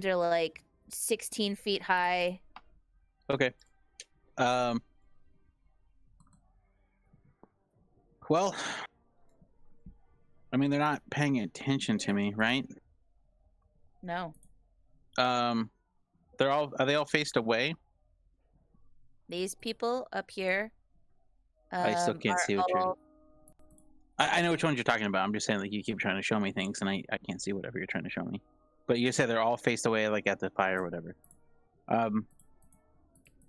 They're like 16 feet high. Okay. Well, I mean, they're not paying attention to me, right? No. Are they all faced away? These people up here I still can't are see what you're... all... I know which ones you're talking about. I'm just saying, like, you keep trying to show me things, and I can't see whatever you're trying to show me. But you said they're all faced away, like, at the fire or whatever. Can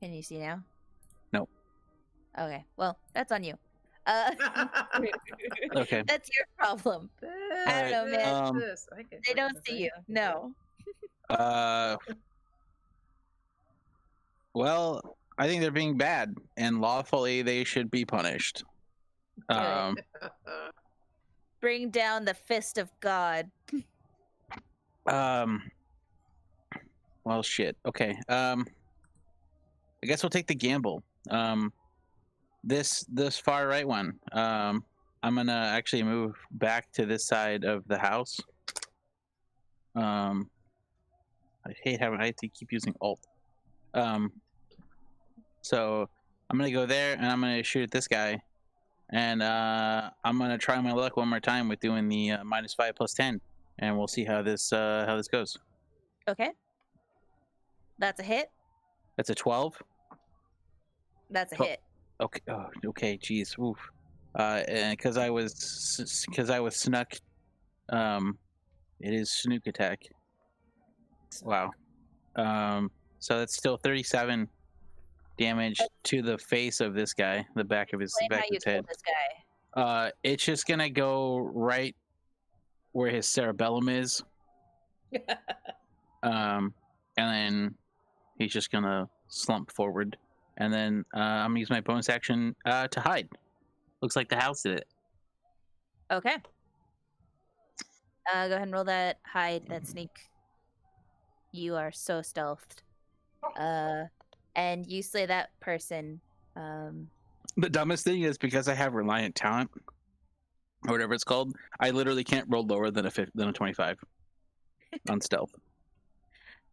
you see now? No. Okay, well, that's on you. Okay. That's your problem. I don't know, man. They don't see you. No. Well, I think they're being bad, and lawfully they should be punished. Do it. Bring down the fist of God. Well, shit. Okay. I guess we'll take the gamble. This far right one. I'm gonna actually move back to this side of the house. I hate having... I have to keep using Alt. So I'm gonna go there, and I'm gonna shoot at this guy, and I'm gonna try my luck one more time with doing the -5 + 10, and we'll see how this goes. Okay. That's a hit. That's a 12. That's a hit. Okay. Oh, okay. Jeez. Oof. And because I was snuck, it is snook attack. Wow. So that's still 37 damage to the face of this guy, the back of his head. This guy. It's just gonna go right where his cerebellum is. And then he's just gonna slump forward, and then I'm gonna use my bonus action to hide. Looks like the house did it. Okay. Go ahead and roll that hide, that sneak. You are so stealthed. And you slay that person. The dumbest thing is, because I have reliant talent, or whatever it's called, I literally can't roll lower than a 25 on stealth.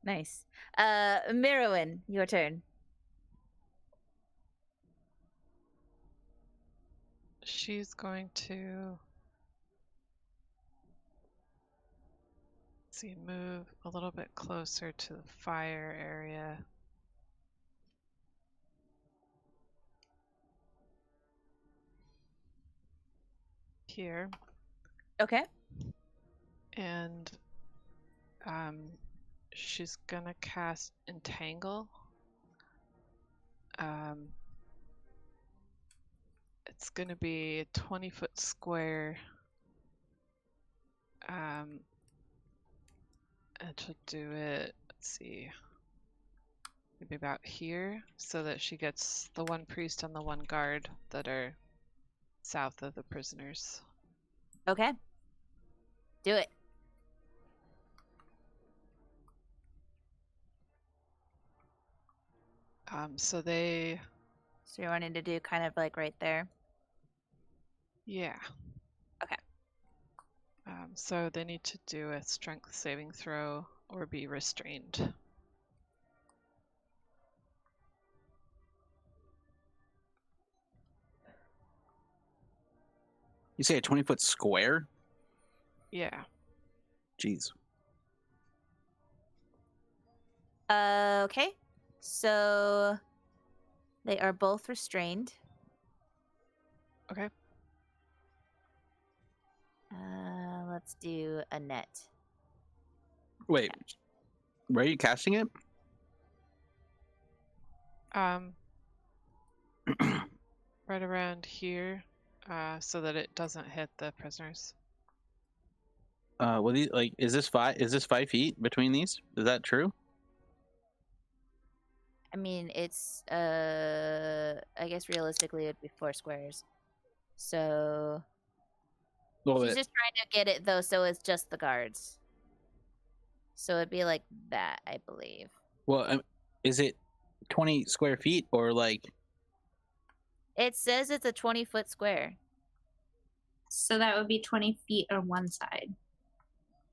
Nice. Mirawynn, your turn. She's going to move a little bit closer to the fire area. Here. Okay. And she's gonna cast Entangle. It's gonna be a 20-foot square. And she'll do it, let's see, maybe about here, so that she gets the one priest and the one guard that are south of the prisoners. Okay. Do it. So you're wanting to do kind of like right there? Yeah. Okay. So they need to do a strength saving throw or be restrained. You say a 20-foot square? Yeah. Jeez. Okay. So they are both restrained. Okay. Let's do a net. Wait, where are you casting it? Right around here, so that it doesn't hit the prisoners. Well, is this 5 feet between these? Is that true? I mean, it's I guess realistically it'd be 4 squares. So she's just trying to get it though, so it's just the guards. So it'd be like that, I believe. Well, is it 20 square feet or like? It says it's a 20-foot square. So that would be 20 feet on one side.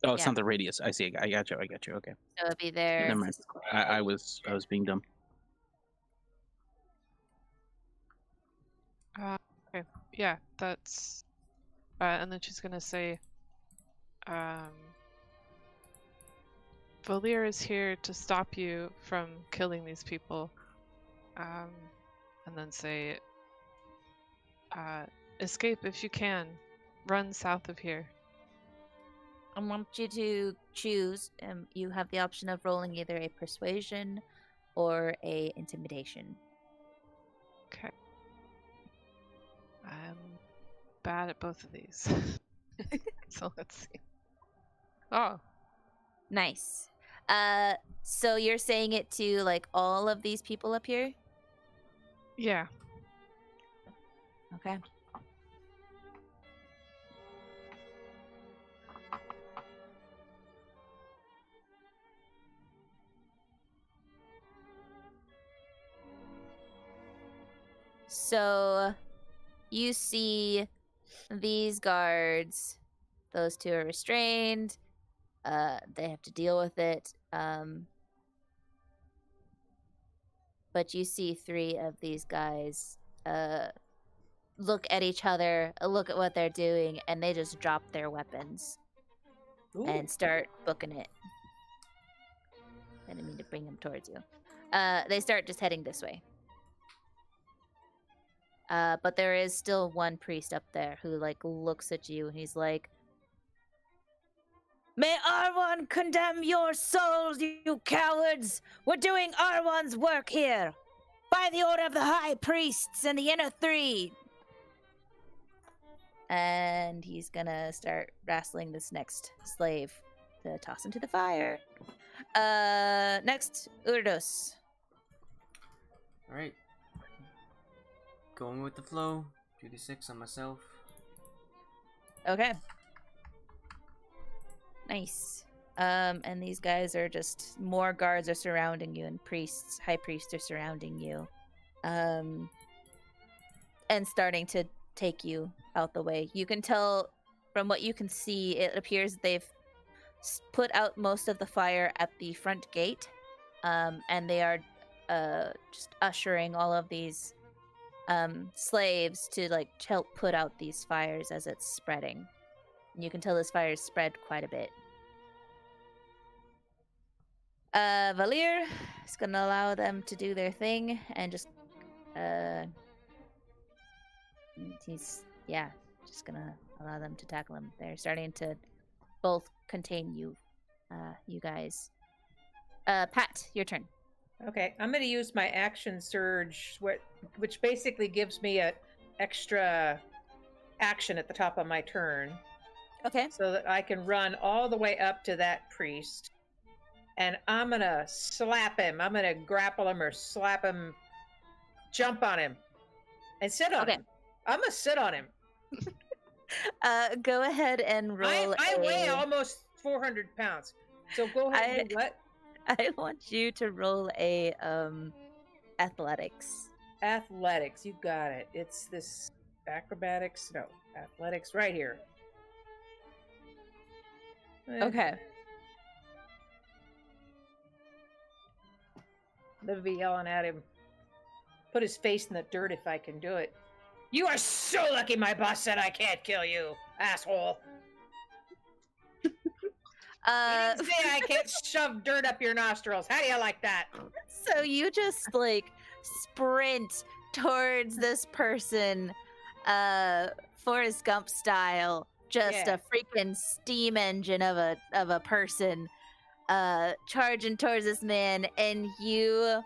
Oh, it's not the radius. I see. I got you. Okay. So it'd be there. Never mind. I was being dumb. Okay. Yeah, that's. And then she's gonna say, Valyr is here to stop you from killing these people. And then say, escape if you can. Run south of here. I want you to choose. You have the option of rolling either a persuasion or a intimidation. Okay. I'm bad at both of these. So let's see. Oh. Nice. So you're saying it to like all of these people up here? Yeah. Okay. So you see these guards. Those two are restrained. They have to deal with it. But you see 3 of these guys look at each other, look at what they're doing, and they just drop their weapons. Ooh. And start booking it. I didn't mean to bring them towards you. They start just heading this way. But there is still one priest up there who like looks at you and he's like, "May Arwan condemn your souls, you cowards! We're doing Arwan's work here! By the order of the high priests and the inner 3! And he's gonna start wrestling this next slave to toss into the fire. Next, Uridos. Alright. Going with the flow. 2d6 on myself. Okay. Nice. And these guys are just, more guards are surrounding you, and priests, high priests are surrounding you. And starting to take you out the way. You can tell from what you can see, it appears they've put out most of the fire at the front gate. And they are just ushering all of these slaves to like help put out these fires as it's spreading. And you can tell this fire is spread quite a bit. Valyr is gonna allow them to do their thing and just he's just gonna allow them to tackle him. They're starting to both contain you, you guys. Pat, your turn. Okay, I'm going to use my action surge, which basically gives me an extra action at the top of my turn. Okay. So that I can run all the way up to that priest. And I'm going to slap him. I'm going to grapple him or slap him, jump on him, and sit on him. I'm going to sit on him. Go ahead and roll. I weigh almost 400 pounds. So go ahead and do what? I want you to roll a athletics. Athletics, you got it. It's this acrobatics. No, athletics right here. Okay. They'll be yelling at him. Put his face in the dirt if I can do it. You are so lucky my boss said I can't kill you, asshole. He didn't say I can't shove dirt up your nostrils. How do you like that? So you just like sprint towards this person, Forrest Gump style, just a freaking steam engine of a person, charging towards this man, and you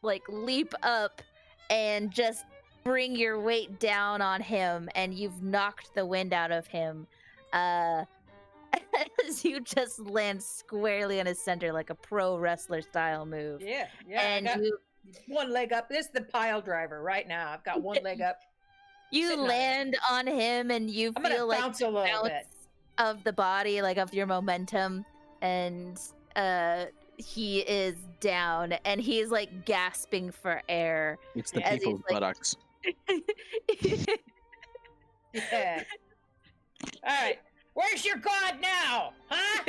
like leap up and just bring your weight down on him, and you've knocked the wind out of him. As you just land squarely in his center like a pro wrestler style move. Yeah. And you one leg up. This is the pile driver right now. I've got one leg up. You land on him and you feel like bounce a little bit of the body, like of your momentum, and he is down and he's like gasping for air. It's the people's buttocks. Yeah. All right. Where's your god now? Huh?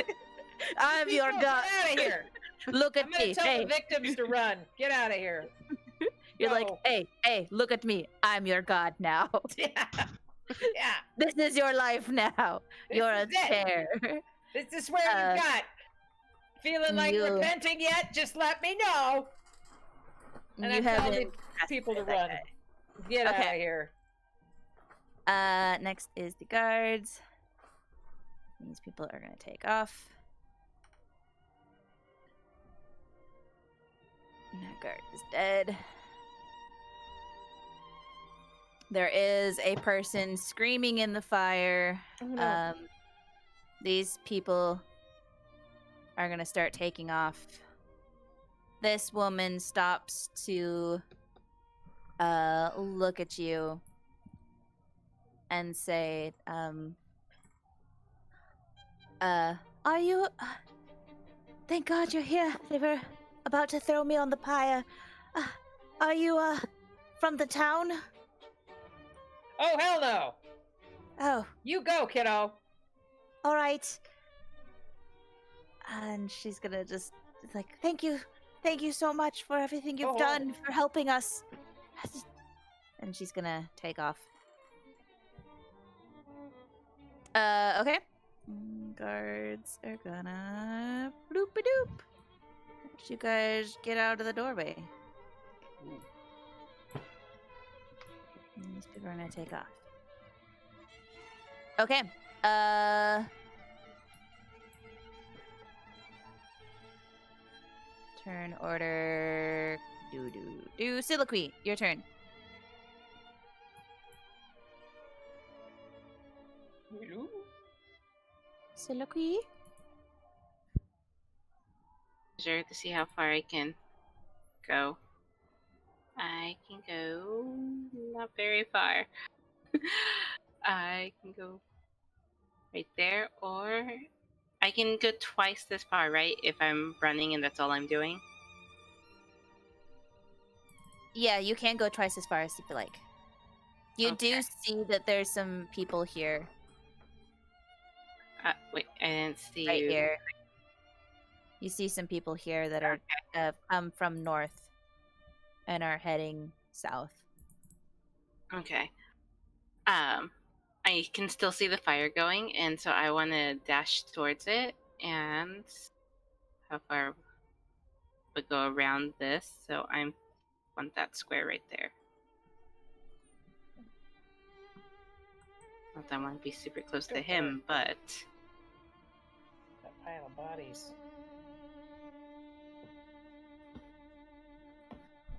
I'm your People, god. Get out of here. Look at I'm gonna me. tell Hey, the victims to run. Get out of here. you're like, Go. hey, look at me. I'm your god now. Yeah. Yeah. This is your life now. This You're a is it. chair. This is where you got. Feeling like you- repenting yet? Just let me know. And you I'm telling haven't. people to that run. guy. Get out Okay. of here. Next is the guards. These people are gonna take off. And that guard is dead. There is a person screaming in the fire. Oh, no. These people are gonna start taking off. This woman stops to look at you and say, are you... thank God you're here. They were about to throw me on the pyre. Are you, from the town? Oh, hell no. Oh, You go, kiddo. all right. And she's gonna just, it's like, thank you so much for everything you've Oh. done, for helping us. And she's gonna take off. Okay. Guards are gonna bloop-a-doop. You guys get out of the doorway. And these people are gonna take off. Okay. Turn order. Do. Silaqui, your turn. Silaqui? Sure to see how far I can go. I can go not very far. I can go right there, or I can go twice this far, right? If I'm running and that's all I'm doing. Yeah, you can go twice as far as you like. You do see that there's some people here. Wait, I didn't see Right you. here. You see some people here that are come from north and are heading south. Okay. I can still see the fire going, and so I want to dash towards it. And how far would go around this? So I want that square right there. Not that I want to be super close to him, but That pile of bodies.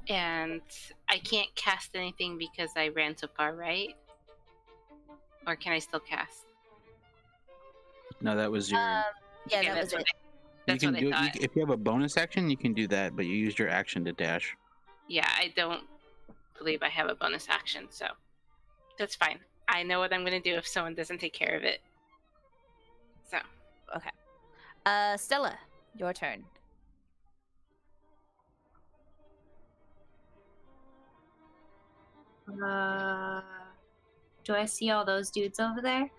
and I can't cast anything because I ran so far, right? Or can I still cast? No, that was your. Yeah, Okay, that was it. You That's can what do I thought. if you have a bonus action, you can do that, but you used your action to dash. Yeah, I don't believe I have a bonus action, so that's fine. I know what I'm going to do if someone doesn't take care of it. So, Okay. Stella, your turn. Do I see all those dudes over there?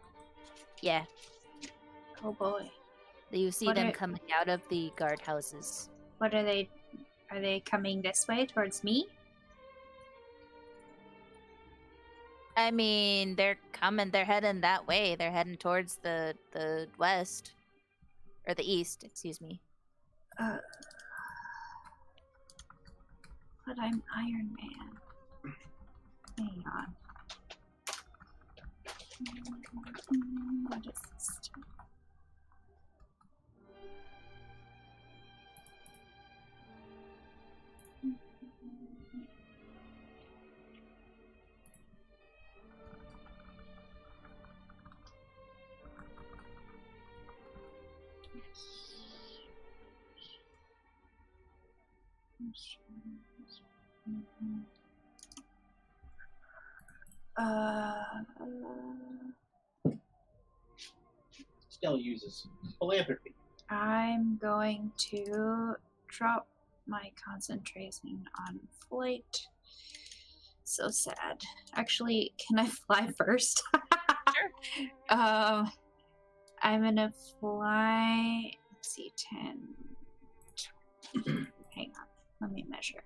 Yeah, Oh boy. you see What them are- coming out of the guardhouses. What are they? Are they coming this way towards me? I mean, they're coming. They're heading that way. They're heading towards the west, or the east. Excuse me. But I'm Iron Man. Hang on. What is this? Stella uses philanthropy. I'm going to drop my concentration on flight. So sad. Actually, can I fly first? Sure. I'm gonna fly. Let's see, 10. Hang on, let me measure.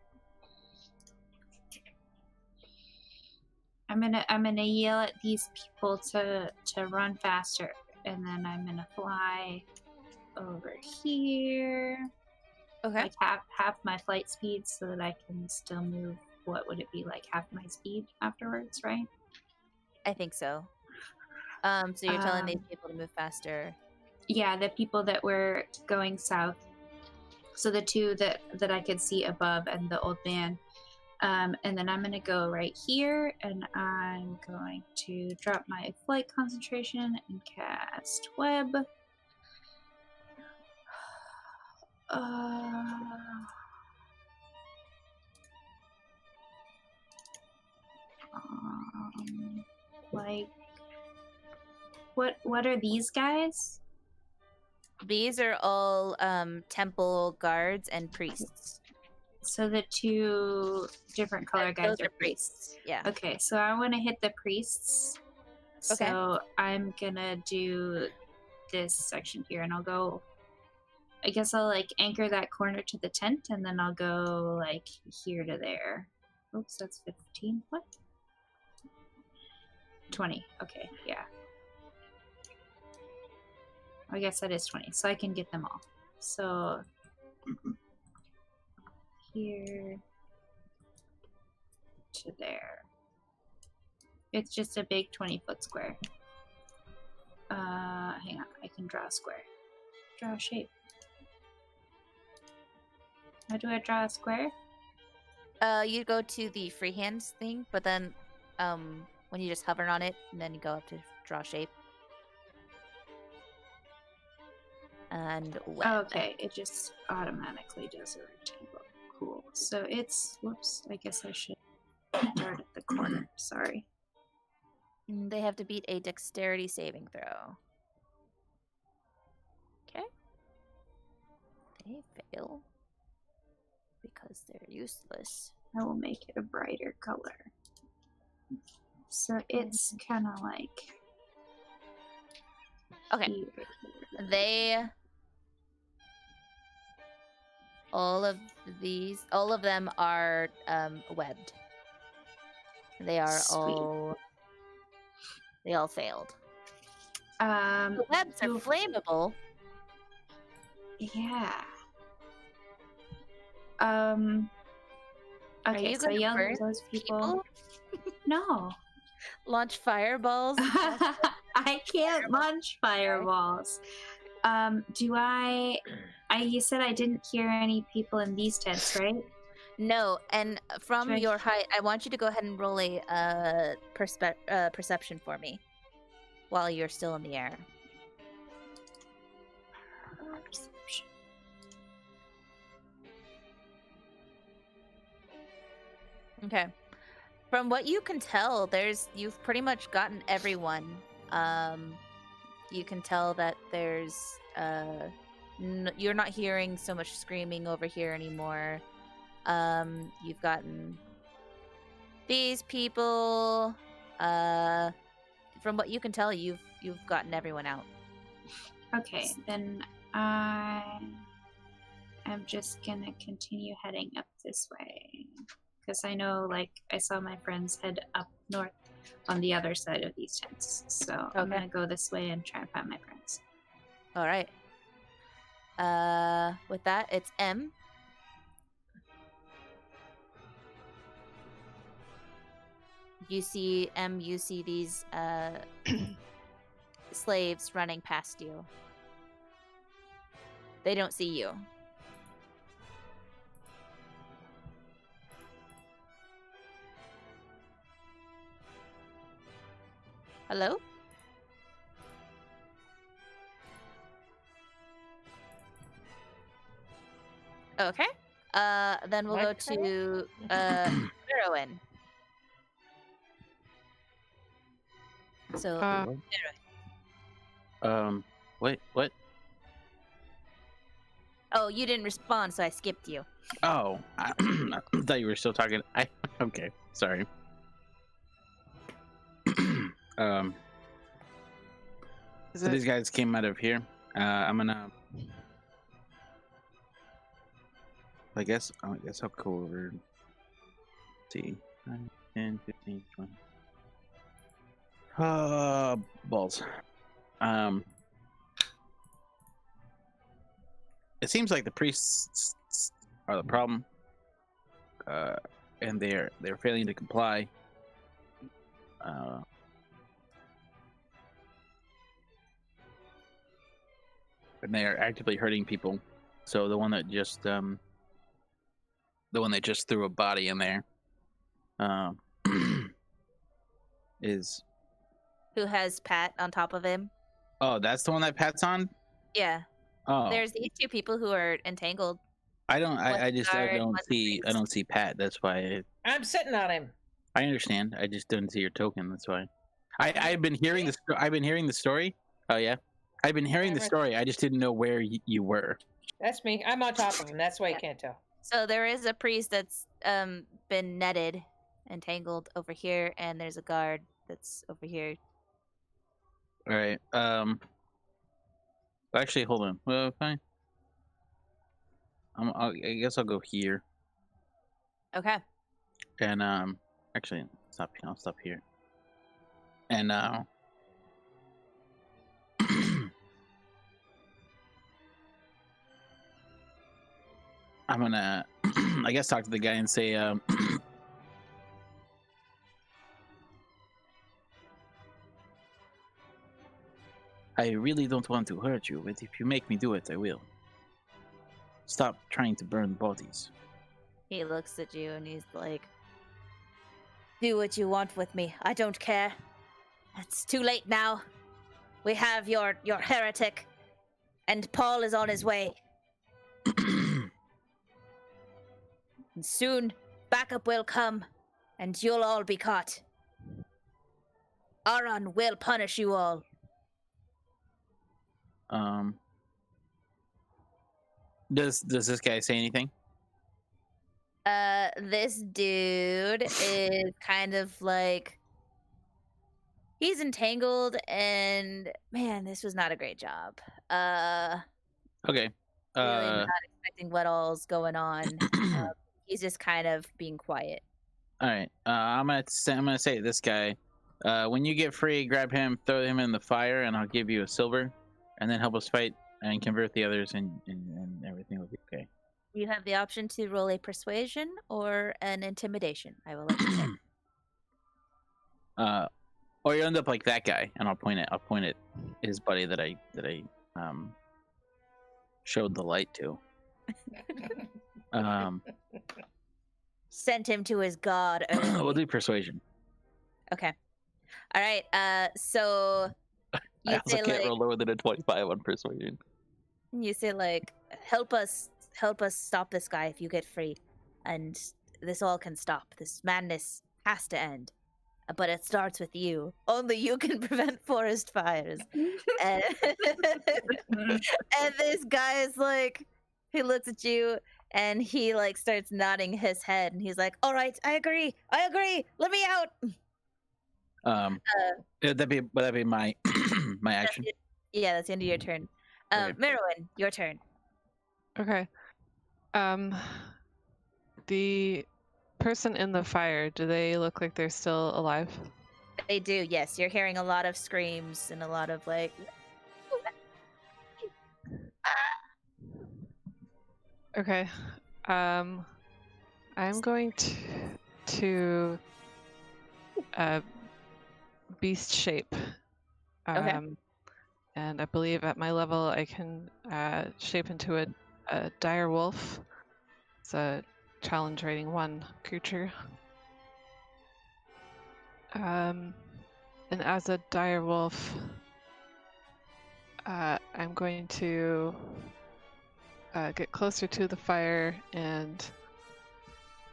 I'm gonna yell at these people to run faster, and then I'm gonna fly over here. Okay. Like half my flight speed, so that I can still move. What would it be like? Half my speed afterwards, right? I think so. So you're telling these people to move faster. Yeah, the people that were going south. So the two that I could see above and the old man. And then I'm going to go right here, and I'm going to drop my flight concentration and cast web. Like, what are these guys? These are all temple guards and priests. So the two different color guys are priests. Yeah. Okay, so I want to hit the priests. Okay. So I'm gonna do this section here, and I'll go. I guess I'll like anchor that corner to the tent, and then I'll go like here to there. Oops, that's 15. What? 20. Okay, yeah. I guess that is 20, so I can get them all. So here to there. It's just a big 20-foot square. Hang on, I can draw a square. Draw a shape. How do I draw a square? You go to the freehand thing, but then when you just hover on it, and then you go up to draw shape. And web. Okay, it just automatically does a rectangle. Cool. So it's, whoops, I guess I should start at the corner. Sorry. They have to beat a dexterity saving throw. Okay. They fail because they're useless. I will make it a brighter color. So it's kind of like... Okay. They... all of them are webbed. They are all... they all failed. The webs are flammable. Yeah. Are Okay, you so gonna yell burn at those people. No. Launch fireballs? I can't launch fireballs. Do I... You said I didn't hear any people in these tents, right? No, and from your height, I want you to go ahead and roll a perception for me while you're still in the air. Perception. Okay. From what you can tell, you've pretty much gotten everyone. You can tell that there's you're not hearing so much screaming over here anymore. You've gotten these people. From what you can tell, you've gotten everyone out. Okay, then I am just gonna continue heading up this way. Because I know, like, I saw my friends head up north on the other side of these tents. So I'm gonna go this way and try and find my friends. All right. With that, it's M. You see these slaves running past you. They don't see you. Hello? Okay. Then we'll go to Mirawynn. So Wait, what? Oh, you didn't respond, so I skipped you. Oh, I thought you were still talking. Okay, sorry. So these guys came out of here. I'm gonna. I guess I'll go over. Let's see, 9, 10, 15, 20. Balls. It seems like the priests are the problem, and they're failing to comply. And they are actively hurting people. So the one that just threw a body in there, is Who has Pat on top of him? Oh, that's the one that Pat's on. Yeah. Oh, There's these two people who are entangled. I don't see Pat. That's why I'm sitting on him. I understand. I just didn't see your token. That's why. I've been hearing the story. Oh yeah, I've been hearing the story. I just didn't know where you were. That's me. I'm on top of him. That's why you can't tell. So there is a priest that's been netted, entangled over here, and there's a guard that's over here. All right. Actually, hold on. Well, fine. I guess I'll go here. Okay. And actually, I'll stop here. And I'm gonna, I guess, talk to the guy and say, I really don't want to hurt you, but if you make me do it, I will. Stop trying to burn bodies. He looks at you and he's like, do what you want with me. I don't care. It's too late now. We have your heretic, and Paul is on his way. And soon, backup will come, and you'll all be caught. Arwan will punish you all. Does this guy say anything? This dude is kind of like, he's entangled, and man, this was not a great job. Okay. Really not expecting what all's going on. He's just kind of being quiet. All right. I'm gonna say to this guy, when you get free, grab him, throw him in the fire, and I'll give you a silver, and then help us fight and convert the others, and everything will be okay. You have the option to roll a persuasion or an intimidation. I will let you pick. Or you end up like that guy, and I'll point at his buddy that I showed the light to. Sent him to his god. We'll do persuasion. Okay. All right. So you I also say, can't like, roll lower than a 25 on persuasion. You say, like, help us stop this guy if you get free, and this all can stop. This madness has to end. But it starts with you. Only you can prevent forest fires. And this guy is like, he looks at you and he like starts nodding his head, and he's like, all right, I agree. Let me out. Would that be my my action? That's the end of your turn. Okay. Mirawynn, your turn. Okay. The person in the fire, do they look like they're still alive? They do, yes. You're hearing a lot of screams and a lot of like. Okay. I'm going to beast shape. Okay. And I believe at my level I can shape into a dire wolf. It's a challenge rating 1 creature. And as a dire wolf, I'm going to get closer to the fire, and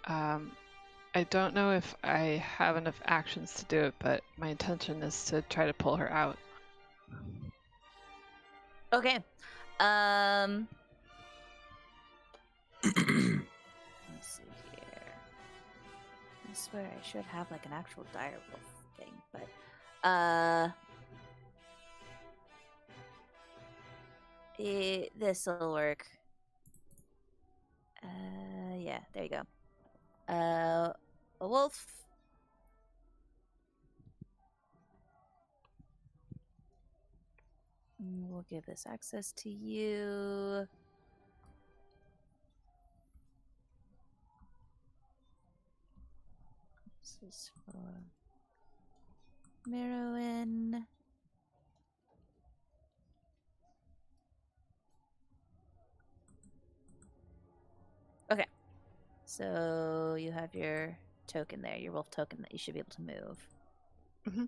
I don't know if I have enough actions to do it, but my intention is to try to pull her out. Okay. Let's see here. I swear I should have like an actual direwolf thing, but This will work. Yeah, there you go. A wolf. We'll give this access to you. This is for Mirawynn. Okay. So you have your token there, your wolf token that you should be able to move. Mm-hmm.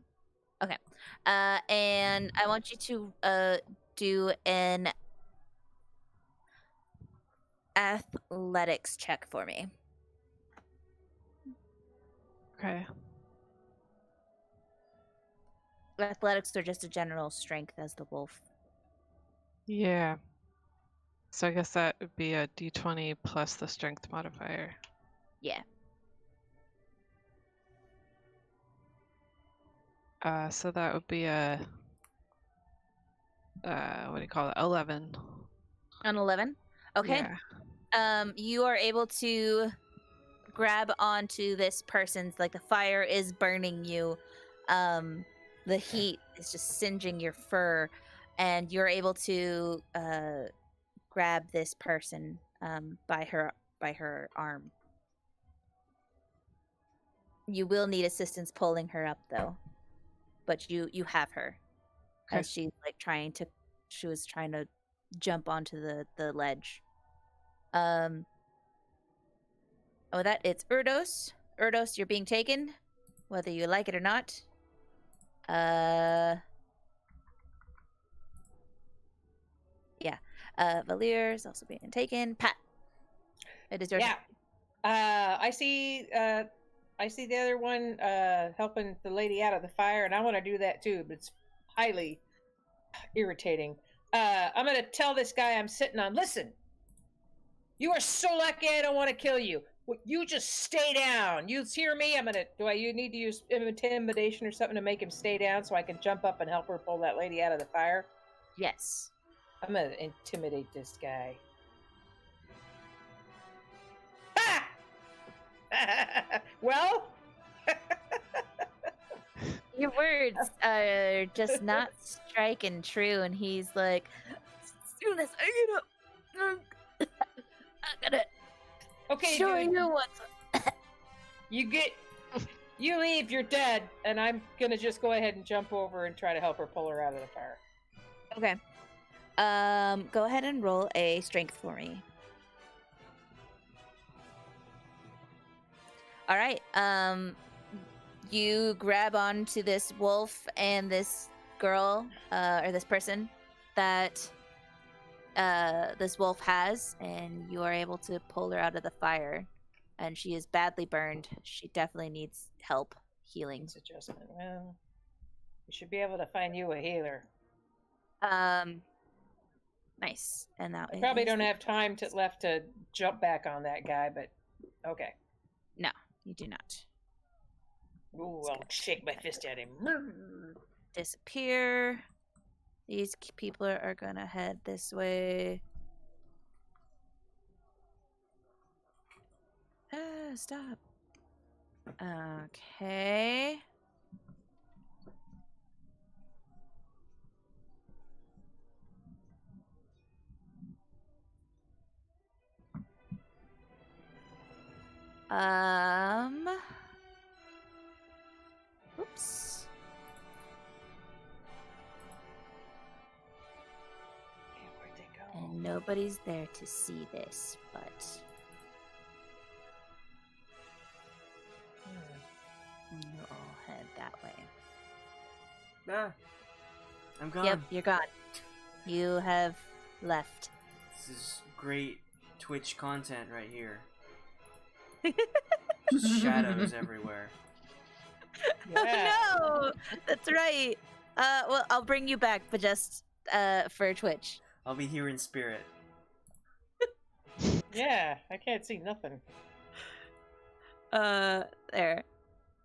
Okay. And I want you to do an athletics check for me. Okay. Athletics are just a general strength as the wolf. Yeah. So I guess that would be a d20 plus the strength modifier. Yeah. So that would be a what do you call it? 11. An 11? Okay. Yeah. You are able to grab onto this person's, like, the fire is burning you. The heat is just singeing your fur, and you're able to grab this person by her arm. You will need assistance pulling her up, though, but you have her. Okay. As she's like she was trying to jump onto the ledge. It's Uridos. Uridos, you're being taken, whether you like it or not. Yeah. Valyr is also being taken. Pat, it is your turn. I see the other one helping the lady out of the fire, and I want to do that too, but it's highly irritating. I'm going to tell this guy I'm sitting on, listen, you are so lucky I don't want to kill you. You just stay down. You hear me? You need to use intimidation or something to make him stay down so I can jump up and help her pull that lady out of the fire? Yes. I'm going to intimidate this guy. Ha! Well? Your words are just not striking true, and he's like, as soon as I get up, okay, show dude. you what's You leave, you're dead, and I'm gonna just go ahead and jump over and try to help her pull her out of the fire. Okay. Go ahead and roll a strength for me. All right. You grab onto this wolf and this girl, or this person that this wolf has, and you are able to pull her out of the fire. And she is badly burned. She definitely needs help healing. Adjustment. Well, we should be able to find you a healer. Nice. And that I probably don't have time left to jump back on that guy, but okay. No, you do not. Ooh, I'll shake my fist at him. Disappear. These people are gonna head this way. Stop. Okay. Oops. Where'd they go? And nobody's there to see this, but you all head that way. Ah, I'm gone. Yep, you're gone. You have left. This is great Twitch content right here. Shadows everywhere. Yeah. No, that's right. Well, I'll bring you back, but just for Twitch. I'll be here in spirit. Yeah, I can't see nothing. There.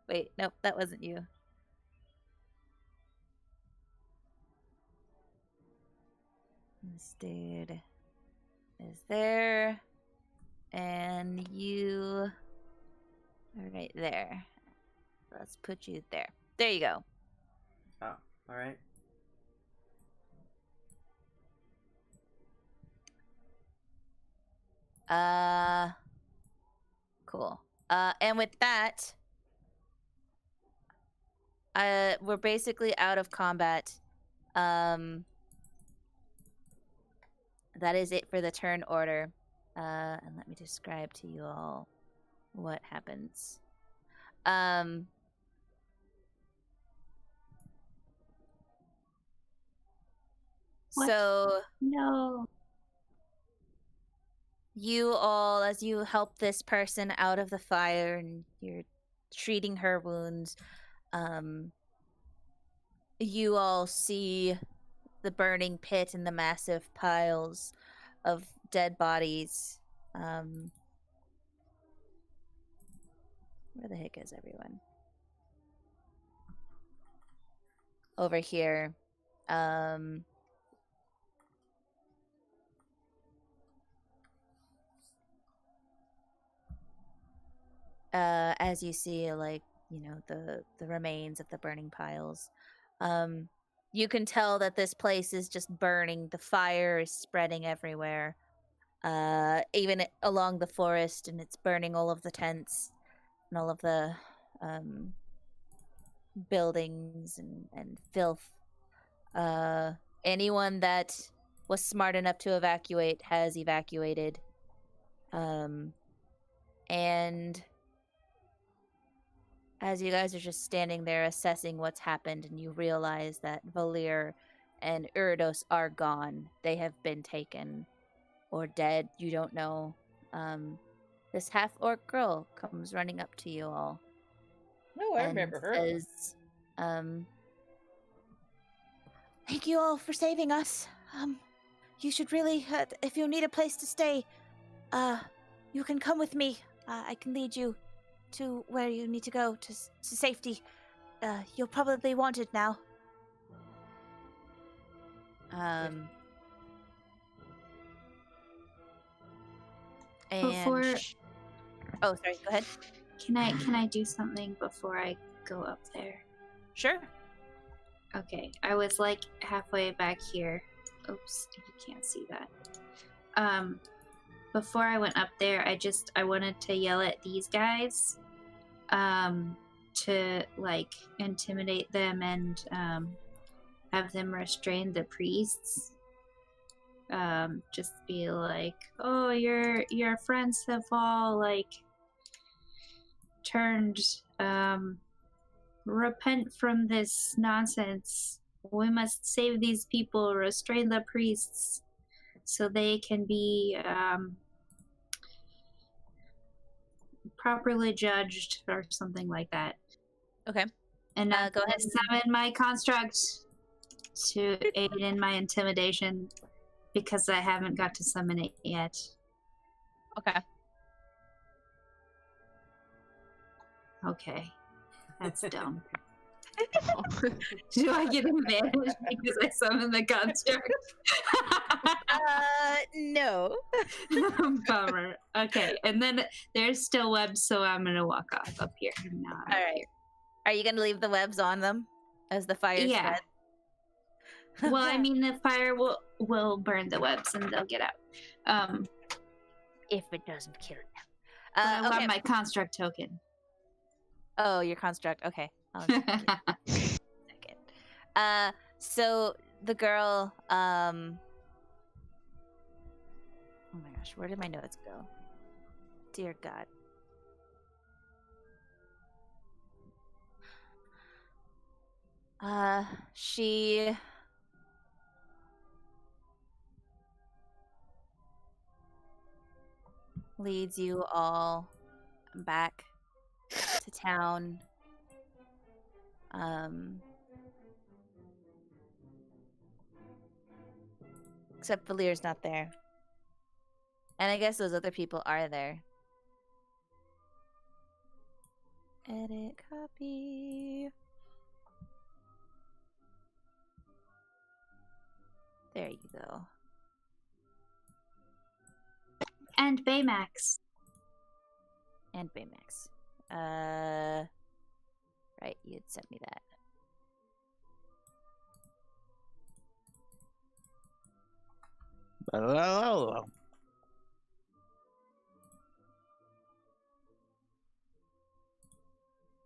Wait, nope, that wasn't you. This dude is there. And you are right there. Let's put you there. There you go. Oh, alright. Cool. And with that, we're basically out of combat. That is it for the turn order. And let me describe to you all what happens. What? So No. you all, as you help this person out of the fire and you're treating her wounds, you all see the burning pit and the massive piles of dead bodies. Where the heck is everyone? Over here. As you see, like, you know, the remains of the burning piles. You can tell that this place is just burning. The fire is spreading everywhere. Even along the forest, and it's burning all of the tents and all of the buildings and filth. Anyone that was smart enough to evacuate has evacuated. And as you guys are just standing there assessing what's happened, and you realize that Valyr and Uridos are gone. They have been taken or dead, you don't know. This half-orc girl comes running up to you all. No, I remember her. Says, thank you all for saving us. You should really, if you need a place to stay, you can come with me. I can lead you to where you need to go, to safety. You'll probably want it now. And Before- oh, sorry, go ahead. Can I do something before I go up there? Sure. Okay, I was like halfway back here. Oops, you can't see that. Before I went up there, I wanted to yell at these guys, to like intimidate them and have them restrain the priests. Just be like, oh, your friends have all like turned. Repent from this nonsense. We must save these people, restrain the priests, so they can be properly judged or something like that. Okay. And I'm go gonna ahead. summon my construct to aid in my intimidation because I haven't got to summon it yet. Okay. Okay. That's dumb. Do I get advantage because I summoned the construct? No. Bummer. Okay, and then there's still webs, so I'm gonna walk off up here. All right. Are you gonna leave the webs on them as the fire Yeah. spread? Well, I mean, the fire will burn the webs and they'll get out. If it doesn't kill them. But I Okay. want my construct token. Oh, your construct. Okay. I'll just give you a second. So the girl, oh my gosh, where did my notes go? Dear God. She leads you all back to town. Except Valyr's not there. And I guess those other people are there. Edit copy. There you go. And Baymax. And Baymax. Right, you'd sent me that.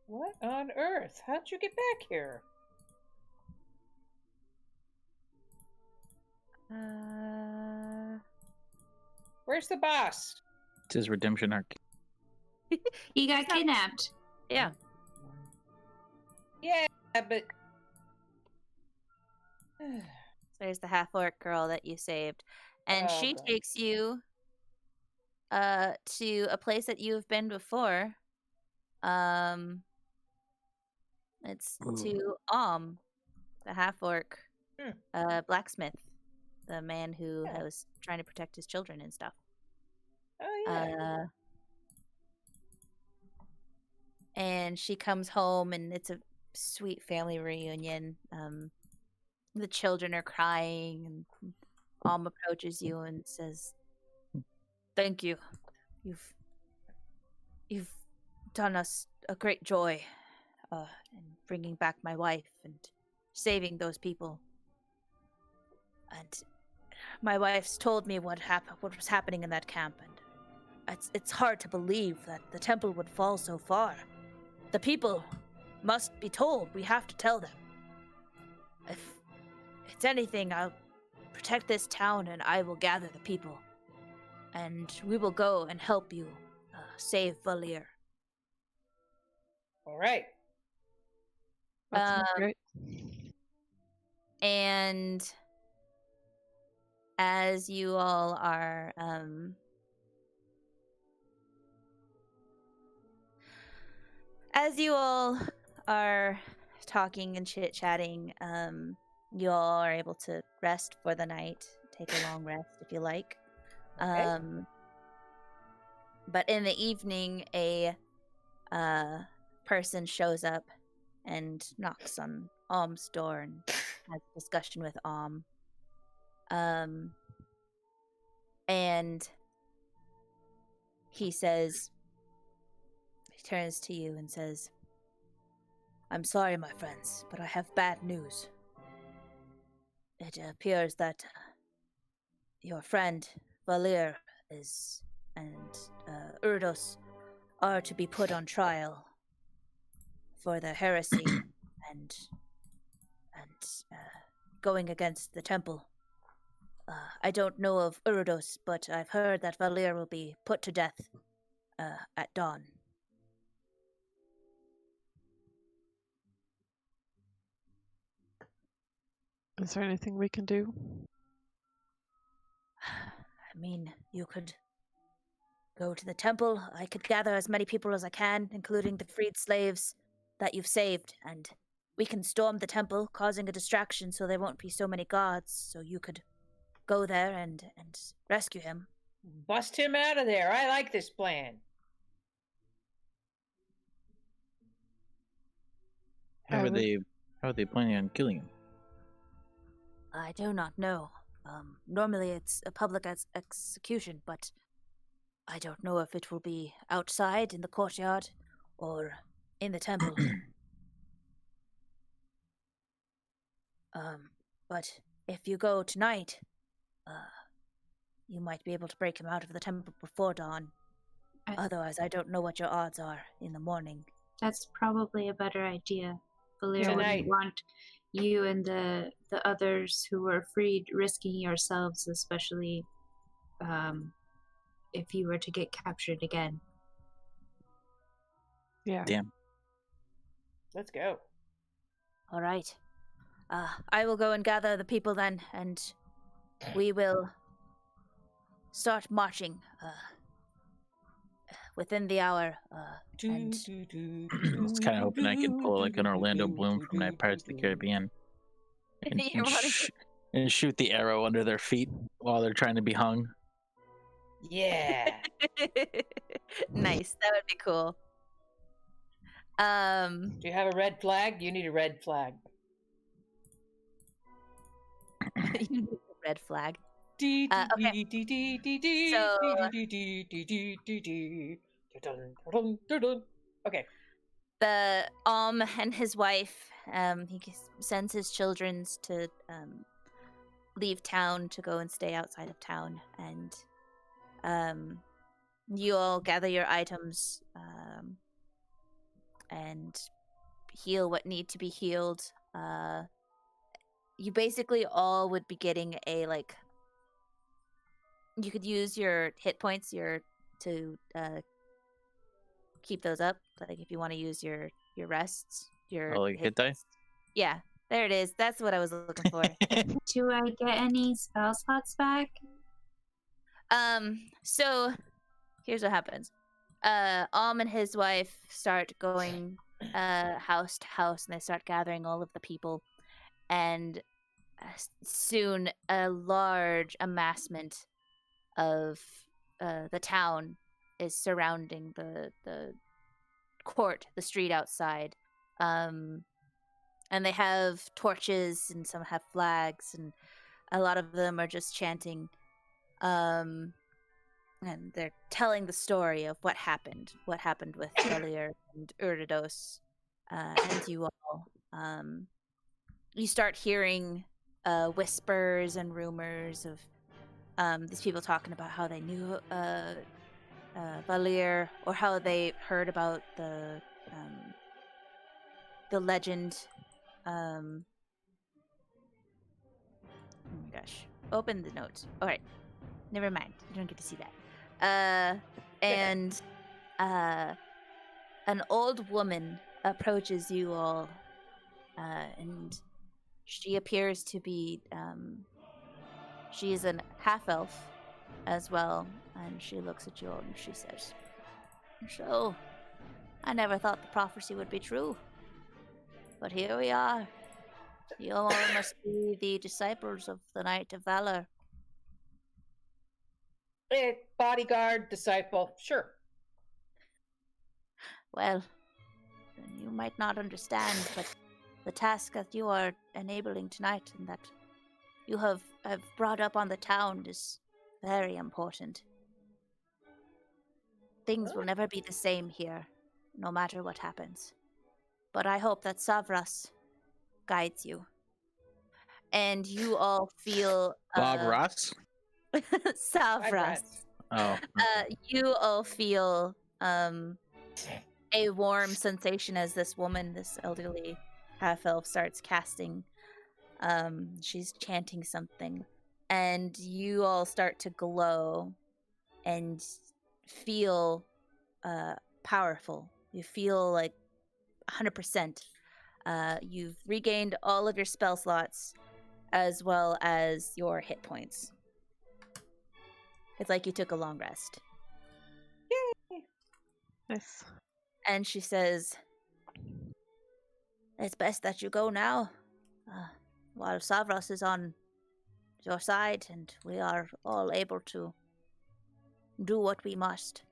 What on earth? How'd you get back here? Where's the boss? It's his redemption arc. He got kidnapped. Yeah. Yeah, but There's the half-orc girl that you saved. And Oh, she God. takes you to a place that you've been before. It's to the half-orc blacksmith, the man who was trying to protect his children and stuff. Oh yeah. And she comes home, and it's a sweet family reunion. The children are crying, and Mom approaches you and says, "Thank you. You've done us a great joy in bringing back my wife and saving those people. And my wife's told me what was happening in that camp, and it's hard to believe that the temple would fall so far. The people must be told. We have to tell them. If it's anything, I'll protect this town, and I will gather the people, and we will go and help you save Valyr." All right. That sounds great. And as you all are talking and chit-chatting, you all are able to rest for the night. Take a long rest if you like. Okay. But in the evening, a person shows up and knocks on Om's door and has a discussion with Om. And he turns to you and says, "I'm sorry, my friends, but I have bad news. It appears that your friend Valyr and Uridos are to be put on trial for their heresy and going against the temple. I don't know of Uridos, but I've heard that Valyr will be put to death at dawn." Is there anything we can do? I mean, you could go to the temple. I could gather as many people as I can, including the freed slaves that you've saved, and we can storm the temple, causing a distraction so there won't be so many guards, so you could go there and rescue him. Bust him out of there. I like this plan. How are they planning on killing him? I do not know. Normally it's a public execution, but I don't know if it will be outside in the courtyard or in the temple. But if you go tonight, you might be able to break him out of the temple before dawn. Otherwise, I don't know what your odds are in the morning. That's probably a better idea. Valyr Tonight. wouldn't want you and the others who were freed risking yourselves, especially if you were to get captured again. Yeah. Damn. Let's go. All right. I will go and gather the people then, and we will start marching within the hour. I was kind of hoping I could pull like an Orlando Bloom from that Pirates of the Caribbean and shoot the arrow under their feet while they're trying to be hung. Yeah. Nice. That would be cool. Do you have a red flag? You need a red flag. You need a red flag. Okay. The and his wife, he sends his children to leave town to go and stay outside of town, and you all gather your items and heal what need to be healed. You basically all would be getting a you could use your hit points to keep those up. Like if you want to use your rests, your hit dice. Yeah, there it is. That's what I was looking for. Do I get any spell slots back? So here's what happens. And his wife start going house to house, and they start gathering all of the people, and soon a large amassment of the town is surrounding the court, the street outside. And they have torches, and some have flags, and a lot of them are just chanting. And they're telling the story of what happened with Valyr and Uridos, and you all. You start hearing whispers and rumors of these people talking about how they knew Valyr, or how they heard about the legend. Oh my gosh! Open the notes. All right, never mind. You don't get to see that. And an old woman approaches you all, and she appears to be she is an half-elf as well, and she looks at you all and she says, "So, I never thought the prophecy would be true, but here we are. You all must be the disciples of the Knight of Valor." Bodyguard, disciple, sure. Well, then you might not understand, but the task that you are enabling tonight and that you have brought up on the town is very important. Things will never be the same here, no matter what happens. But I hope that Savras guides you. And you all feel... Bob Ross? Savras. Oh. You all feel a warm sensation as this woman, this elderly half-elf, starts casting. She's chanting something, and you all start to glow and feel powerful. You feel like 100%. You've regained all of your spell slots as well as your hit points. It's like you took a long rest. Yay! Nice. And she says, "It's best that you go now, while Savras is on your side, and we are all able to do what we must.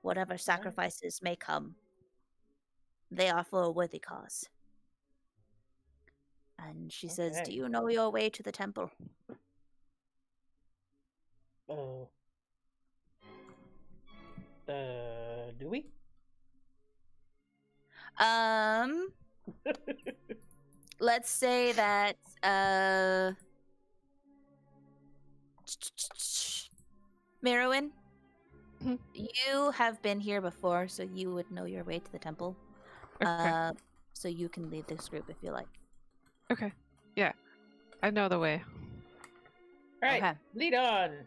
Whatever sacrifices may come, they are for a worthy cause." And she says, "Do you know your way to the temple?" Do we? Let's say that Mirawynn, you have been here before, so you would know your way to the temple. Okay. So you can lead this group if you like. Okay. Yeah. I know the way. All right. Okay. Lead on.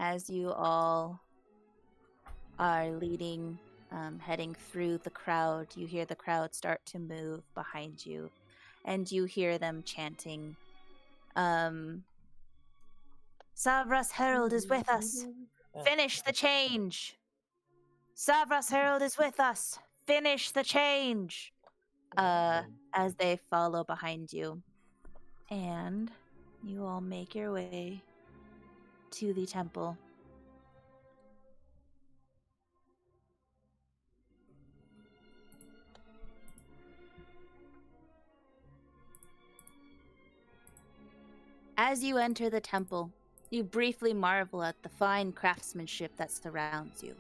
As you all are leading, heading through the crowd, you hear the crowd start to move behind you, and you hear them chanting, "Savras Herald is with us. Finish the change. Savras Herald is with us. Finish the change." As they follow behind you. And you all make your way to the temple. As you enter the temple, you briefly marvel at the fine craftsmanship that surrounds you,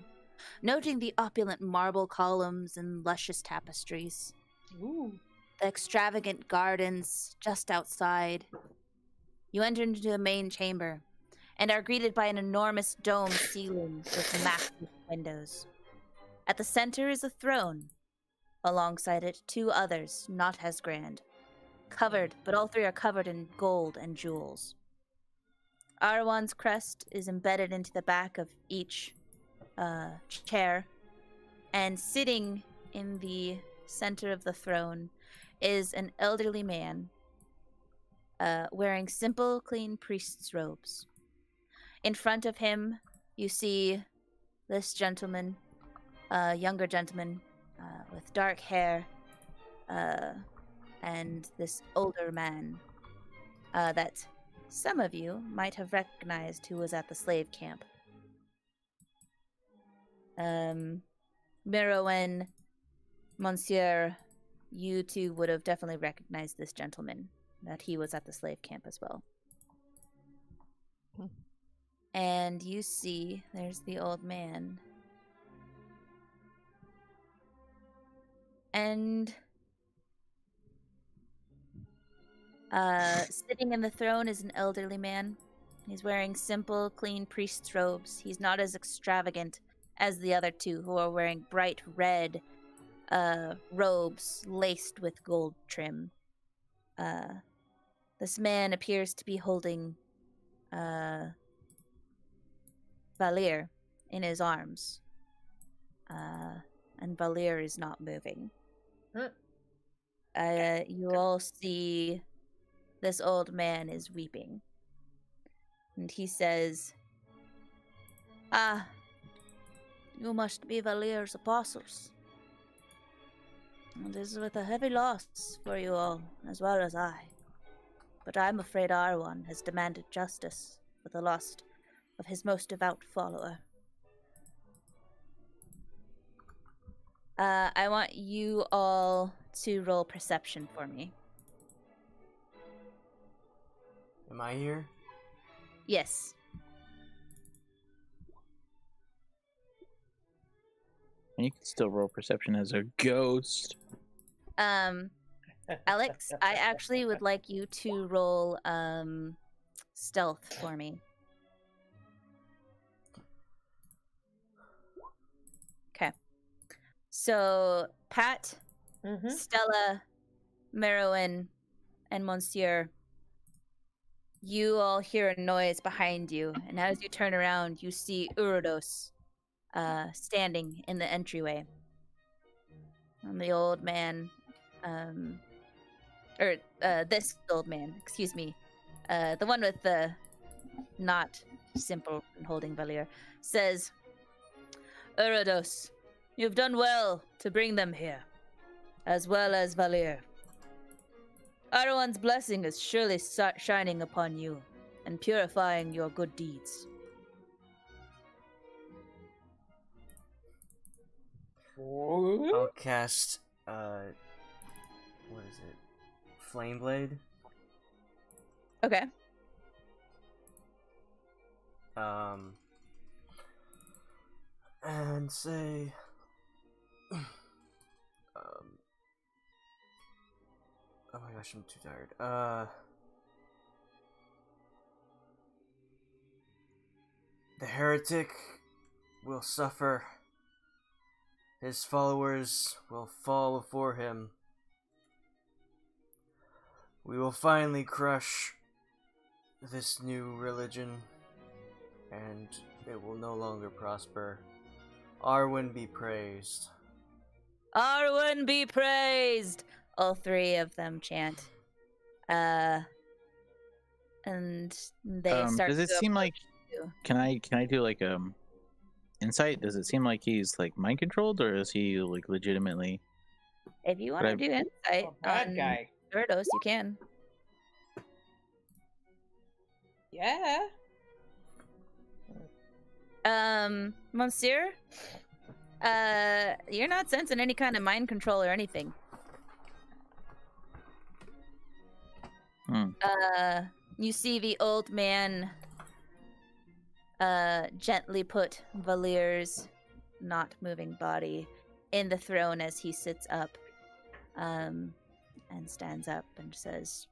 noting the opulent marble columns and luscious tapestries. Ooh. The extravagant gardens just outside. You enter into the main chamber and are greeted by an enormous dome ceiling with massive windows. At the center is a throne. Alongside it, 2 others, not as grand. But all 3 are covered in gold and jewels. Arwan's crest is embedded into the back of each chair, and sitting in the center of the throne is an elderly man wearing simple, clean priest's robes. In front of him, you see this gentleman, younger gentleman with dark hair, and this older man that some of you might have recognized who was at the slave camp. Mirawynn, Monsieur, you two would have definitely recognized this gentleman, that he was at the slave camp as well. And you see, there's the old man. And sitting in the throne is an elderly man. He's wearing simple, clean priest's robes. He's not as extravagant as the other 2, who are wearing bright red robes laced with gold trim. This man appears to be holding Valyr in his arms. And Valyr is not moving. You all see this old man is weeping. And he says, "Ah, you must be Valyr's apostles. This is with a heavy loss for you all, as well as I. But I'm afraid Arwan has demanded justice for the loss of his most devout follower. I want you all to roll perception for me." Am I here? Yes. And you can still roll perception as a ghost. Alex, I actually would like you to roll stealth for me. Okay. So, Pat, Stella, Mirawynn, and Monsieur, you all hear a noise behind you, and as you turn around, you see Uridos standing in the entryway. And the old man, this old man, excuse me, the one with the not simple and holding Valyr, says, "Uridos, you've done well to bring them here, as well as Valyr. Arwan's blessing is surely shining upon you and purifying your good deeds." I'll cast, what is it? Flame Blade? Okay. And say, oh my gosh, I'm too tired. The heretic will suffer. His followers will fall before him. We will finally crush this new religion, and it will no longer prosper. Arwan be praised. Arwan be praised! All 3 of them chant. And they start. Does it seem like? Can I do like insight? Does it seem like he's like mind controlled, or is he like legitimately? If you want to do insight bad on guy. Uridos, you can. Yeah. Monsieur, you're not sensing any kind of mind control or anything. You see the old man gently put Valyr's not moving body in the throne as he sits up and stands up and says,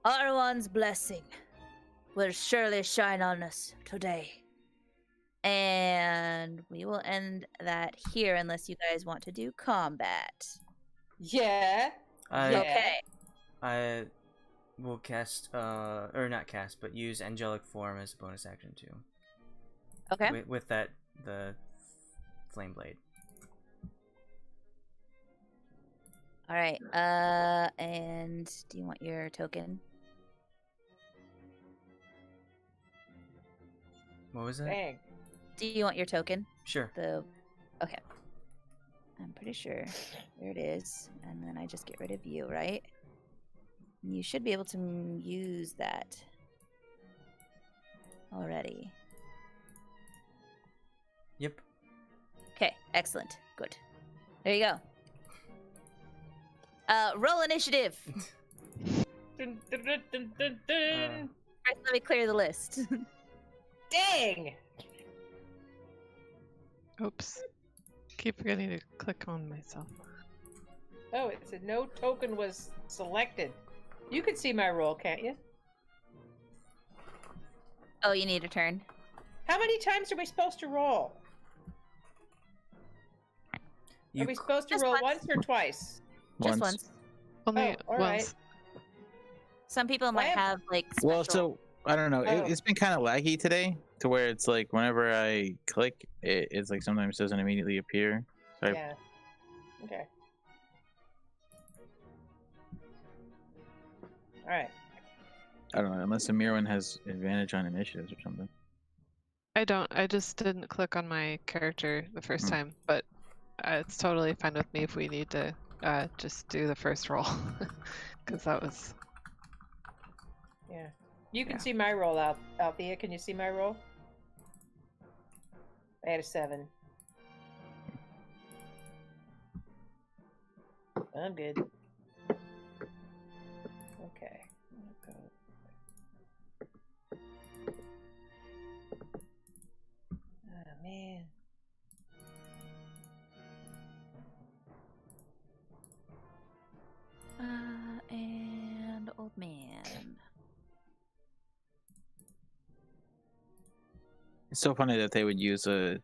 Arwan's blessing will surely shine on us today. And we will end that here unless you guys want to do combat. Yeah. Okay. I will cast, or not cast, but use Angelic Form as a bonus action too. Okay. With that, the Flame Blade. All right. And do you want your token? What was that? Dang. Do you want your token? Sure. Okay. I'm pretty sure. There it is. And then I just get rid of you, right? You should be able to use that already. Yep. Okay, excellent. Good. There you go. Roll initiative. Dun, dun, dun, dun, dun, dun. First, let me clear the list. Dang! Oops. Keep forgetting to click on myself. Oh, it said no token was selected. You can see my roll, can't you? Oh, you need a turn. How many times are we supposed to roll? Are we supposed to Just roll once. once or twice? Just once. Only Oh, all once. Some people might Why am- have like special... Well, so I don't know. Oh. It's been kind of laggy today, to where it's like whenever I click, it's like sometimes doesn't immediately appear. So I- Yeah. Okay. All right. I don't know, unless the Mirawynn has advantage on initiatives or something. I don't. I just didn't click on my character the first Hmm. time, but it's totally fine with me if we need to just do the first roll. Because that was... Yeah. You can Yeah. see my roll, Althea. Can you see my roll? I had a 7. I'm good. Okay. I'll go. Oh, man. And old man. It's so funny that they would use a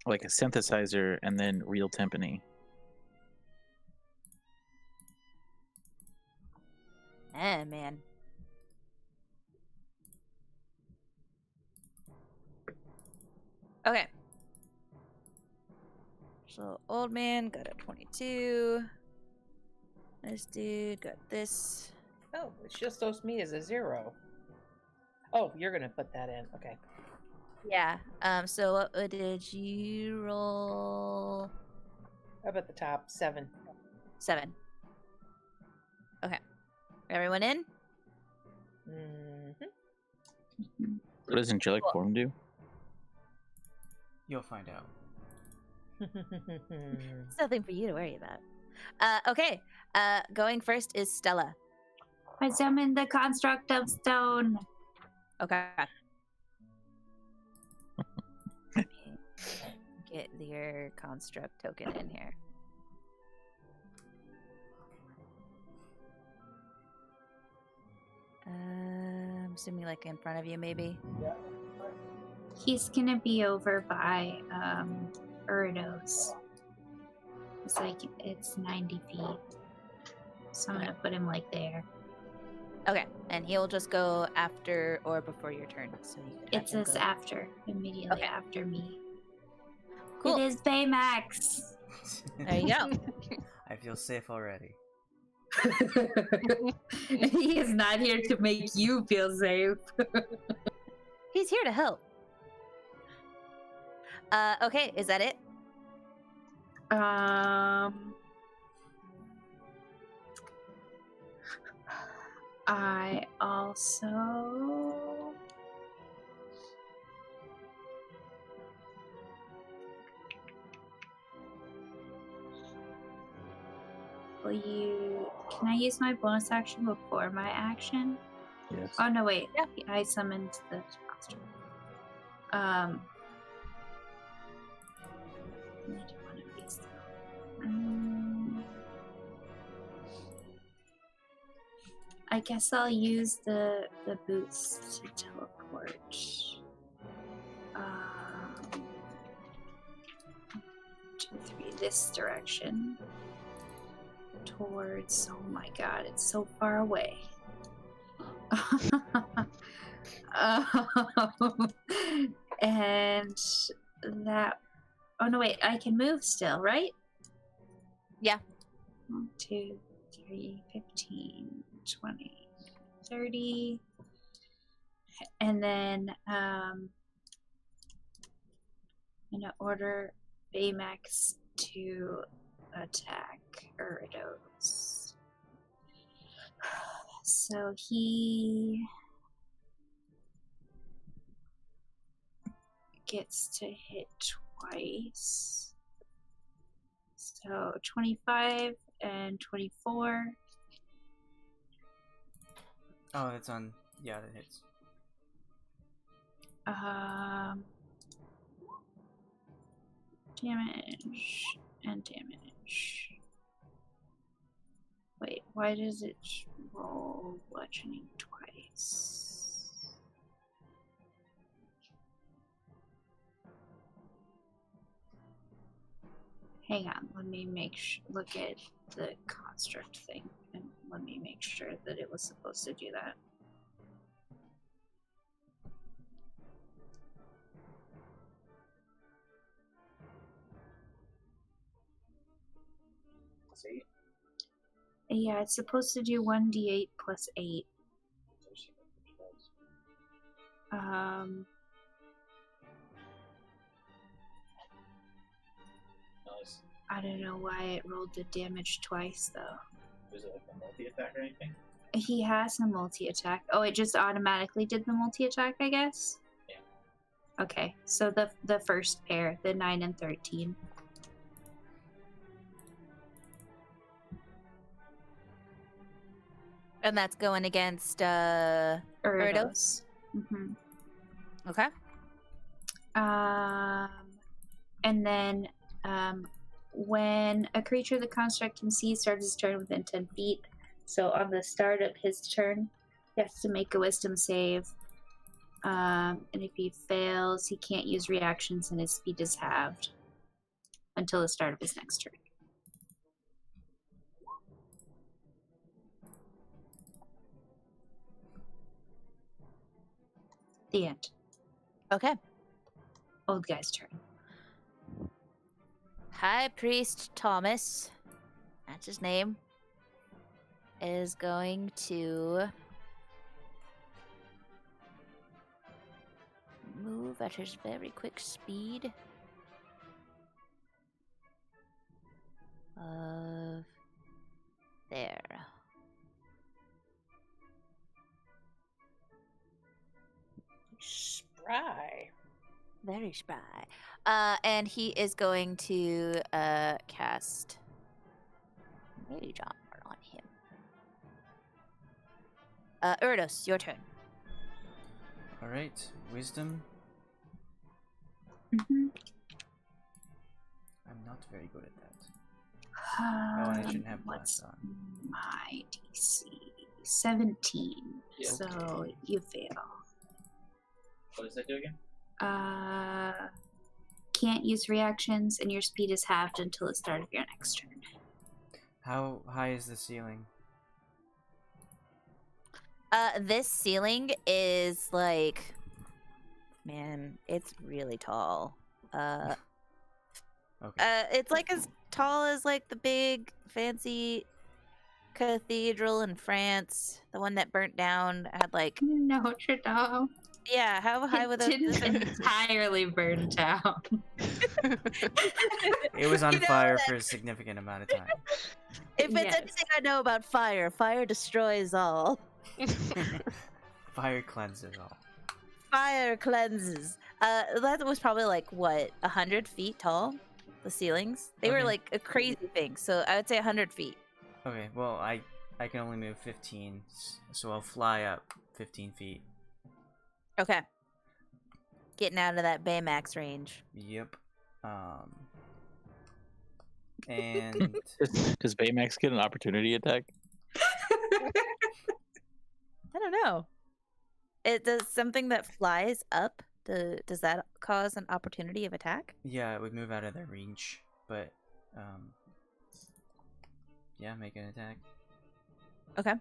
synthesizer and then real timpani. Man. Okay. So old man got a 22. This dude got this. Oh, it's just me as a 0. Oh, you're gonna put that in. Okay. Yeah. So what did you roll? Up at the top, 7. 7. Okay. Everyone in? Mm-hmm. What does angelic Cool. form do? You'll find out. It's nothing for you to worry about. Okay. Going first is Stella. I summon the construct of stone. Okay. Get your construct token in here. I'm assuming like in front of you, maybe. He's gonna be over by Uridos. It's 90 feet. So I'm gonna put him like there. Okay, and he'll just go after or before your turn. So you can have It him says go. after, immediately Okay. after me. Cool. It is Baymax. There you go. I feel safe already. He is not here to make you feel safe. He's here to help. Okay, is that it? I also will you Can I use my bonus action before my action? Yes. Oh no, wait. Yeah. I summoned the monster. I need one of these. I guess I'll use the boots to teleport. 2, 3, this direction. Towards, oh my god, it's so far away. And that, oh no, wait, I can move still, right? Yeah. 1, 2, 3, 15, 20, 30. And then, I'm gonna order Baymax to attack Uridos. So he gets to hit twice. So 25 and 24. Oh, that's on. Yeah, that hits. Damage and damage. Wait, why does it roll bludgeoning twice? Hang on, let me look at the construct thing, and let me make sure that it was supposed to do that. See? Yeah, it's supposed to do 1d8 plus 8. I don't know why it rolled the damage twice, though. Was it like a multi-attack or anything? He has a multi-attack. Oh, it just automatically did the multi-attack, I guess? Yeah. Okay, so the first pair, the 9 and 13. And that's going against Uridos. Mm-hmm. Okay. And then when a creature the construct can see starts his turn within 10 feet, so on the start of his turn, he has to make a wisdom save. And if he fails, he can't use reactions and his speed is halved until the start of his next turn. The end. Okay. Old guy's turn. High Priest Thomas, that's his name, is going to move at his very quick speed of there. Spry. Very spry. And he is going to cast Rage Armor on him. Uridos, your turn. Alright, wisdom. Mm-hmm. I'm not very good at that. Oh, and I shouldn't have blast on. My DC? 17. Yeah. So you fail. What does that do again? Can't use reactions, and your speed is halved until the start of your next turn. How high is the ceiling? This ceiling is like, man, it's really tall. Okay. It's like as tall as like the big fancy cathedral in France, the one that burnt down. Had like Notre Dame. Yeah, how high would that didn't entirely burn down? It was on fire for a significant amount of time. If it's anything I know about fire, fire destroys all. Fire cleanses all. Fire cleanses. That was probably like what, 100 feet tall? The ceilings? They were like a crazy thing, so I would say 100 feet. Okay, well, I I can only move 15, so I'll fly up 15 feet. Okay. Getting out of that Baymax range. Yep. And Does Baymax get an opportunity attack? I don't know. It does something that flies up. Does that cause an opportunity of attack? yeah, it would move out of their reach, but yeah, make an attack. Okay.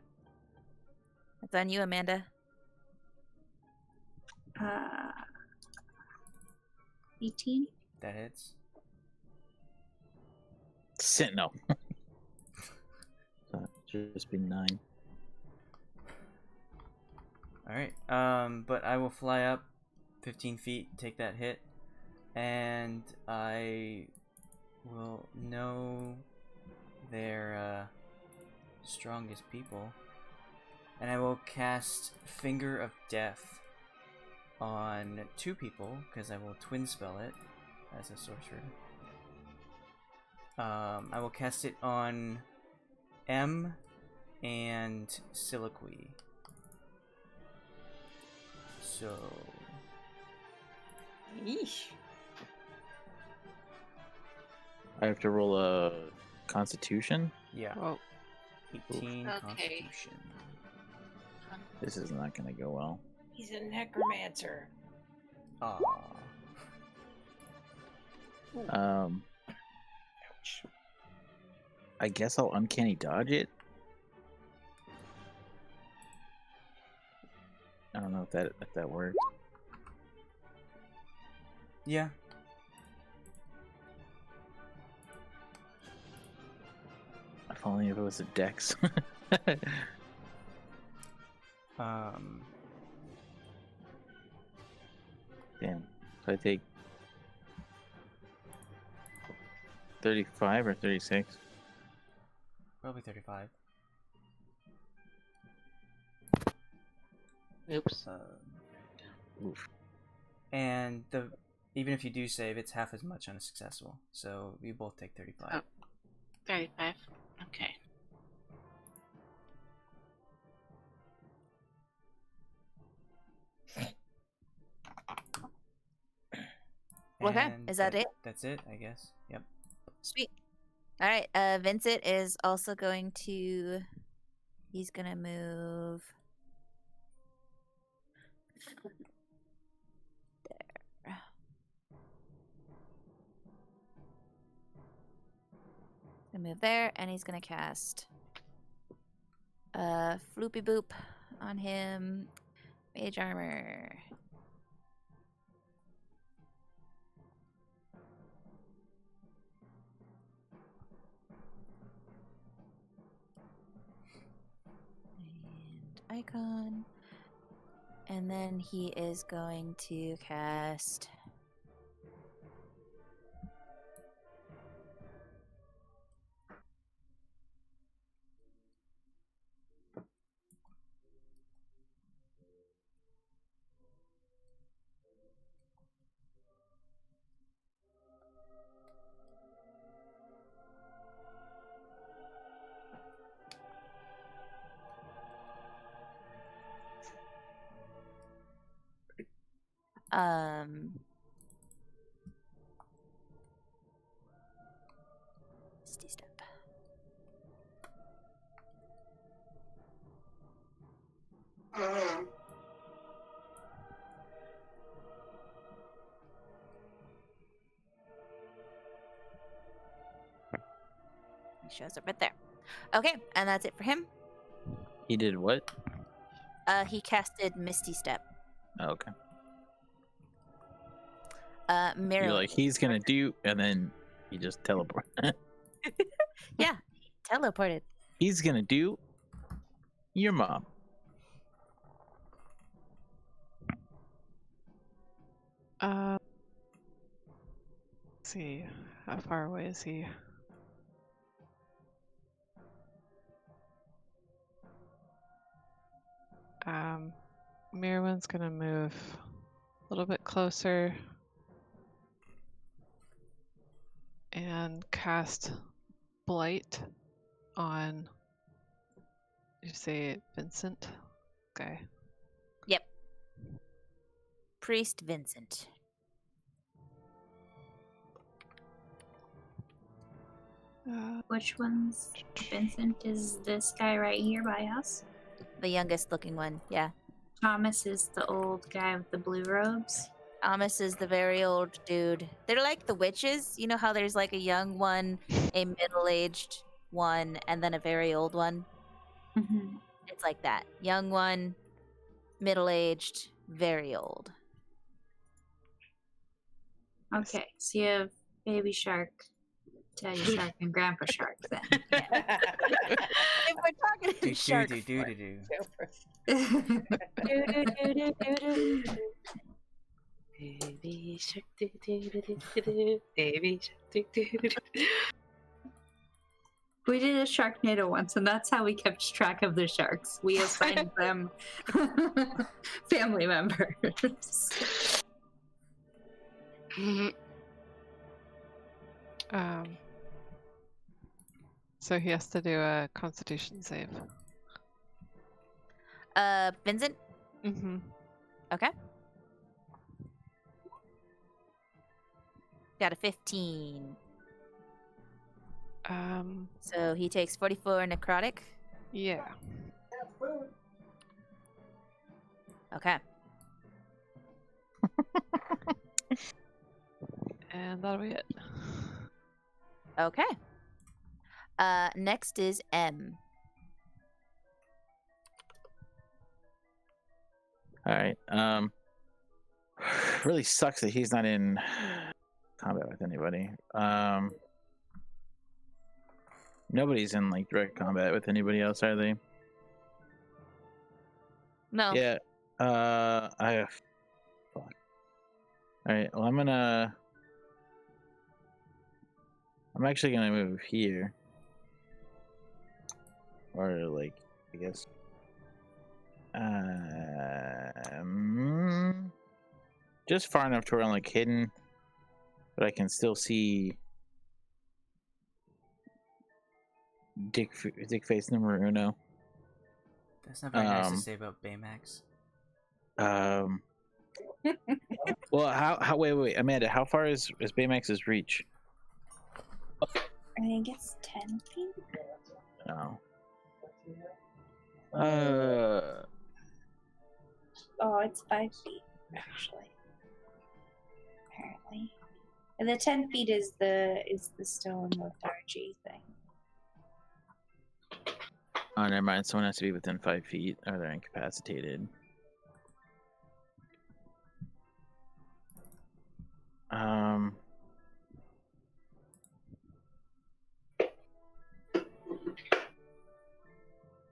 That's on you, Amanda. 18. That hits. No. Should just be 9. Alright, but I will fly up 15 feet, take that hit, and I will know their strongest people, and I will cast Finger of Death on 2 people, because I will twin spell it as a sorcerer. I will cast it on M and Silaqui. So... Yeesh. I have to roll a Constitution. yeah, Well, 18 Okay. Constitution. This is not going to go well. He's a necromancer. Aww. Ouch. I guess I'll uncanny dodge it. I don't know if that works. Yeah. If only if it was a dex. Damn. So I take 35 or 36. Probably 35. Oops. Oof. And even if you do save, it's half as much on a successful. So we both take 35. Oh. 35. Okay. Okay, And is that it? That's it, I guess. Yep. Sweet. All right. Vincent is also going to. He's gonna move. There. Gonna move there, and he's gonna cast. Floopy boop on him. Mage armor. Icon, and then he is going to cast Misty Step. He shows up right there. Okay, and that's it for him. He did what? He casted Misty Step. Oh, okay. Mirawynn. You're like, he's gonna do, and then you just teleport. Yeah, he teleported. He's gonna do your mom. Let's see, how far away is he? Mirawynn's gonna move a little bit closer and cast Blight on You say Vincent? Okay. Yep. Priest Vincent. Which one's Vincent? Is this guy right here by us? The youngest looking one, yeah. Thomas is the old guy with the blue robes. Thomas is the very old dude. They're like the witches. You know how there's like a young one, a middle-aged one, and then a very old one? Mm-hmm. It's like that. Young one, middle-aged, very old. Okay, so you have Baby Shark, Daddy Shark, and Grandpa Shark then. Yeah. If we're talking shark Baby shark, do do do do do. Baby shark, do do do do. We did a Sharknado once, and that's how we kept track of the sharks. We assigned them family members. So he has to do a Constitution save. Vincent? Mm-hmm. Okay. Got a 15. So he takes 44 necrotic. Yeah. Okay. And that'll be it. Okay. Next is M. All right. Really sucks that he's not in combat with anybody. Nobody's in like direct combat with anybody else, are they? No. Yeah. I have. Fuck. All right. Well, I'm actually gonna move here, or like, I guess. Just far enough to where I'm like hidden, but I can still see Dick face number uno. That's not very nice to say about Baymax. Well, how wait, Amanda, how far is Baymax's reach? I think it's 10 feet. No. Oh, it's 5 feet, actually. Apparently. And the 10 feet is the stone lethargy thing. Oh, never mind. Someone has to be within 5 feet, or they're incapacitated.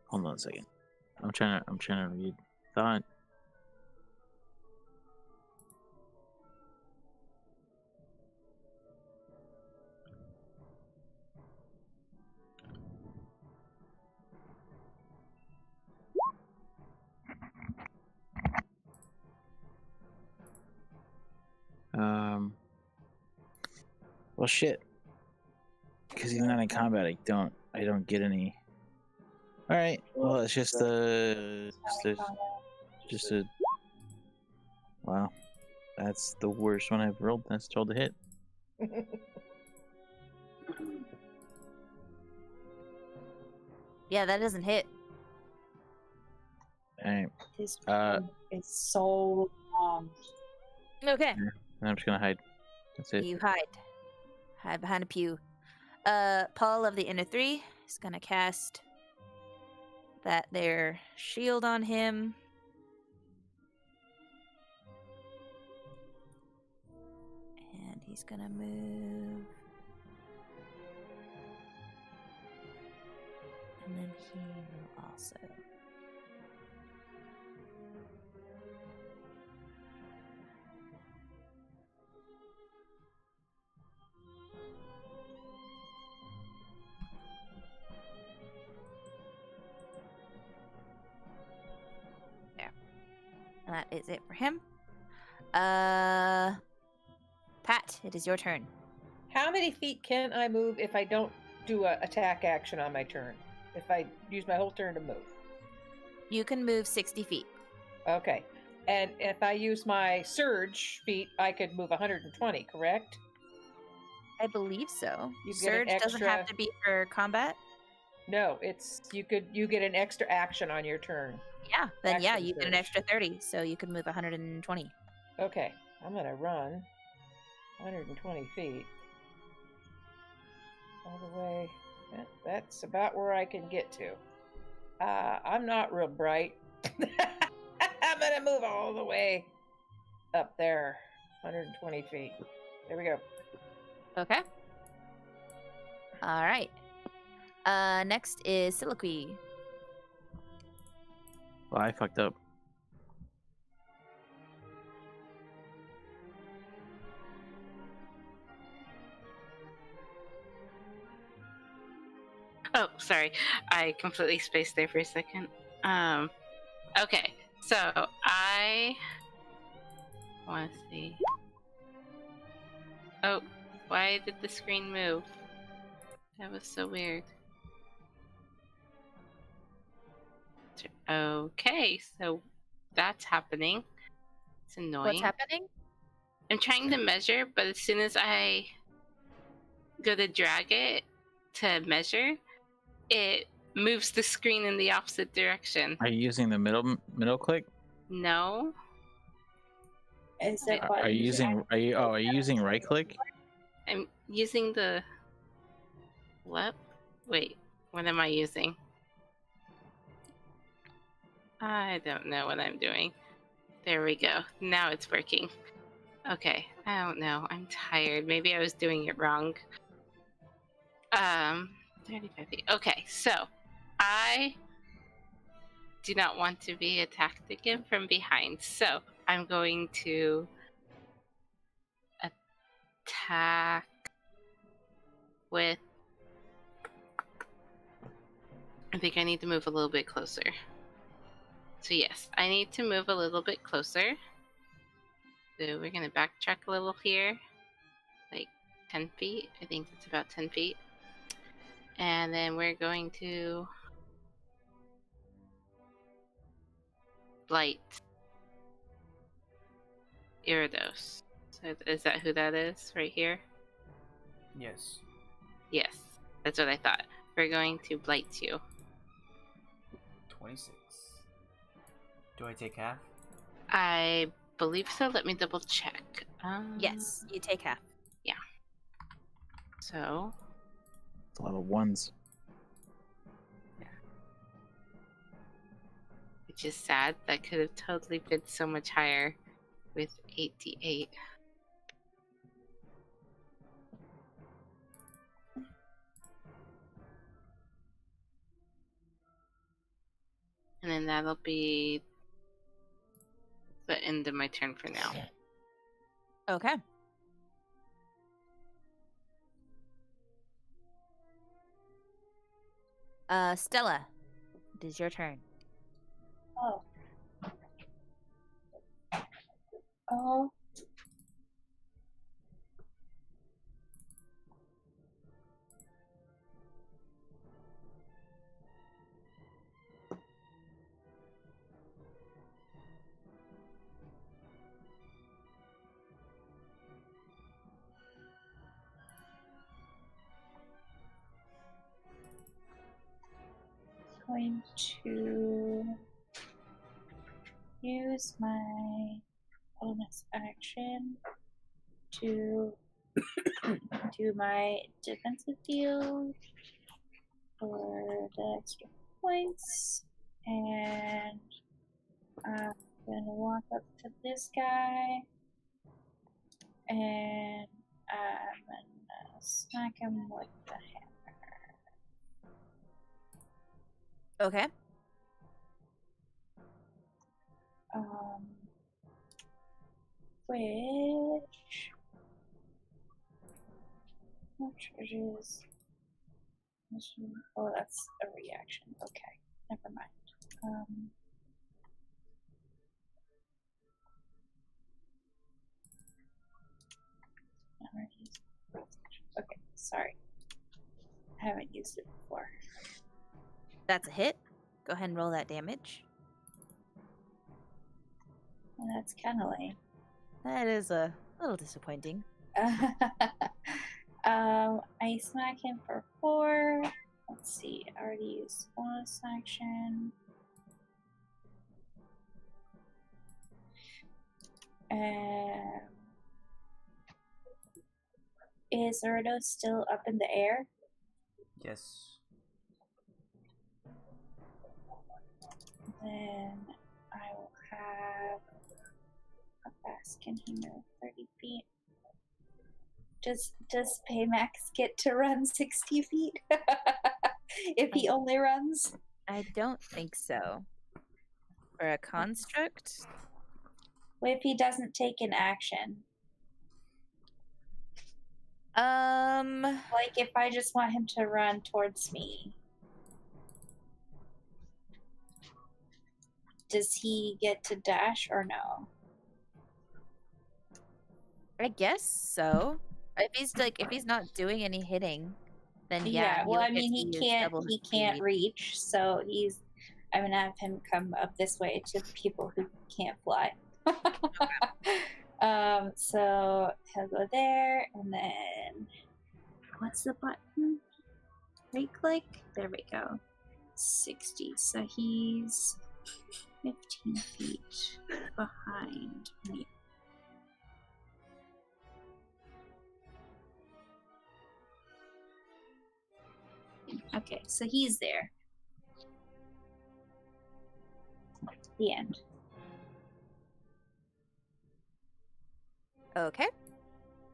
Hold on a second. I'm trying to read thought. Well, shit. Because he's not in combat, I don't get any. All right. Well, it's just a. Wow, that's the worst one I've rolled. That's told to hit. Yeah, that doesn't hit. All right. This one is so long. Okay. And I'm just gonna hide. That's it. You hide. Hide behind a pew. Paul of the Inner Three is gonna cast that their shield on him. And he's gonna move. And then he will also. And that is it for him. Pat, it is your turn. How many feet can I move if I don't do an attack action on my turn? If I use my whole turn to move? You can move 60 feet. Okay. And if I use my surge feat, I could move 120, correct? I believe so. You get Surge an doesn't have to be for combat. No, it's you get an extra action on your turn. Yeah, then yeah, Action you get an surge. extra 30, so you can move 120. Okay, I'm gonna run 120 feet all the way. That's about where I can get to. I'm not real bright. I'm gonna move all the way up there, 120 feet. There we go. Okay. All right. Next is Silaqui. Well, I fucked up. Oh, sorry. I completely spaced there for a second. Okay. So I want to see. Oh, why did the screen move? That was so weird. Okay, so that's happening. It's annoying. What's happening? I'm trying to measure, but as soon as I go to drag it to measure, it moves the screen in the opposite direction. Are you using the middle click? No. Is it Are you using right click? I'm using the... What? Wait, what am I using? I don't know what I'm doing. There we go. Now it's working. Okay, I don't know. I'm tired. Maybe I was doing it wrong. 35 feet. Okay, so I do not want to be attacked again from behind. So I'm going to attack with... I think I need to move a little bit closer. So yes, I need to move a little bit closer. So we're going to backtrack a little here. Like 10 feet. I think it's about 10 feet. And then we're going to... Blight Uridos. So is that who that is right here? Yes. Yes, that's what I thought. We're going to blight you. 26. Do I take half? I believe so. Let me double check. Yes, you take half. Yeah. So... It's a lot of ones. Which is sad. That could have totally been so much higher with 88. And then that'll be the end of my turn for now. Okay. Stella, it is your turn. Oh. Oh. Going to use my bonus action to do my defensive deal for the extra points, and I'm gonna walk up to this guy and I'm gonna smack him with the hammer. Okay. Which is... Oh, that's a reaction. Okay, never mind. Okay, sorry. I haven't used it before. That's a hit. Go ahead and roll that damage. Well, that's kind of lame. That is a little disappointing. I smack him for 4. Let's see. I already used bonus action. Is Uridos still up in the air? Yes. Then I will have. How fast can he move? 30 feet. Does Paymax get to run 60 feet? If he only runs? I don't think so. For a construct? What if he doesn't take an action? Like if I just want him to run towards me. Does he get to dash or no? I guess so. If he's not doing any hitting, then Yeah, he well, would I get mean, to he use can't double his can't speed. reach, so I'm gonna have him come up this way to people who can't fly. So he'll go there, and then what's the button? Right click. There we go. 60. So he's 15 feet behind me. Okay, so he's there. The end. Okay.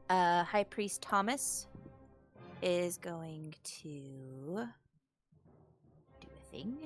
High Priest Thomas is going to do a thing.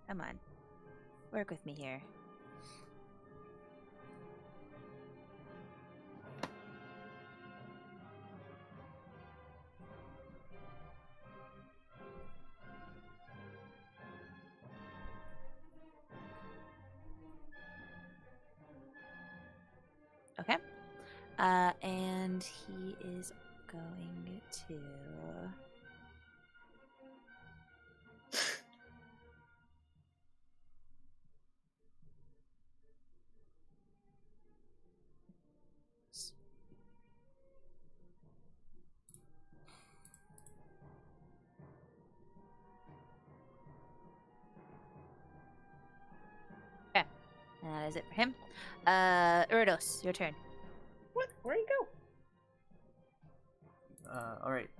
Come on. Work with me here. Okay. And he is going to... Okay. That is it for him. Uridos, your turn. What? Where'd he go? Alright.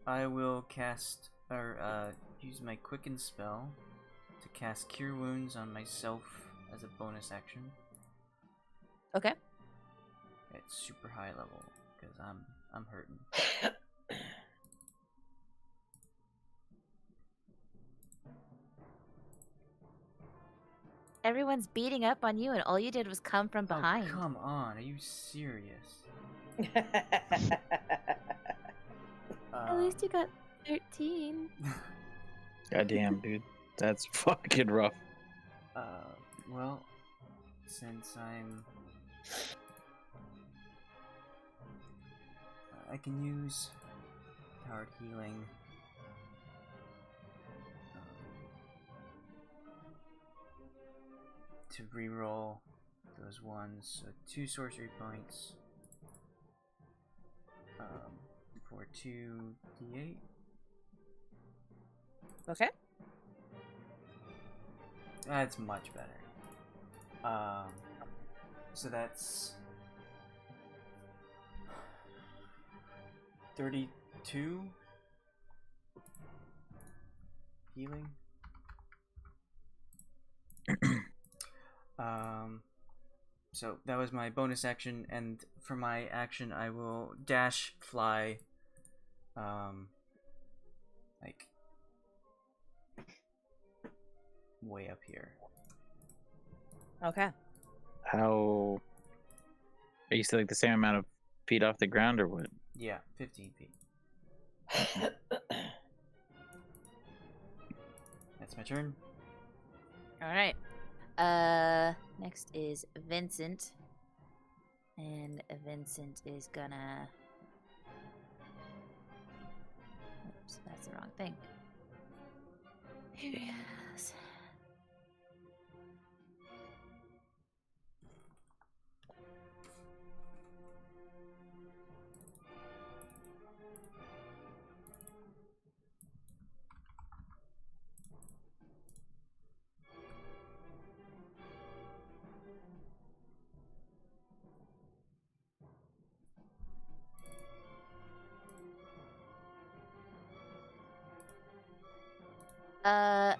I will cast, or, use my Quicken spell to cast Cure Wounds on myself as a bonus action. Okay. At super high level, because I'm hurting. Everyone's beating up on you, and all you did was come from behind. Oh, come on. Are you serious? At least you got 13. Goddamn, dude. That's fucking rough. Well, since I can use Powered Healing. To reroll those ones, so 2 sorcery points for 2d8. Okay. That's much better. So that's 32 healing. So that was my bonus action, and for my action I will dash fly like way up here. Okay. How are you still like the same amount of feet off the ground or what? Yeah, 15 feet. That's my turn. All right. Next is Vincent. And Vincent is gonna... Oops, that's the wrong thing. Here he is.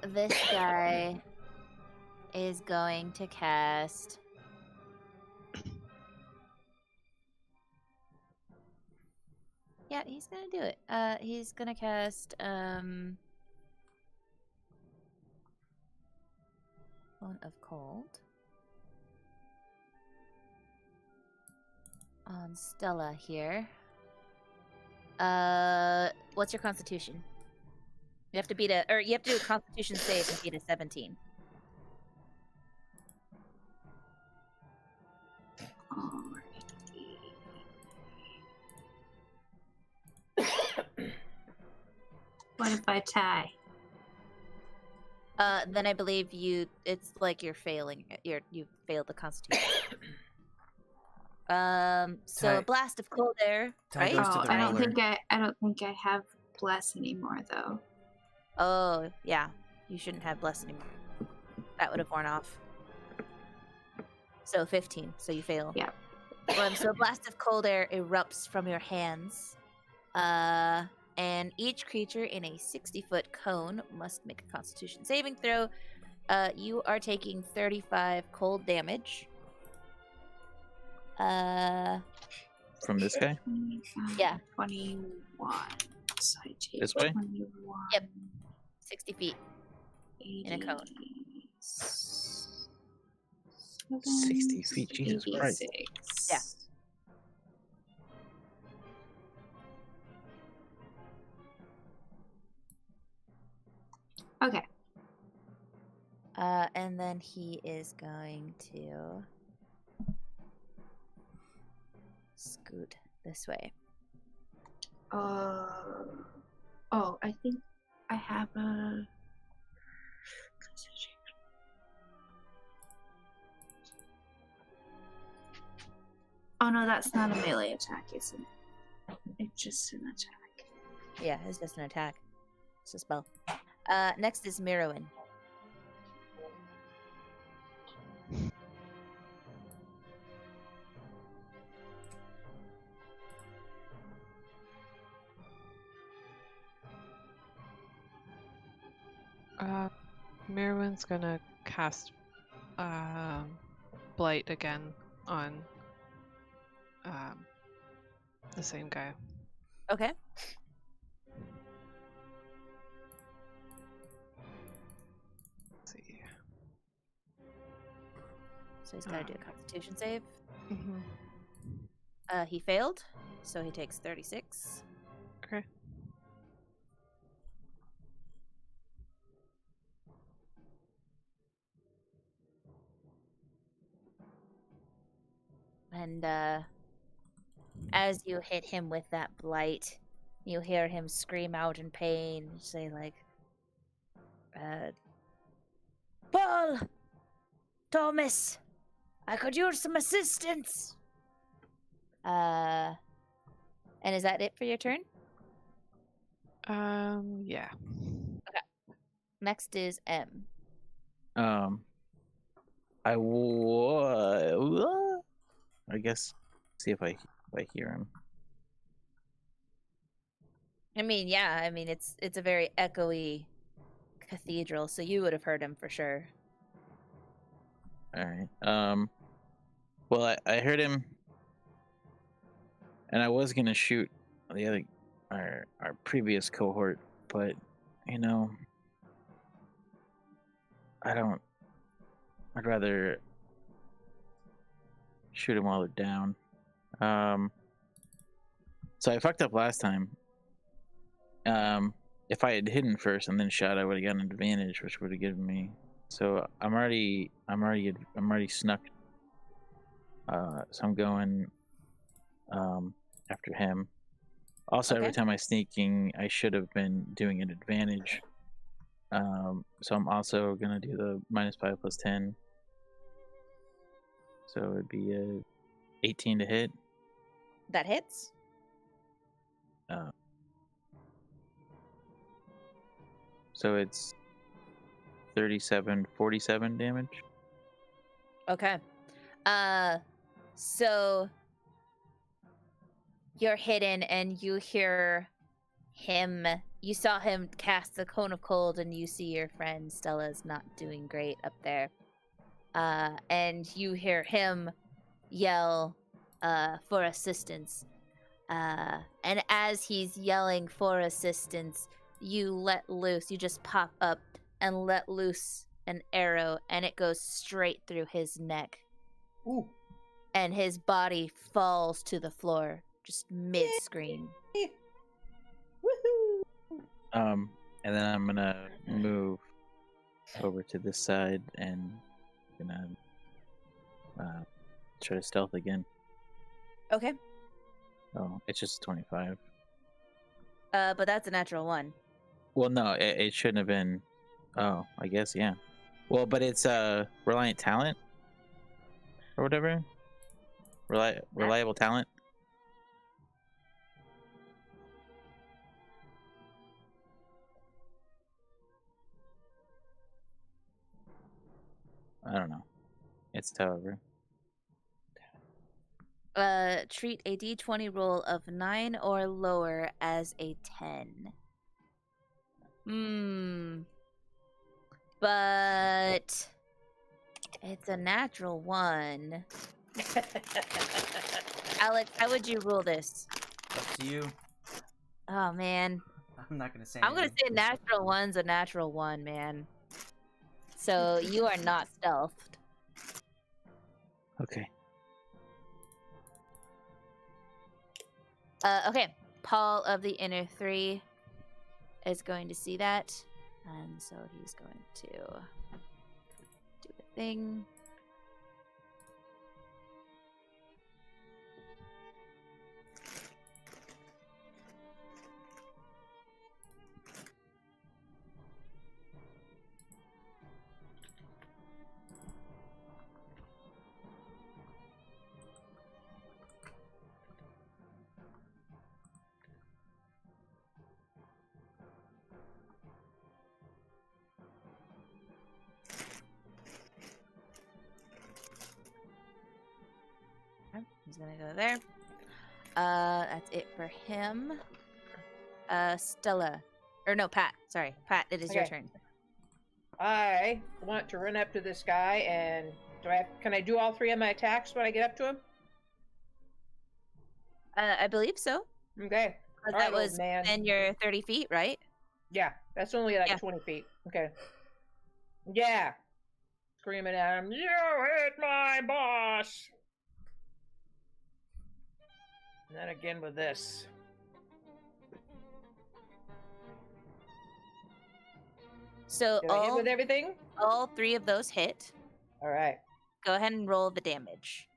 This guy is going to cast... Yeah, he's gonna do it. He's gonna cast, Bone of Cold on Stella here. What's your Constitution? You have to beat a, or you have to do a Constitution save and beat a 17. What if I tie? Then I believe it's like you're failing. You failed the Constitution. So Tie- a blast of cold air, tie right? goes to Oh, the I don't roller. think I have bless anymore though. Oh, yeah. You shouldn't have bless anymore. That would have worn off. So 15. So you fail. Yeah. So a blast of cold air erupts from your hands. And each creature in a 60-foot cone must make a Constitution saving throw. You are taking 35 cold damage. From this guy? 25, Yeah. 21. So I take This way? 21. Yep. 60 feet. 80, In a cone. 60 feet, Jesus Christ. 86. Yeah. Okay. And then he is going to scoot this way. Oh, I think I have a. Oh no, that's not a melee attack, is it? It's just an attack. Yeah, it's just an attack. It's a spell. Next is Mirawynn. Mirawynn's gonna cast Blight again on the same guy. Okay. Let's see. So he's got to do a Constitution save. Mm-hmm. He failed, so he takes 36. Okay. And as you hit him with that blight, you hear him scream out in pain, say like, Paul! Thomas! I could use some assistance! And is that it for your turn? Yeah. Next is M. I guess see if I hear him. I mean, yeah, I mean it's a very echoey cathedral, so you would have heard him for sure. All right. Well, I heard him, and I was gonna shoot the other our previous cohort, but you know, I'd rather shoot them while they're down. So I fucked up last time. If I had hidden first and then shot, I would have gotten an advantage, which would have given me. So I'm already snuck. So I'm going after him. Also, every time I sneaking, I should have been doing an advantage. So I'm also gonna do the -5 + 10. So it'd be a 18 to hit. That hits. So it's 47 damage. Okay. So you're hidden and you hear him. You saw him cast the Cone of Cold, and you see your friend Stella's not doing great up there. And you hear him yell for assistance. And as he's yelling for assistance, you let loose. You just pop up and let loose an arrow, and it goes straight through his neck. Ooh. And his body falls to the floor, just mid-scream. Woohoo! And then I'm gonna move over to this side and gonna try to stealth again. Okay. Oh, it's just 25. But that's a natural 1. Well, no, it shouldn't have been. Oh, I guess, yeah. Well, but it's reliant talent or whatever. Reliable talent. I don't know. It's however. Treat a d20 roll of 9 or lower as a 10. But it's a natural 1. Alex, how would you rule this? Up to you. Oh, man. I'm not gonna say. I'm gonna say natural 1's a natural 1, man. So you are not stealthed. Okay. Okay. Paul of the Inner 3 is going to see that. And so he's going to do a thing. He's gonna go there. That's it for him. Stella. Or no, Pat. Sorry. Pat, it is your turn. I want to run up to this guy and can I do all 3 of my attacks when I get up to him? I believe so. Okay. That was then you're 30 feet, right? Yeah, that's only like 20 feet. Okay. Yeah. Screaming at him, "You hit my boss!" And then again with this. So Did I hit with everything? All 3 of those hit. All right. Go ahead and roll the damage.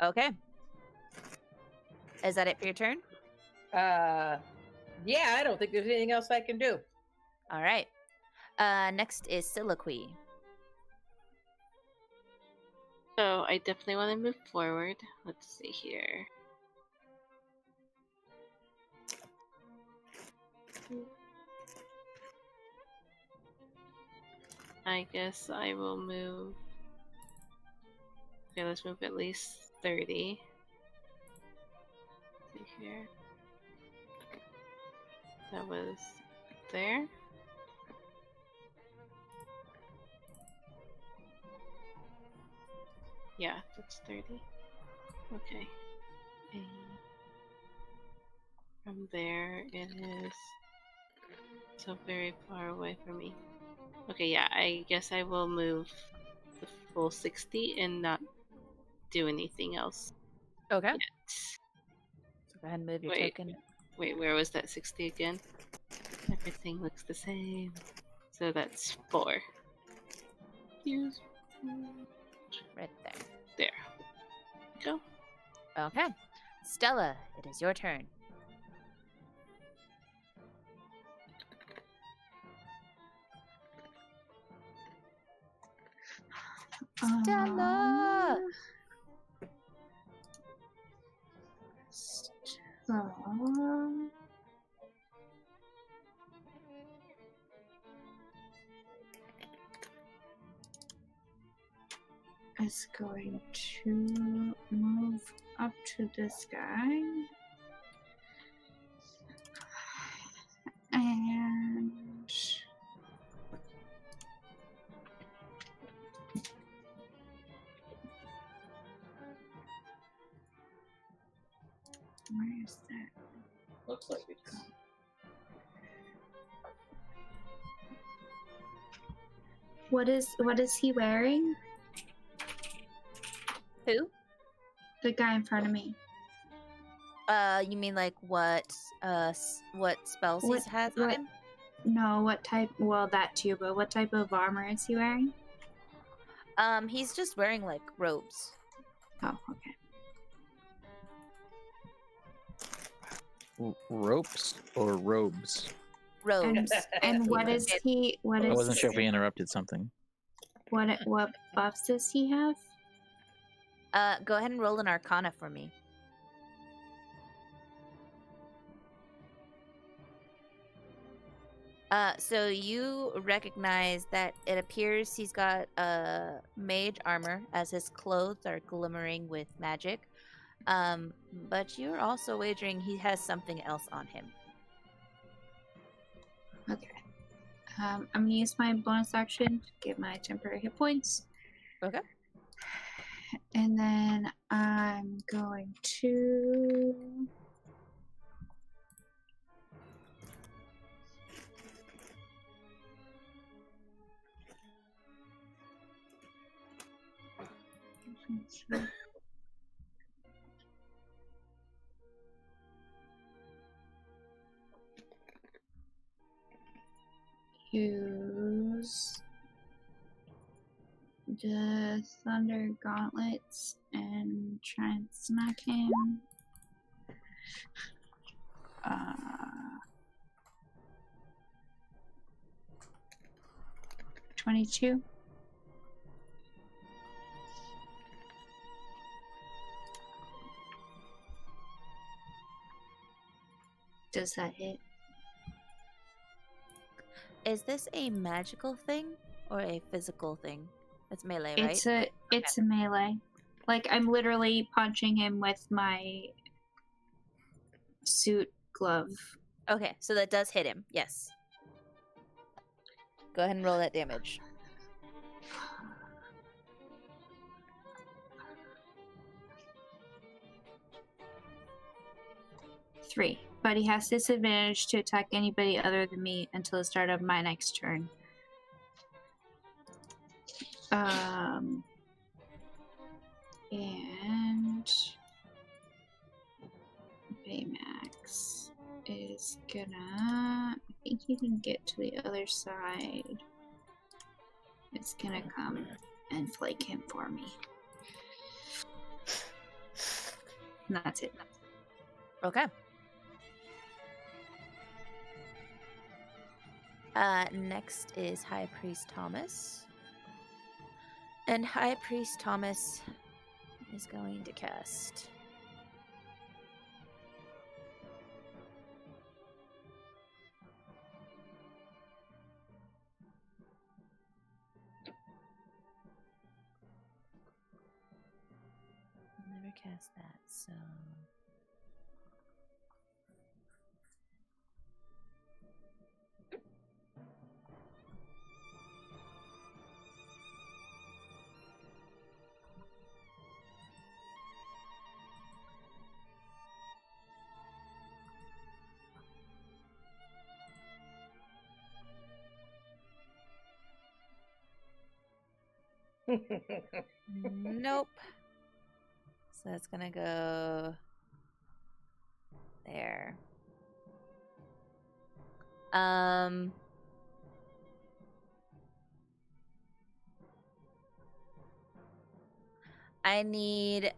Okay. Is that it for your turn? Yeah, I don't think there's anything else I can do. All right. Next is Silaqui. So I definitely want to move forward. Let's see here. I guess I will move. Okay, let's move at least 30. Let's see here. That was there. Yeah, that's 30. Okay. And from there, it is so very far away from me. Okay, yeah, I guess I will move the full 60 and not do anything else. Okay. Yet. So go ahead and move your Wait. token. Wait, where was that 60 again? Everything looks the same. So that's 4. Use. Right there. There. Go. Okay. Stella, it is your turn. Stella! Is going to move up to this guy. And where is that? Looks like it. What is he wearing? Who? The guy in front of me. You mean like what spells he has on him? No, what type? Well, that too, but what type of armor is he wearing? He's just wearing like robes. Oh, okay. Ropes or robes? Robes. And what is he? What I is? wasn't sure if we interrupted something. What buffs does he have? Go ahead and roll an Arcana for me. So you recognize that it appears he's got mage armor, as his clothes are glimmering with magic. But you're also wagering he has something else on him. Okay. I'm gonna use my bonus action to get my temporary hit points. Okay. And then I'm going to use the Thunder Gauntlets and try and smack him. 22. Does that hit? Is this a magical thing or a physical thing? It's melee, right? It's a melee. Like I'm literally punching him with my suit glove. Okay, so that does hit him. Yes. Go ahead and roll that damage. Three. But he has disadvantage to attack anybody other than me until the start of my next turn. And Baymax is gonna, I think he can get to the other side. It's gonna come and flake him for me. And that's it. Okay. Next is High Priest Thomas. And High Priest Thomas is going to cast I'll never cast that, so Nope. So that's gonna go there. I need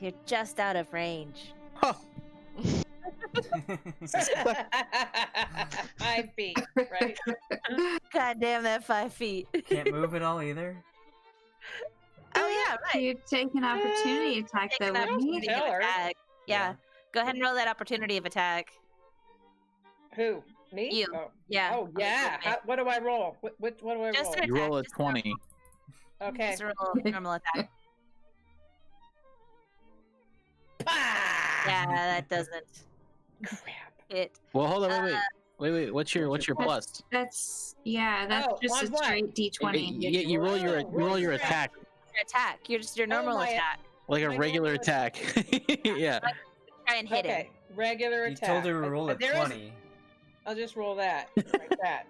you're just out of range. Huh. 5 feet, right? God damn that 5 feet. Can't move at all either. Oh yeah, right. You'd take an opportunity attack Take though, an wouldn't you? opportunity of Tell her. attack. Yeah. Go ahead and roll that opportunity of attack. Who? Me? You. Oh. Yeah. Oh yeah. What do I roll? What do I Just roll? an You roll a Just 20. Okay. Just roll normal attack. Pah! Yeah, that doesn't Crap. hit. Well, hold on, wait. What's your plus? That's Oh, just on a what? straight D20. You roll your Your attack attack. Your normal my- attack. like a my regular normal attack. Yeah. Try and hit him. Okay. Regular You attack. told her to roll a There is- 20. I'll just roll that. Like that.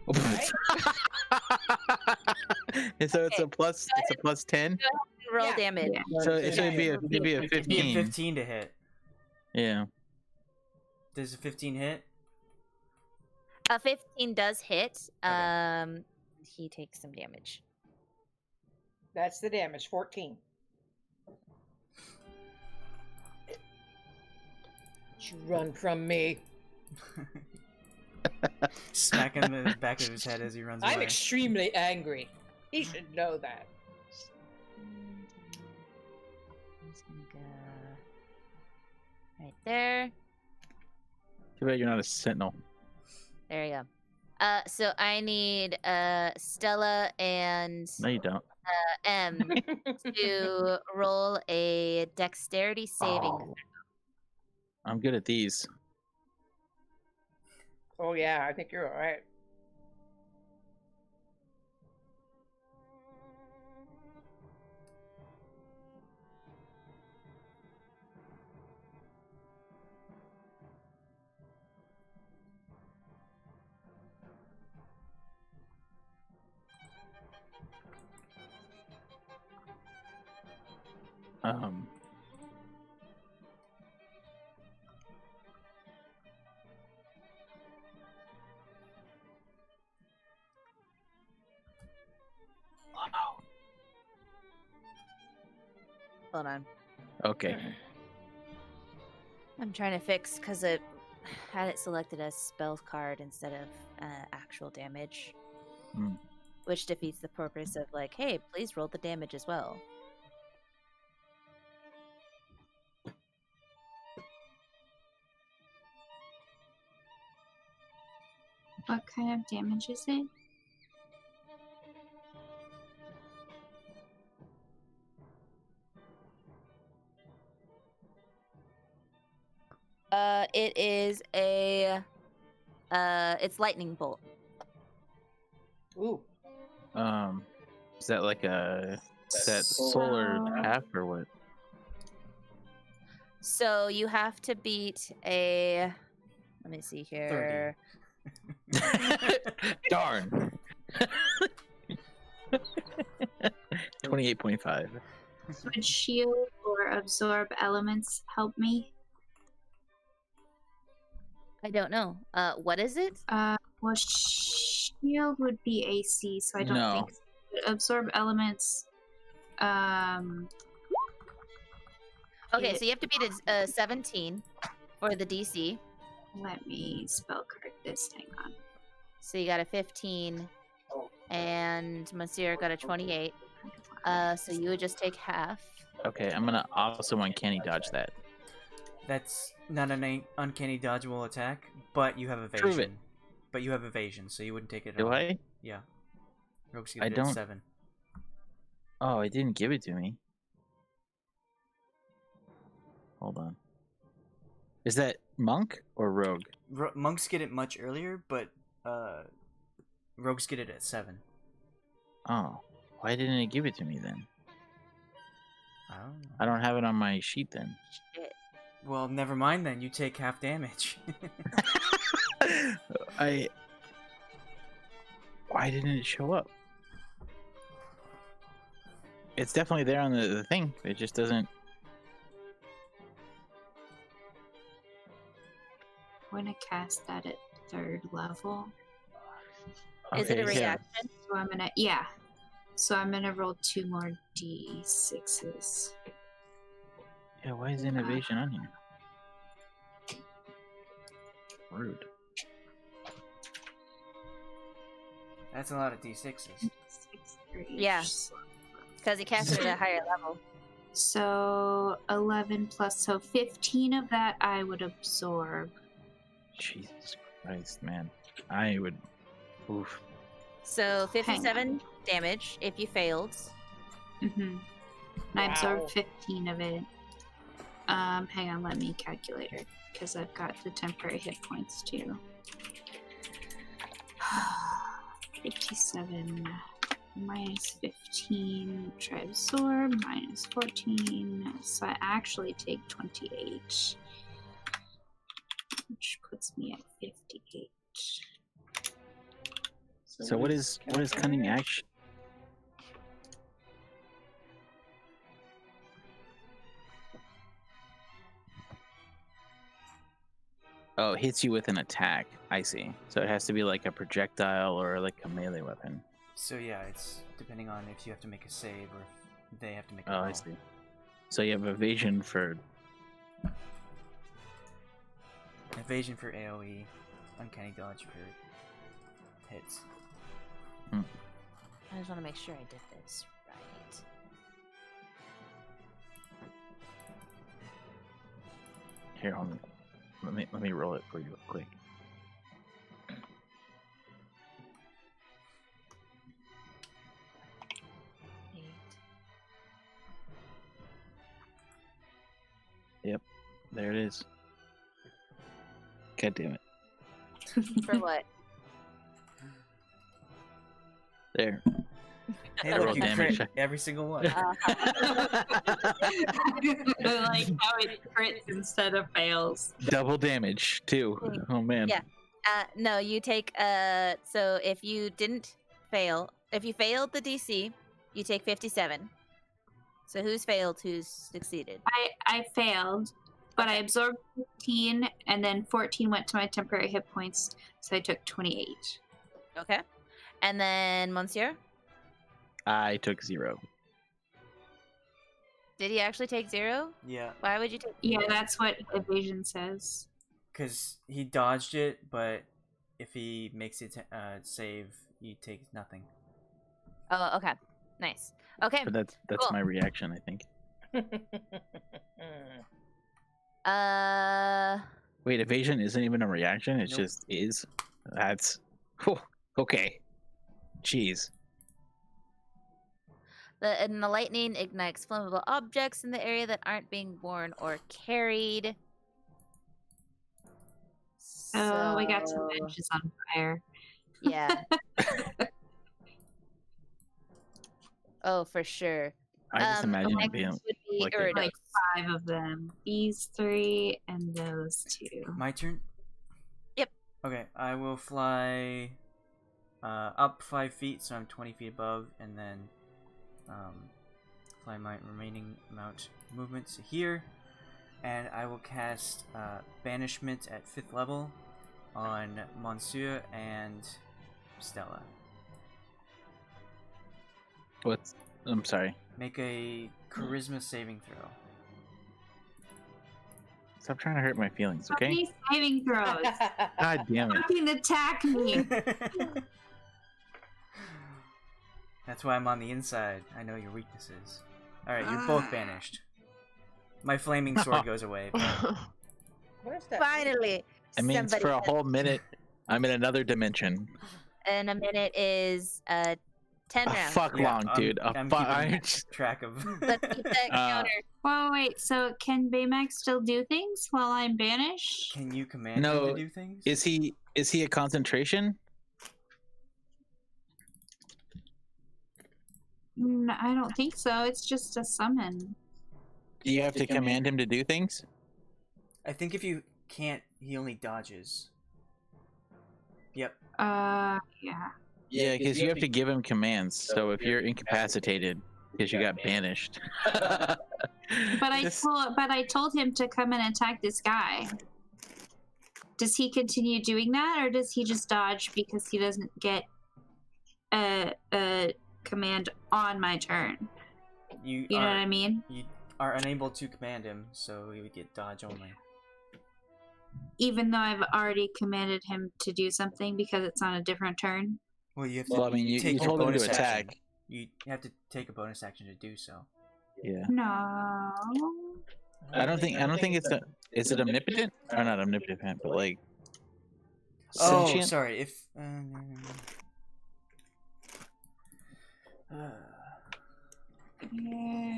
Right? And so it's Okay, a plus. It's a plus 10. Roll Yeah. damage. Yeah. So it'd be a It'd be a 15. 15 to hit. Yeah. Does a 15 hit? A 15 does hit. Okay. He takes some damage. That's the damage. 14. You run from me. Smack him in the back of his head as he runs away. I'm extremely angry. He should know that. He's gonna go right there. Too bad you're not a sentinel. There you go. So I need Stella and No, you don't. M to roll a dexterity saving. Oh. I'm good at these. Oh yeah, I think you're all right. Oh no. Hold on. Okay. I'm trying to fix because it had it selected as spell card instead of actual damage. Hmm. Which defeats the purpose of like, hey, please roll the damage as well. What kind of damage is it? It is it's lightning bolt. Ooh. Is that like is that solar half or what? So you have to beat a. Let me see here. 30. Darn. 28.5. Would shield or absorb elements help me? I don't know. What is it? Well, shield would be AC, so I don't No. think absorb elements. Okay, so you have to beat a 17 for the DC. Let me spell card this. Hang on. So you got a 15, and Monsieur got a 28. So you would just take half. Okay, I'm gonna also uncanny dodge that. That's not an uncanny dodgeable attack, but you have evasion. Prove it. But you have evasion, so you wouldn't take it at Do all. I? Yeah. Rogue's gonna I do don't. 7. Oh, it didn't give it to me. Hold on. Is that monk or rogue? Monks get it much earlier, but rogues get it at 7. Oh, why didn't it give it to me then? I don't know. I don't have it on my sheet then. Shit. Well, never mind then. You take half damage. Why didn't it show up? It's definitely there on the thing. It just doesn't. I'm gonna cast that at 3rd level. Is it a Okay, yeah. reaction? So I'm gonna roll 2 more d6s. Yeah, why is innovation on here? Rude. That's a lot of d6s. 6, 3, Yeah. Because he cast it at a higher level. So 11 plus, so 15 of that I would absorb. Jesus Christ, man. I would. Oof. So 57 damage if you failed. And I absorbed 15 of it. Hang on, let me calculate it because I've got the temporary hit points too. 57 minus 15, try absorb, minus 14, so I actually take 28, which puts me at 58. So what is cunning action? Oh, it hits you with an attack. I see. So it has to be like a projectile or like a melee weapon. So yeah, it's depending on if you have to make a save or if they have to make a Oh, roll. I see. So you have evasion for. Evasion for AoE, uncanny dodge for hits. I just want to make sure I did this right. Here, hold on. Let me roll it for you real quick. Yep, there it is. God damn it. For what? There. Hey, Roll look, you damage. crit every single one. I like how it crits instead of fails. Double damage too. Oh man. Yeah. No, you take so if you didn't fail, if you failed the DC, you take 57. So who's failed, who's succeeded? I failed, but I absorbed 15, and then 14 went to my temporary hit points, so I took 28. Okay. And then Monsieur? I took 0. Did he actually take 0? Yeah, Why would you take Yeah, that's what evasion says. because he dodged it, but if he makes it save, he takes nothing. Oh, okay. Nice. Okay. But that's Cool. my reaction, I think. Wait, evasion isn't even a reaction, it Nope. just is. That's whew, okay. Jeez. The lightning ignites flammable objects in the area that aren't being worn or carried. Oh, we got some benches on fire. Yeah. Oh, for sure. I just imagine next it being would be like a- Uridos. Like 5 of them. These 3 and those 2. My turn? Yep. Okay, I will fly up 5 feet, so I'm 20 feet above, and then fly my remaining amount of movement to here. And I will cast Banishment at 5th level on Monsieur and Stella. What's I'm sorry. Make a Charisma saving throw. Stop trying to hurt my feelings, How okay? many saving throws? God damn it. Fucking attack me! That's why I'm on the inside. I know your weaknesses. Alright, you're both banished. My flaming sword goes away. Where's that? Finally. It means somebody for a has- whole minute, I'm in another dimension. And a minute is 10 A rounds. fuck Yeah, long, dude. I'm I keeping track of. Let's keep that counter. Whoa, wait, so can Baymax still do things while I'm banished? Can you command him No, to do things? Is he a concentration? I don't think so. It's just a summon. Do you have to command him to do things? I think if you can't, he only dodges. Yep. Yeah. Yeah, because you have to give him commands. So if you're incapacitated, because you got banished. But I told him to come and attack this guy. Does he continue doing that, or does he just dodge because he doesn't get a command on my turn? You know what I mean? You are unable to command him, so he would get dodge only. Even though I've already commanded him to do something because it's on a different turn? Well, you have to. Well, I mean, you told him to attack. Action. You have to take a bonus action to do so. Yeah. No. I don't think it's a. Is it omnipotent? Or not omnipotent, but like. Oh, sentient? sorry. If.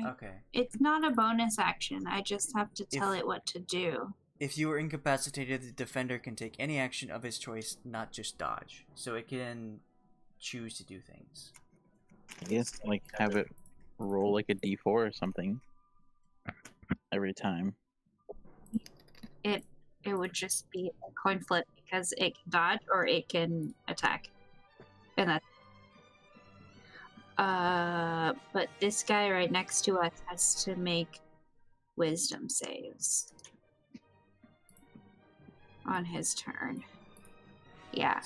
Okay. It's not a bonus action. I just have to tell it what to do. If you are incapacitated, the defender can take any action of his choice, not just dodge. So it can choose to do things. I guess like have it roll like a d4 or something every time. It would just be a coin flip because it can dodge or it can attack. And that's but this guy right next to us has to make wisdom saves on his turn. Yeah.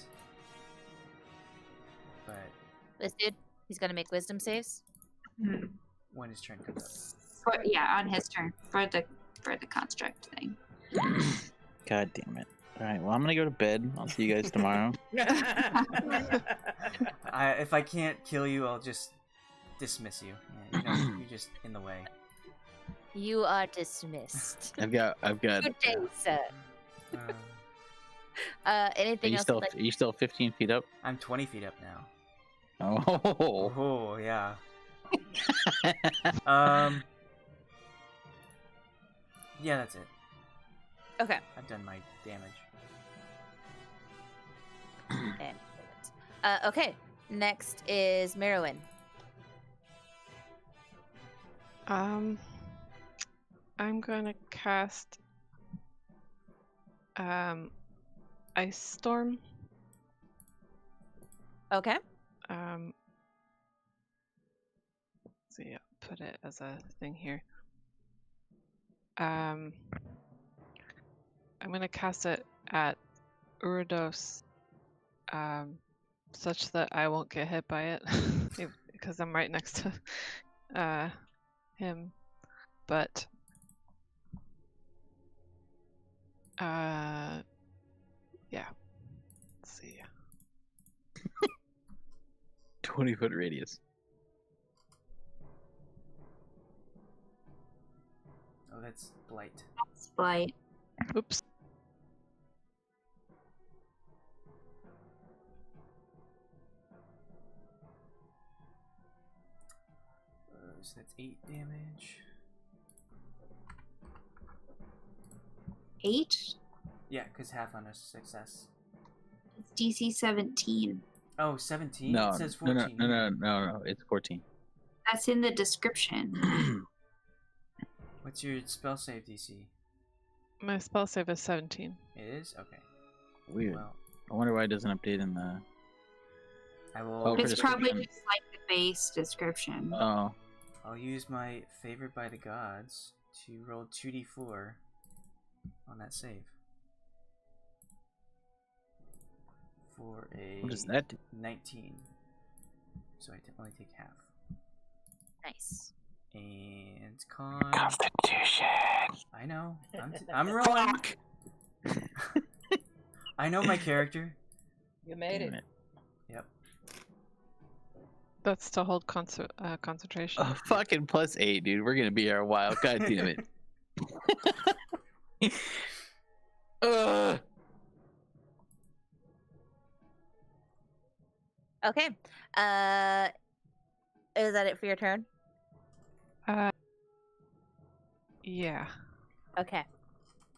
But This dude, he's gonna make wisdom saves. when his turn comes up. On his turn for the construct thing. God damn it! All right, well I'm gonna go to bed. I'll see you guys tomorrow. If I can't kill you, I'll just dismiss you. Yeah, you're just in the way. You are dismissed. I've got. Good day, sir. Anything else? Are you still 15 feet up? I'm 20 feet up now. Oh. Oh yeah. Yeah, that's it. Okay. I've done my damage. Okay. Next is Mirawynn. I'm gonna cast Ice Storm. Okay. So yeah, put it as a thing here. I'm gonna cast it at Uridos, such that I won't get hit by it, because I'm right next to him. But yeah. Let's see. 20-foot radius. Oh, that's blight. That's blight. Oops. So that's 8 damage. 8? Yeah, because half on a success. It's DC 17. Oh, 17? No, It says 14. No. It's 14. That's in the description. What's your spell save DC? My spell save is 17. It is? Okay. Weird. Well, I wonder why it doesn't update in the. I will. Oh, for It's probably description. just like the base description. Oh. I'll use my favored by the gods to roll 2d4 on that save. For a What does that do? 19. So I only take half. Nice. And con. Constitution. I know. I'm rolling. I know my character. You made it. Yep. That's to hold concentration. Oh, fucking +8, dude. We're gonna be here a while. God damn it. Okay. Is that it for your turn? Yeah. Okay.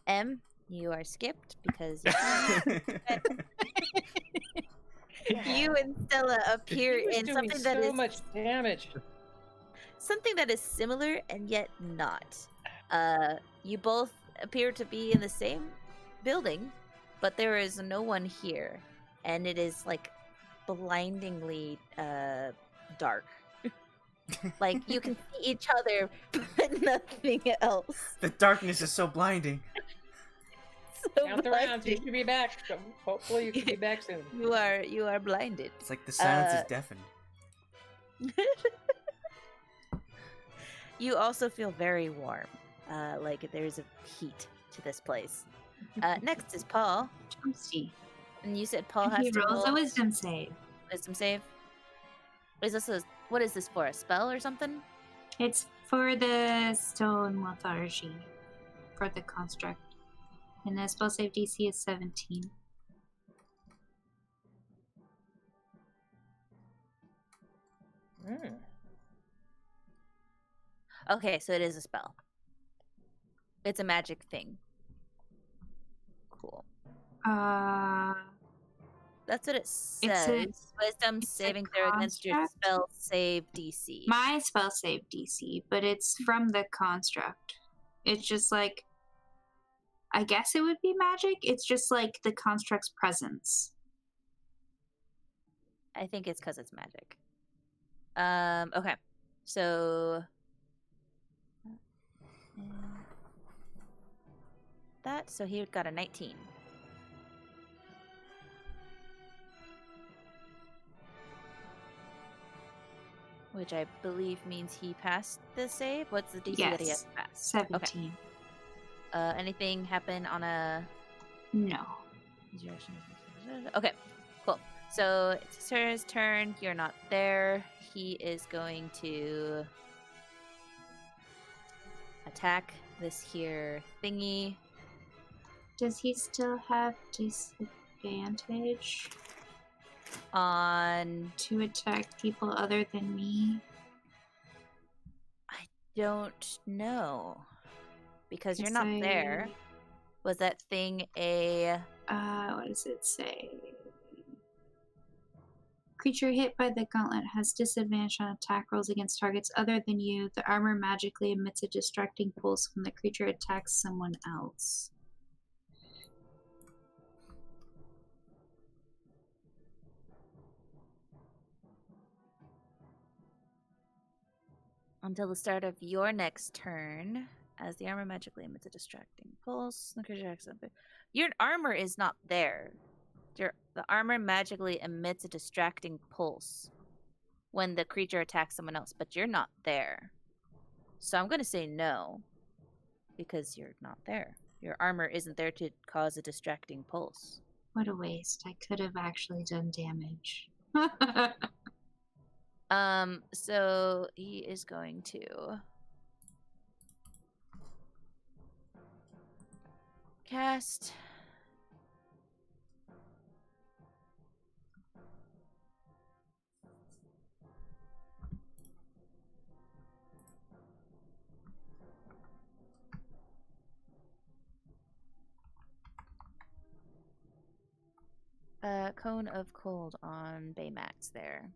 M, you are skipped because you and Stella appear He was in doing something that so is much damage. something that is similar and yet not. You both appear to be in the same building, but there is no one here, and it is like blindingly dark. Like you can see each other, but nothing else. The darkness is so blinding. So Count the rounds. You should be back. So hopefully you can be back soon. You are blinded. It's like the silence is deafened. You also feel very warm. Like there's a heat to this place. Next is Paul. Chumsty. And you said Paul has He to rolls roll a wisdom save. wisdom save. What is this for? A spell or something? It's for the stone lethargy, for the construct. And the spell save DC is 17. Okay, so it is a spell. It's a magic thing. Cool. That's what it says. Wisdom saving throw against your spell save DC. My spell save DC, but it's from the construct. It's just like, I guess it would be magic. It's just like the construct's presence. I think it's because it's magic. Okay. So so he got a 19. Which I believe means he passed the save. What's the DC that he has to pass? 17. Okay. Anything happen on a... No. Okay, cool. So it's his turn. You're not there. He is going to attack this here thingy. Does he still have disadvantage on to attack people other than me? I don't know. Because you're not there. Was that thing a... what does it say? Creature hit by the gauntlet has disadvantage on attack rolls against targets other than you. The armor magically emits a distracting pulse when the creature attacks someone else. Until the start of your next turn, as the armor magically emits a distracting pulse, the creature attacks something. Your armor is not there. The armor magically emits a distracting pulse when the creature attacks someone else, but you're not there. So I'm going to say no, because you're not there. Your armor isn't there to cause a distracting pulse. What a waste. I could have actually done damage. So he is going to cast Cone of Cold on Baymax there.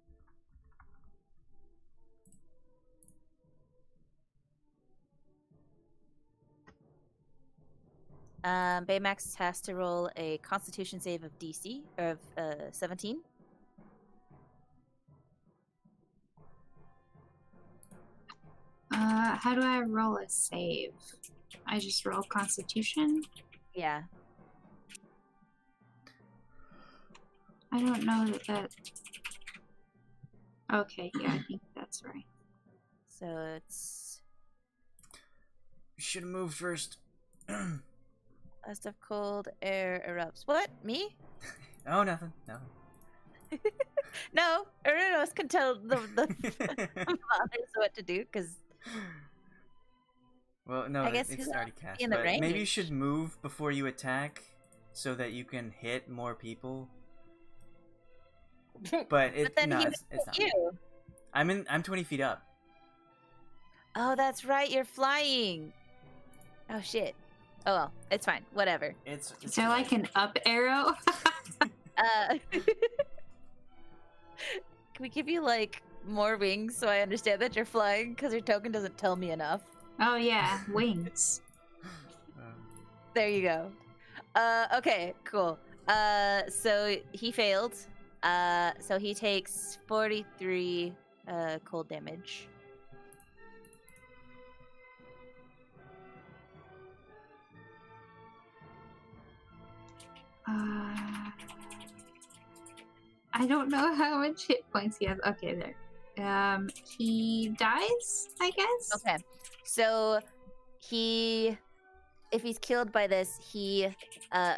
Baymax has to roll a Constitution save of DC of 17. How do I roll a save? I just roll Constitution? Yeah. I don't know that. Okay, yeah, I think that's right. So it's... You should have moved first. Blast of cold air erupts. What? Me? Oh, nothing. No, Uridos can tell the fathers what to do, because... Well, no, I guess it's already cast. in the But range. maybe you should move before you attack, so that you can hit more people. But then no, he it's not. you. I'm 20 feet up. Oh, that's right. You're flying. Oh shit. Oh well, it's fine. Whatever. It's Is there like an up arrow? Can we give you like more wings so I understand that you're flying? Because your token doesn't tell me enough. Oh yeah, wings. There you go. Okay, cool. So he failed. So he takes 43 cold damage. I don't know how much hit points he has. Okay, there. He dies, I guess. Okay. So if he's killed by this, he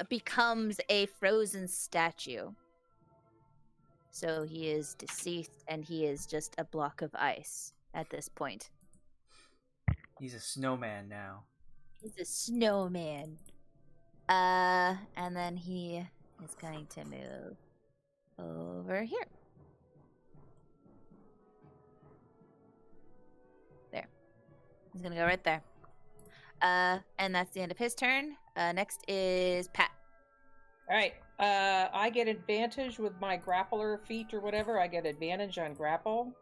becomes a frozen statue. So he is deceased, and he is just a block of ice at this point. He's a snowman now. He's a snowman. And then he is going to move over here. There. He's gonna go right there. And that's the end of his turn. Next is Pat. All right. I get advantage with my grappler feat or whatever. I get advantage on grapple.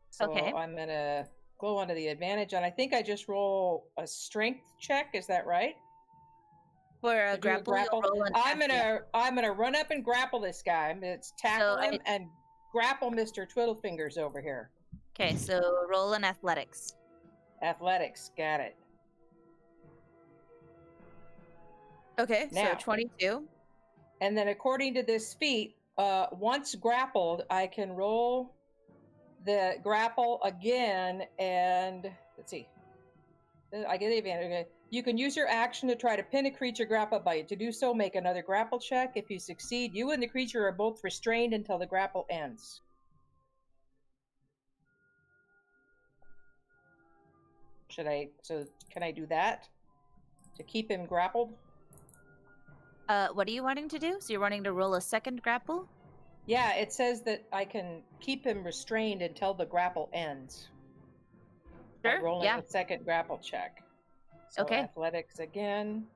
So Okay. I'm gonna go onto the advantage, and I think I just roll a strength check. Is that right? For a To do a grapple, you'll roll an I'm gonna run up and grapple this guy. Let's tackle So him and grapple Mr. Twiddlefingers over here. Okay, so roll an athletics. Athletics, got it. Okay, Now. so 22. And then according to this feat, once grappled, I can roll the grapple again, and let's see. I get the advantage. Okay. You can use your action to try to pin a creature grappled by you. To do so, make another grapple check. If you succeed, you and the creature are both restrained until the grapple ends. Can I do that? To keep him grappled? What are you wanting to do? So you're wanting to roll a second grapple? Yeah, it says that I can keep him restrained until the grapple ends. By Sure, rolling yeah. a second grapple check. So Okay. Athletics again.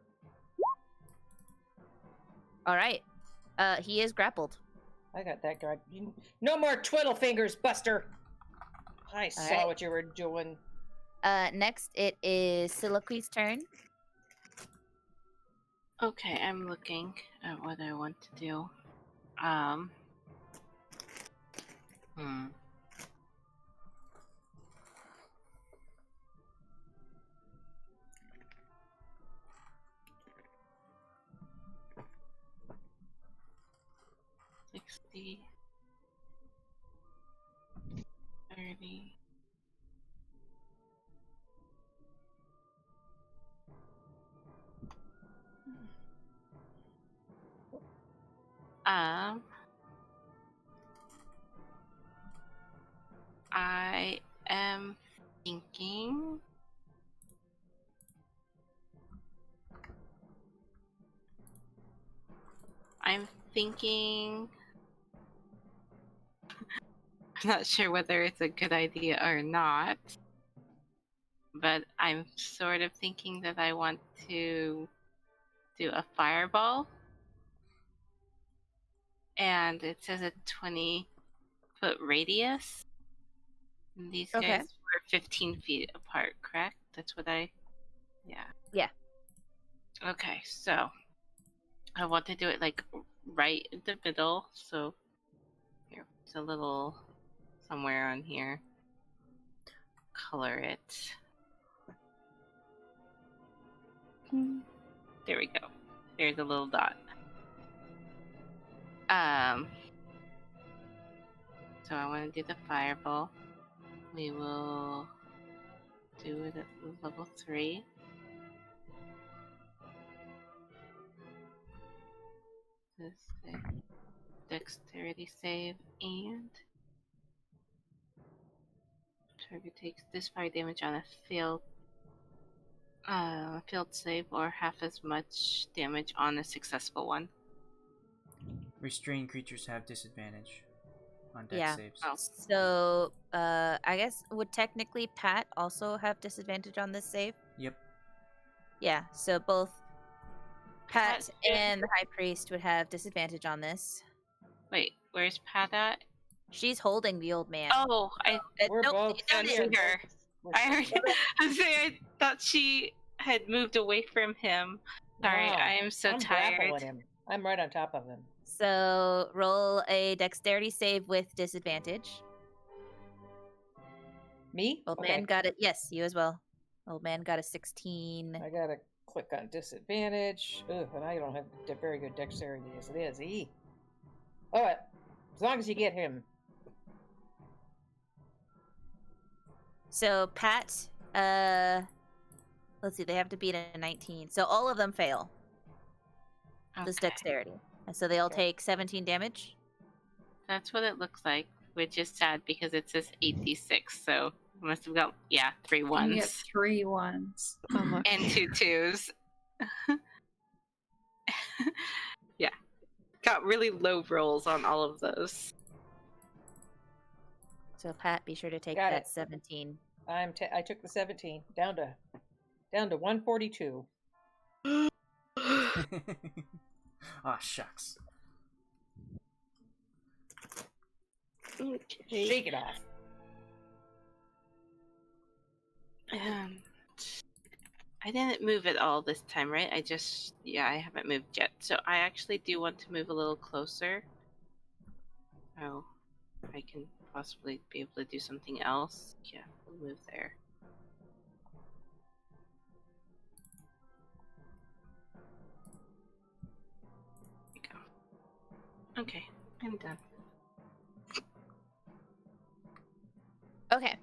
All right. He is grappled. I got that guy. No more twiddle fingers, Buster. I saw right. what you were doing. Next, it is Silaqui's turn. Okay, I'm looking at what I want to do. $60, 30. I am thinking I'm not sure whether it's a good idea or not, but I'm sort of thinking that I want to do a fireball. And it says a 20-foot radius. And these Okay. guys were 15 feet apart, correct? That's what I... Yeah. Okay, so I want to do it like right in the middle. So here, it's a little somewhere on here. Color it. There we go. There's a little dot. So I want to do the fireball. We will do it at level 3. This dexterity save, and target takes this fire damage on a failed save, or half as much damage on a successful one. Restrained creatures have disadvantage on dex saves. Oh. So, I guess, would technically Pat also have disadvantage on this save? Yep. Yeah, so both Pat Pat and the High Priest would have disadvantage on this. Wait, where's Pat at? She's holding the old man. Oh, We're nope, both you don't see need- her. I heard. I thought she had moved away from him. Sorry, Wow. I am so I'm tired. grappling him. I'm right on top of him. So roll a dexterity save with disadvantage. Me? Old Okay. man got it. Yes, you as well. Old man got a 16. I gotta click on disadvantage. Ugh, and I don't have very good dexterity as it is. Oh, as long as you get him. So Pat, let's see, they have to beat a 19. So all of them fail this Okay. dexterity. And so they all Okay. take 17 damage. That's what it looks like, which is sad because it says 8d6, so I must have got 3 You ones get 3 1s. and 2 2s. Yeah, got really low rolls on all of those. So Pat, be sure to take Got that it. 17. I took the 17 down to 142. Ah, shucks. Okay. Shake it off. I didn't move at all this time, right? I haven't moved yet. So I actually do want to move a little closer. Oh, I can possibly be able to do something else. Yeah, we'll move there. There we go. Okay, I'm done. Okay.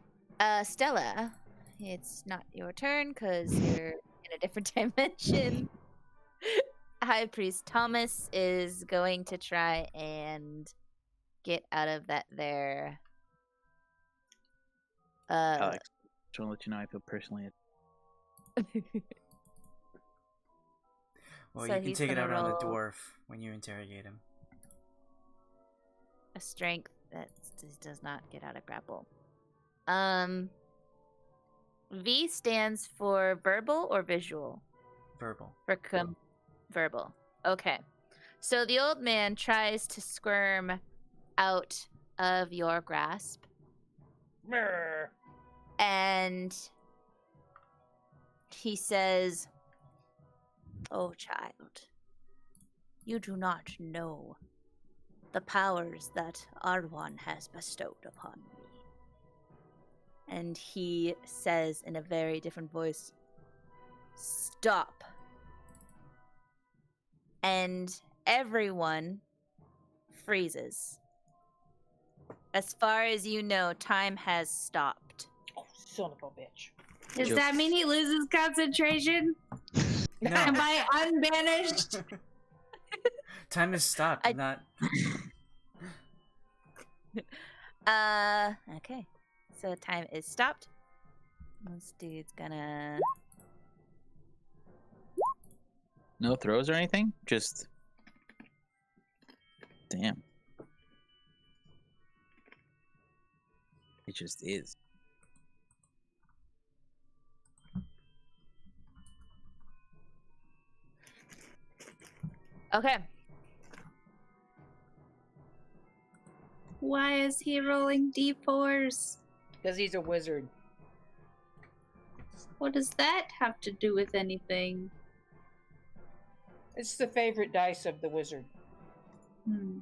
Stella, it's not your turn because you're in a different dimension. High Priest Thomas is going to try and get out of that there. Alex, just want to let you know I feel personally. Well, So you can he's take it gonna out on the roll- dwarf when you interrogate him. a strength that does not get out of grapple. V stands for verbal or visual? Verbal. For verbal. Okay. So the old man tries to squirm out of your grasp. Brr. And he says, "Oh, child, you do not know the powers that Arwan has bestowed upon me." And he says in a very different voice, "Stop." And everyone freezes. As far as you know, time has stopped. Oh, son of a bitch. Does Yep. that mean he loses concentration? No. Am I unbanished? Time has stopped. I- Not. Okay. So time is stopped. This dude's gonna... No throws or anything? Just. Damn. It just is. Okay. Why is he rolling d4s? Because he's a wizard. What does that have to do with anything? It's the favorite dice of the wizard. Hmm.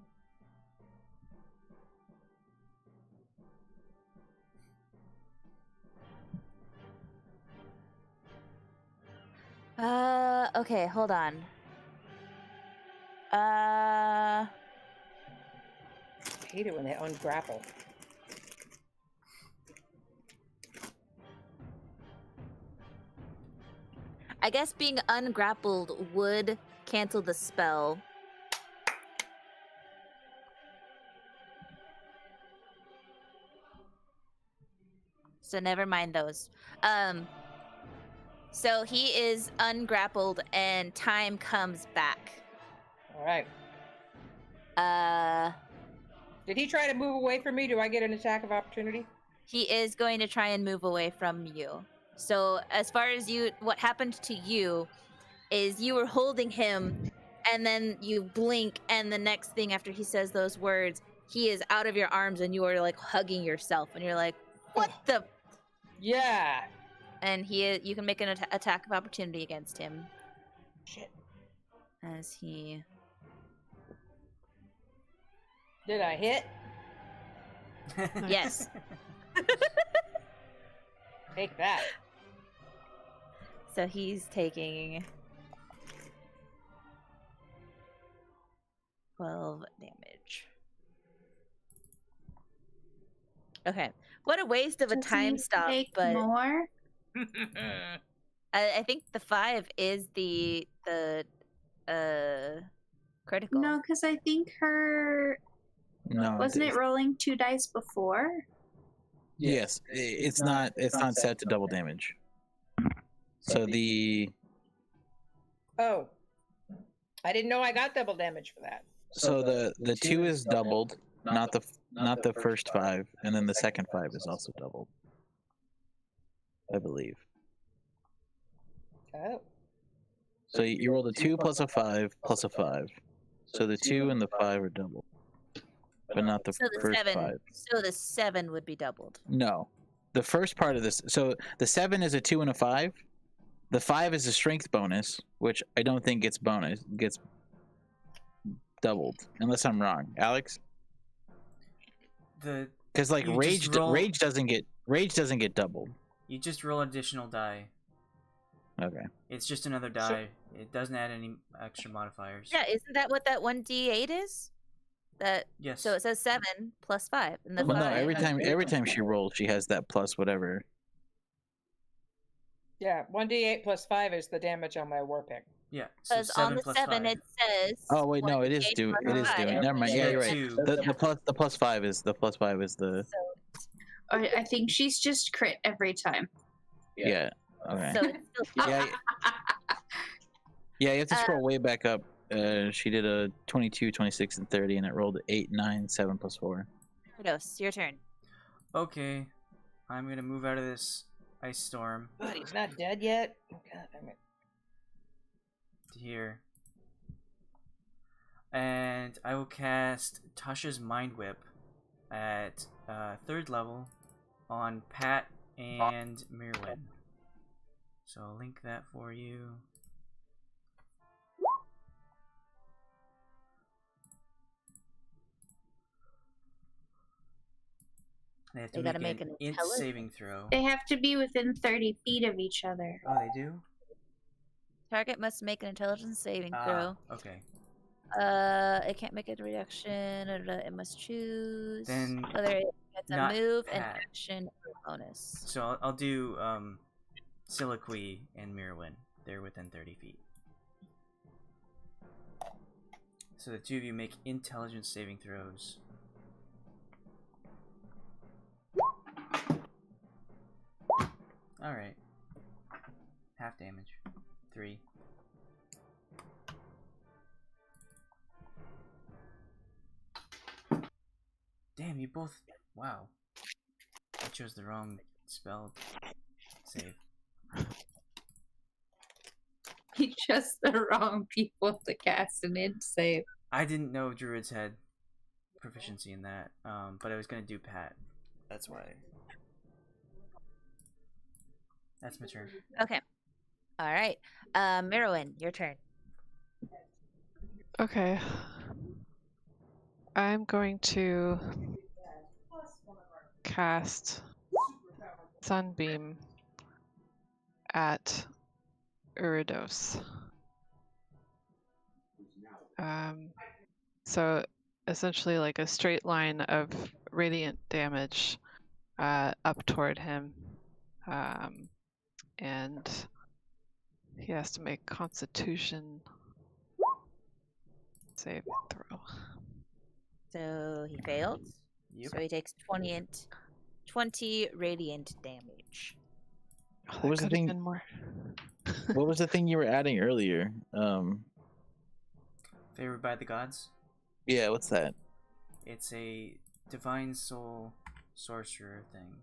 Okay, hold on. I hate it when they ungrapple. I guess being ungrappled would cancel the spell. So never mind those. So he is ungrappled and time comes back. All right. Uh, Did he try to move away from me? Do I get an attack of opportunity? he is going to try and move away from you. So as far as you, what happened to you is you were holding him and then you blink and the next thing after he says those words, he is out of your arms and you are like hugging yourself and you're like, what the? Yeah. And you can make an attack of opportunity against him. Shit. as he. Did I hit? Yes. Take that. So he's taking 12 damage. Okay. What a waste of a Does time he stop, take but more? I think the 5 is the critical. No, because I think her No, wasn't it rolling 2 dice before? Yes, it's not set to double damage. So the Oh. I didn't know I got double damage for that. so the 2 is doubled, not the first 5, and then the second 5 is also doubled, I believe. Oh. So you rolled a 2 plus a 5 plus a 5. So the 2 and the 5 are doubled, but not the So the first 7. 5. So the 7 would be doubled. No, the first part of this. So the 7 is a 2 and a 5. The 5 is a strength bonus, which I don't think gets doubled, unless I'm wrong, Alex. Because like you rage just rage doesn't get doubled. You just roll additional die. Okay. It's just another die. It doesn't add any extra modifiers. Yeah, isn't that what that 1d8 is? That Yes. So it says 7 plus 5, and the Well, no, 5. every time she rolls, she has that plus whatever. Yeah, 1d8 plus 5 is the damage on my war pick. Yeah. So Because on 7 the plus 7 5. it says. Oh wait, no, it is 1d8 doing. plus It is 5. doing. Never mind. Yeah, you're right. Two. The plus 5 is the. Or I think she's just crit every time. Yeah. Okay. So it's still Yeah. Yeah, you have to scroll way back up. She did a 22, 26, and 30, and it rolled 8, 9, 7 plus 4. Uridos, your turn. Okay. I'm gonna move out of this ice storm. But he's not dead yet. Oh, God damn it. To here. And I will cast Tasha's Mind Whip at 3rd level on Pat and Mirawynn. So I'll link that for you. They have to They gotta make make an an int intelligence. saving throw. They have to be within 30 feet of each other. Oh, they do? Target must make an intelligence saving Ah, throw. okay. It can't make a reduction. It must choose Then whether it gets a not move, an Pat. action, or a bonus. So I'll do Silaqui and Mirawynn. They're within 30 feet. So the two of you make intelligence saving throws. Alright. Half damage. 3. Damn, you both... Wow. I chose the wrong spell save. You chose the wrong people to cast an int save. I didn't know druids had proficiency in that, but I was gonna do Pat. That's why. That's my turn. Okay. All right. Mirawynn, your turn. Okay. I'm going to cast Sunbeam at Uridos. So essentially like a straight line of radiant damage up toward him. And he has to make Constitution save throw. So he failed. Yep. So he takes 20 radiant damage. Oh, What that was the could have thing- been more. What was the thing you were adding earlier? Favored by the gods. Yeah, what's that? It's a divine soul sorcerer thing.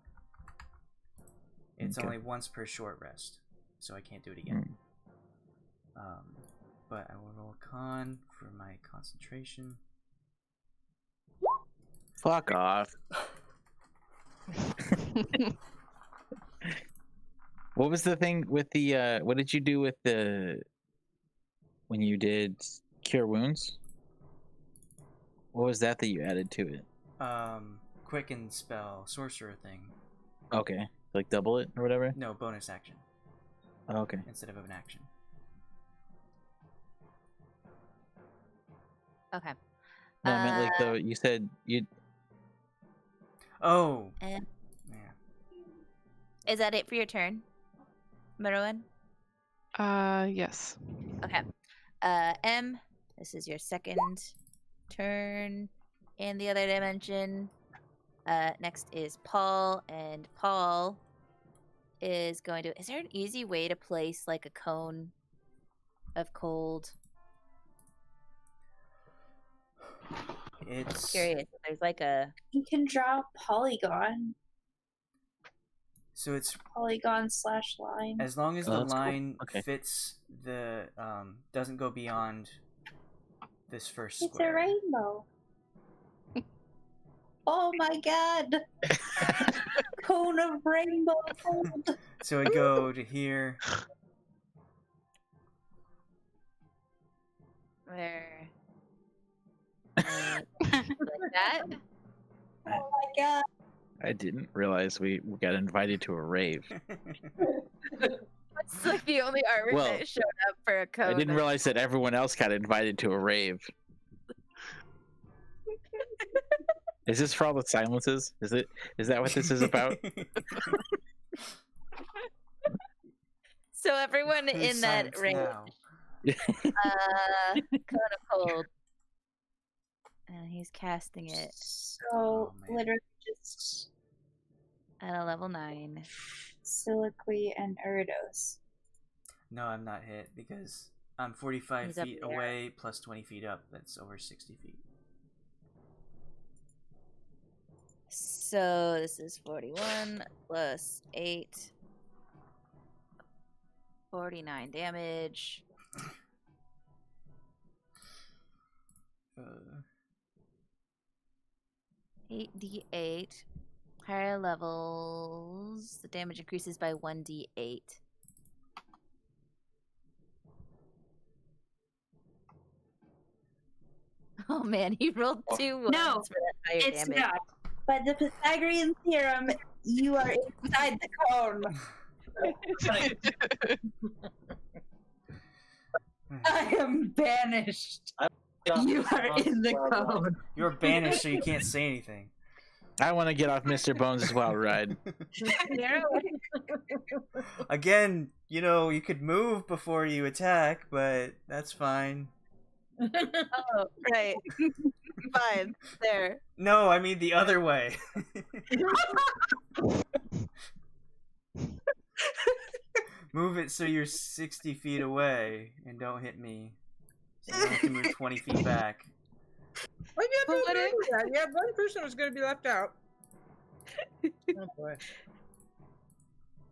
It's Okay. only once per short rest, so I can't do it again. But I will roll a con for my concentration. Fuck off. What was the thing with the what did you do with the when you did Cure Wounds? What was that you added to it? Quicken spell, sorcerer thing. Okay, like double it or whatever. No, bonus action. Oh, okay. Instead of an action. Okay. No, I meant like though you said you. Oh. Yeah. Yeah. Is that it for your turn, Mirawynn? Yes. Okay. M, this is your second turn in the other dimension. Next is Paul, and Paul is going to. Is there an easy way to place like a cone of cold? It's Curious. If there's like a. You can draw a polygon. So it's polygon/line. as long as Oh, the that's cool. line Okay. fits the doesn't go beyond this first It's a square. rainbow. Oh my god! Cone of rainbow cold. So I go to here. Where? Like that? Oh my god! I didn't realize we got invited to a rave. It's like the only artwork Well, that showed up for a code. I didn't realize that everyone else got invited to a rave. Is this for all the silences? Is that what this is about? So everyone Who's in that silenced ring, now? cone of cold, and he's casting it So Oh, man. literally just at a level 9. Silaqui and Uridos. No, I'm not hit because I'm 45 He's up feet in the air. away plus 20 feet up. That's over 60 feet. So this is 41 plus 8. 49 damage. 8d8. Higher levels, the damage increases by 1d8. Oh man, he rolled 2 ones No, for that higher It's damage. not. By the Pythagorean theorem, you are inside the cone. I am banished. You are in the cone. You're banished, so you can't say anything. I want to get off Mr. Bones' wild ride. Again, you could move before you attack, but that's fine. Oh, right. Fine. There. No, I mean the other way. Move it so you're 60 feet away and don't hit me. So you have to move 20 feet back. Why'd you have to remember that? Yeah, one person was going to be left out. Oh boy.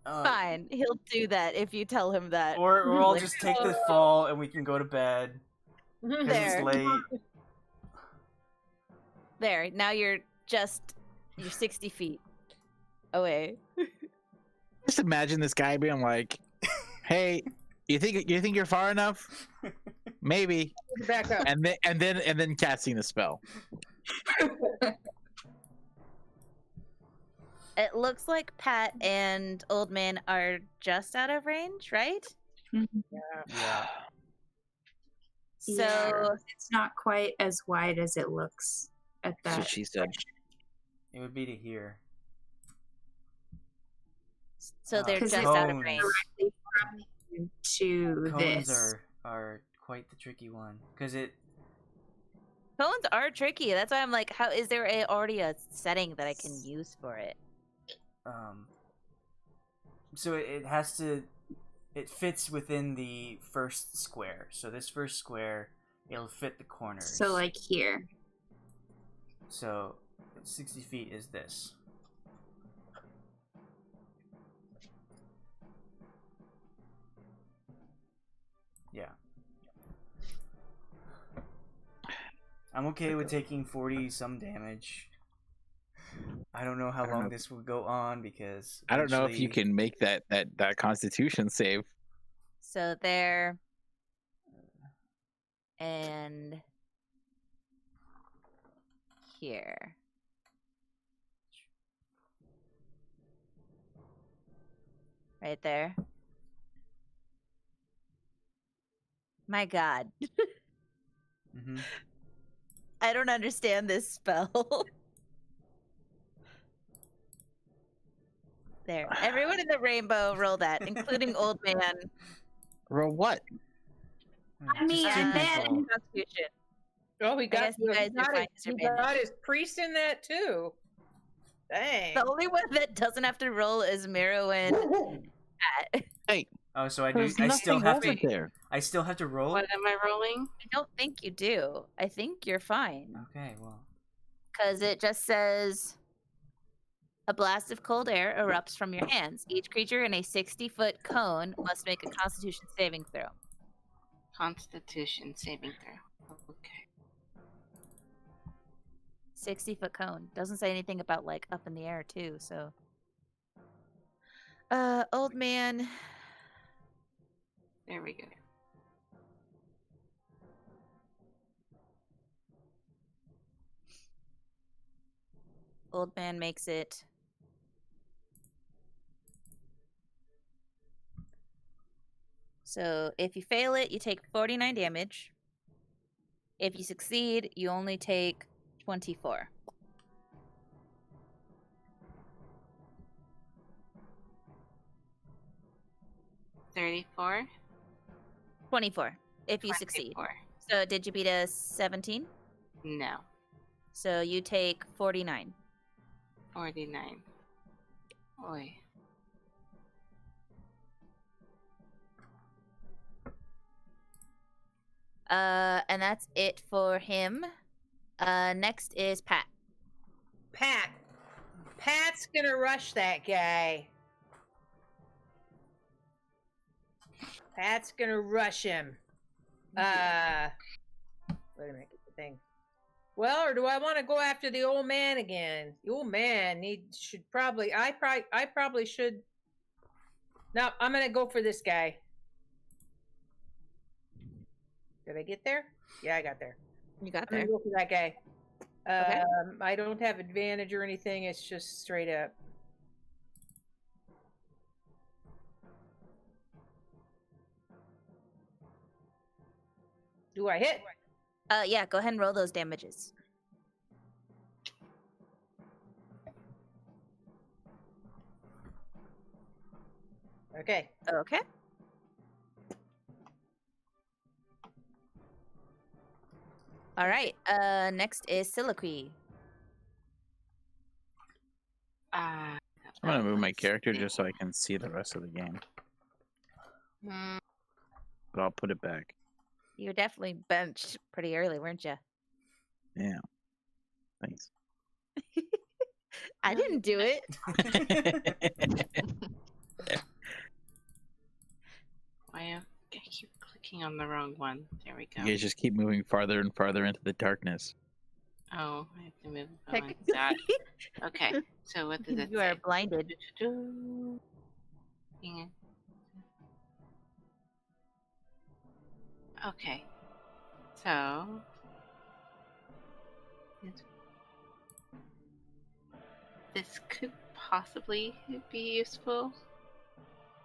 Fine. He'll do that if you tell him that. Or I'll just take the fall and we can go to bed. Because There. it's late. There. Now you're 60 feet away. Just imagine this guy being like, "Hey, you think you're far enough? Maybe." Back up. And then casting the spell. It looks like Pat and Old Man are just out of range, right? Yeah. So Yeah, it's not quite as wide as it looks at That's that. what she said. It would be to here. they're Because just it- out of range. Directly from to Cones this. are quite the tricky one. Because it... Cones are tricky. That's why I'm like, how is there already a setting that I can use for it? So it has to... It fits within the first square. So this first square, it'll fit the corners. So like here. So 60 feet is this. Yeah. I'm okay with taking 40 some damage. I don't know how long this will go on because I don't know if you eventually- can make that Constitution save. So they're and here. Right there. My god. Mm-hmm. I don't understand this spell. There. Everyone in the rainbow roll that, including Old Man. Roll what? Me, Just two I'm people. dead. Constitution. Oh, he got, guess you guys he are got, fine his, as your he got bandit. his priest in that too. Dang. The only one that doesn't have to roll is Mirawynn. Hey, Oh, so I do. there's I still nothing have over to. there. I still have to roll. What am I rolling? I don't think you do. I think you're fine. Okay, well. Because it just says a blast of cold air erupts from your hands. Each creature in a 60-foot cone must make a Constitution saving throw. Constitution saving throw. Okay. 60-foot cone. Doesn't say anything about like up in the air too, so. Old man. There we go. Old man makes it. So if you fail it, you take 49 damage. If you succeed, you only take 24. $34. 24 if you succeed. 24. So did you beat a 17? No. So you take 49. 49. Oi. And that's it for him. Next is Pat. Pat's gonna rush that guy. Pat's gonna rush him. Wait a minute, get the thing. Well, or do I want to go after the old man again? The old man should probably. I probably should. No, I'm gonna go for this guy. Did I get there? Yeah, I got there. You got I'm there. gonna go for that guy. Okay. I don't have advantage or anything. It's just straight up. Do I hit? Yeah, go ahead and roll those damages. Okay. Okay. All right. Next is Silaqui. I'm gonna move my character just so I can see the rest of the game. But I'll put it back. You were definitely benched pretty early, weren't you? Yeah. Thanks. I didn't do it. Why I keep clicking on the wrong one. There we go. You guys just keep moving farther and farther into the darkness. Oh, I have to move on that. Okay, so what does it You say? are blinded. Yeah. Okay, so this could possibly be useful.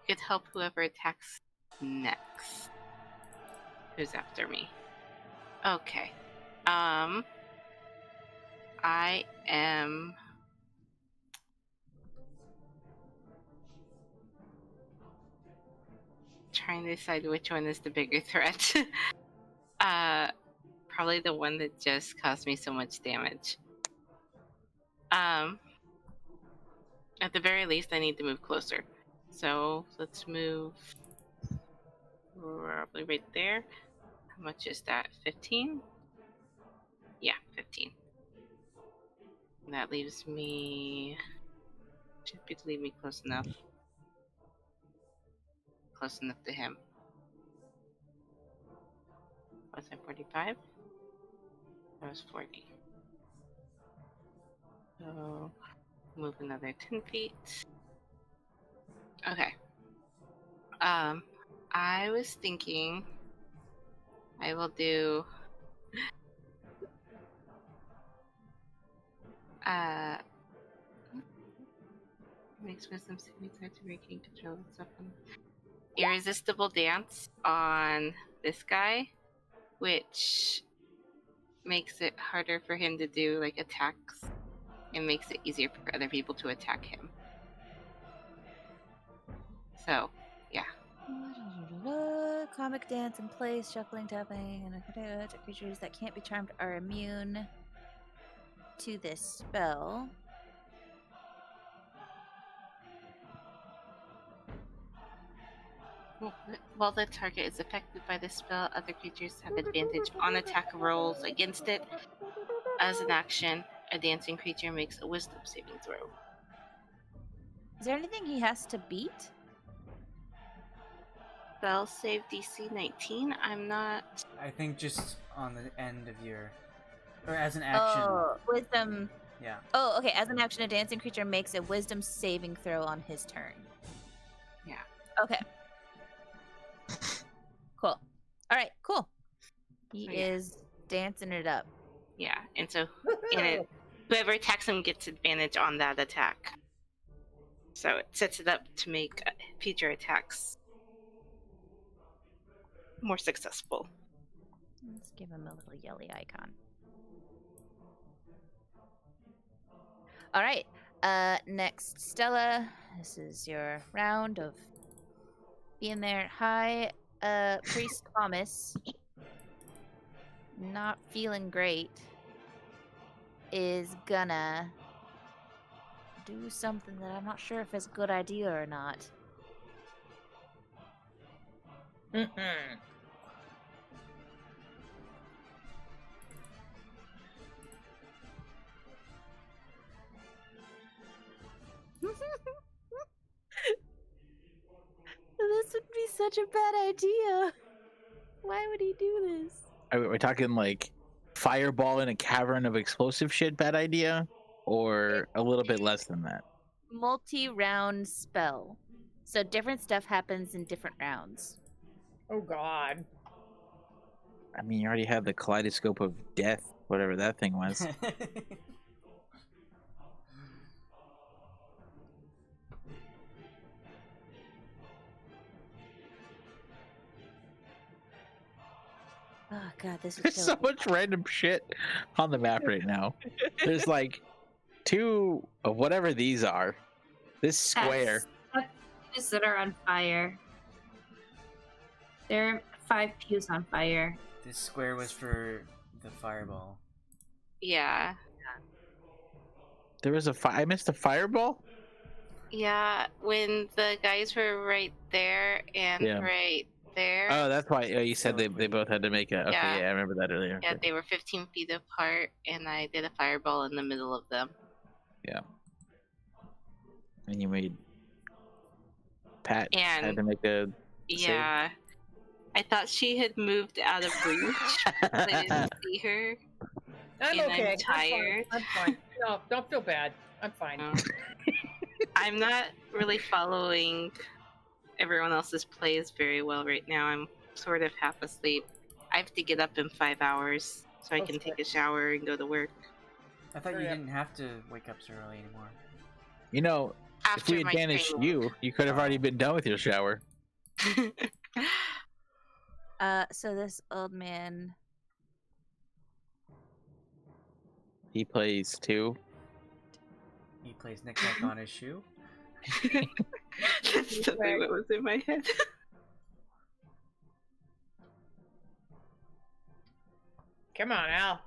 Could help whoever attacks next. Who's after me? Okay. I am trying to decide which one is the bigger threat. Probably the one that just caused me so much damage. At the very least, I need to move closer. So let's move probably right there. How much is that? 15? Yeah, 15. And that leaves me. Should be to leave me close enough. Close enough to him. Was I 45? That was 40. So move another 10 feet. Okay. I was thinking I will do. Makes wisdom saving throw to regain control of its weapon. Irresistible dance on this guy, which makes it harder for him to do like attacks and makes it easier for other people to attack him. So, yeah. Comic dance in place, shuffling, tapping, and creatures that can't be charmed are immune to this spell. While the target is affected by this spell, other creatures have advantage on attack rolls against it. As an action, a dancing creature makes a wisdom saving throw. Is there anything he has to beat? Spell save DC 19? I'm not... I think just on the end of your... Or as an action. Oh, wisdom. Yeah. Oh, okay. As an action, a dancing creature makes a wisdom saving throw on his turn. Yeah. Okay. Cool. All right, cool. He is dancing it up. Yeah, and so whoever attacks him gets advantage on that attack. So it sets it up to make future attacks more successful. Let's give him a little yelly icon. All right. Next, Stella. This is your round of being there. Hi, Priest Thomas. Not feeling great. Is gonna do something that I'm not sure if it's a good idea or not. This would be such a bad idea. Why would he do this? Are we talking like fireball in a cavern of explosive shit? Bad idea, or a little bit less than that? Multi-round spell, so different stuff happens in different rounds. Oh God. I mean, you already have the kaleidoscope of death, whatever that thing was. Oh God, this is There's so much random shit on the map right now. There's like 2 of whatever these are. This square. Pews that are on fire. There are 5 pews on fire. This square was for the fireball. Yeah. There was I missed a fireball? Yeah, when the guys were right there and right there. Oh, that's why you said they both had to make a... Okay, yeah, I remember that earlier. Yeah, they were 15 feet apart, and I did a fireball in the middle of them. Yeah. And you made... Pat had to make a... Yeah. Save. I thought she had moved out of reach. I didn't see her. I'm okay. I'm tired. I'm fine. No, don't feel bad. I'm fine. I'm not really following everyone else's plays very well right now. I'm sort of half asleep. I have to get up in 5 hours so I can take a shower and go to work. I thought you didn't have to wake up so early anymore. You know, if we had banished you could have already been done with your shower. So this old man... He plays 2. He plays knick-knack on his shoe. That's something that was in my head. Come on, Al.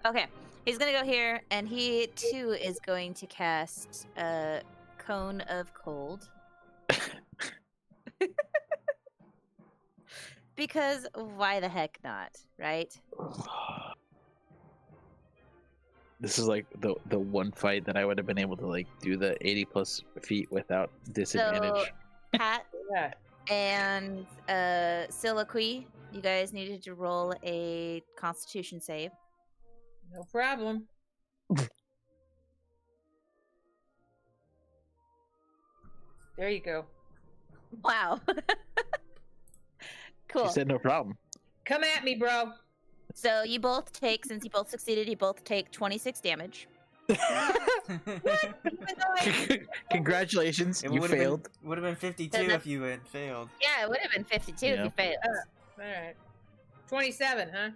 Okay, he's gonna go here, and he too is going to cast Cone of Cold. Because why the heck not, right? This is like the one fight that I would have been able to like do the 80+ feet without disadvantage. So, Pat and Silaqui, you guys needed to roll a Constitution save. No problem. There you go. Wow. Cool. She said no problem. Come at me, bro. So you both take, since you both succeeded, you both take 26 damage. Congratulations, you failed. Would have been 52 if you had failed. Yeah, it would have been 52 if you failed. All right. 27, huh?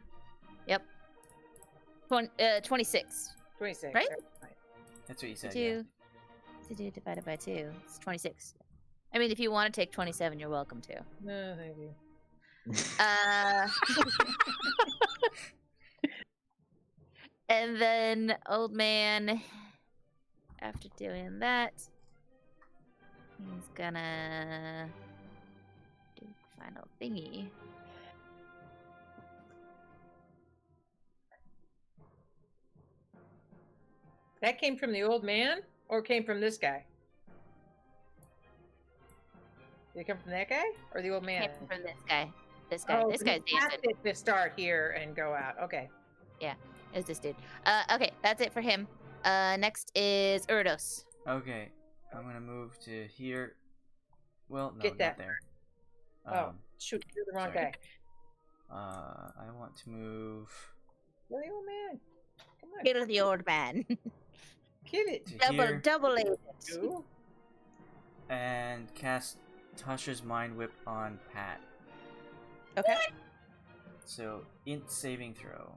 Yep. 26. 26. Right? That's what you said. 52 divided by 2. It's 26. I mean, if you want to take 27, you're welcome to. No, thank you. And then old man, after doing that, he's gonna do the final thingy. That came from the old man, or came from this guy? Did it come from that guy, or the old man? It came from this guy. This guy. Oh, This guy's dancing. To start here and go out. Okay. Yeah, it's this dude. Okay, that's it for him. Next is Uridos. Okay, I'm gonna move to here. Well, no, Get that. not there. Oh, shoot, you're the wrong guy. I want to move. You're the old man. Come on. Kill the old man. Kill it. Double it. Ooh. And cast Tasha's Mind Whip on Pat. Okay. So, int saving throw.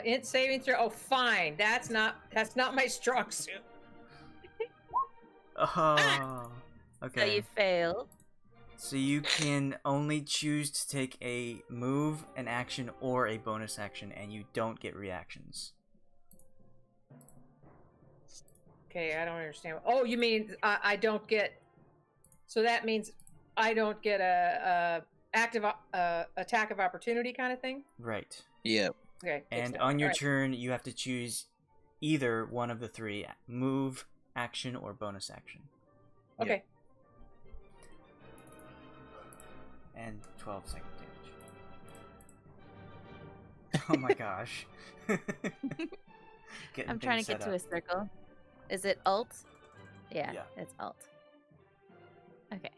Int saving throw. Oh, fine. That's not my strong suit. Oh. Okay. So you failed. So you can only choose to take a move, an action, or a bonus action, and you don't get reactions. Okay, I don't understand. Oh, you mean I don't get? So that means I don't get a active attack of opportunity kind of thing. Right. Yep. Okay. And on your turn, you have to choose either one of the three: move, action, or bonus action. Okay. Yep. And 12 second damage. Oh my gosh. I'm trying to get to a circle. Is it alt? Yeah, it's alt. Okay.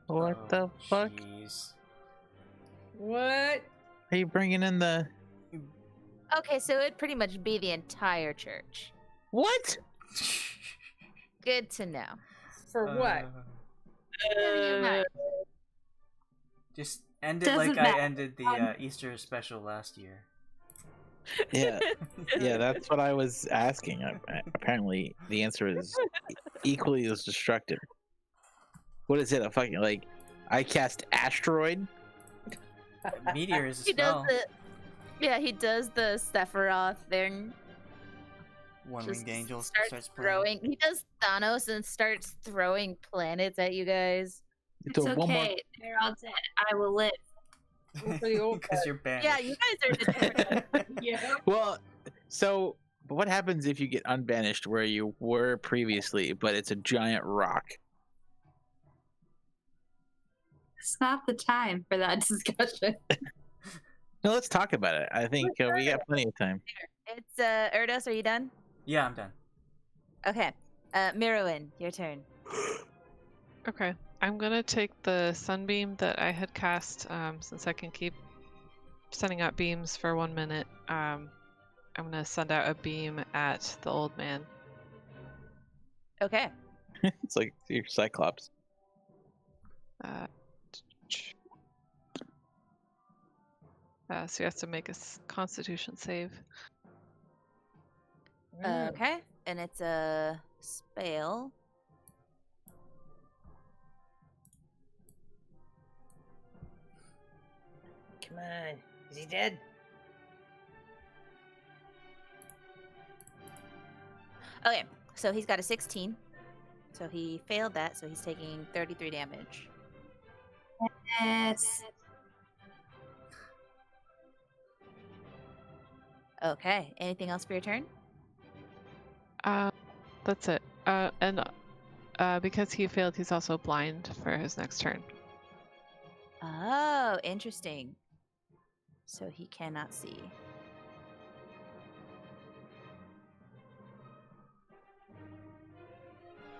What the fuck? Jeez. What? Are you bringing in the... Okay, so it'd pretty much be the entire church. What? Good to know. For what? Just end it like I ended the Easter special last year. Yeah, yeah, that's what I was asking. Apparently, the answer is equally as destructive. What is it? A fucking like? I cast asteroid. Meteor is a He spell. does he does the Sephiroth thing. One-winged angel starts throwing. He does Thanos and starts throwing planets at you guys. It's okay. They're all dead. I will live. Because you're banished. Yeah, you guys are different. Yeah. Well, so but what happens if you get unbanished where you were previously, but it's a giant rock? It's not the time for that discussion. No, let's talk about it. I think we got plenty of time. It's Uridos, are you done? Yeah, I'm done. Okay. Mirawynn, your turn. Okay. I'm gonna take the sunbeam that I had cast, since I can keep sending out beams for 1 minute. I'm gonna send out a beam at the old man. Okay. It's like your Cyclops. So you have to make a Constitution save. Okay, and it's a spell. Come on. Is he dead? Okay, so he's got a 16. So he failed that, so he's taking 33 damage. Yes. Okay, anything else for your turn? That's it. And because he failed, he's also blind for his next turn. Oh, interesting. So he cannot see.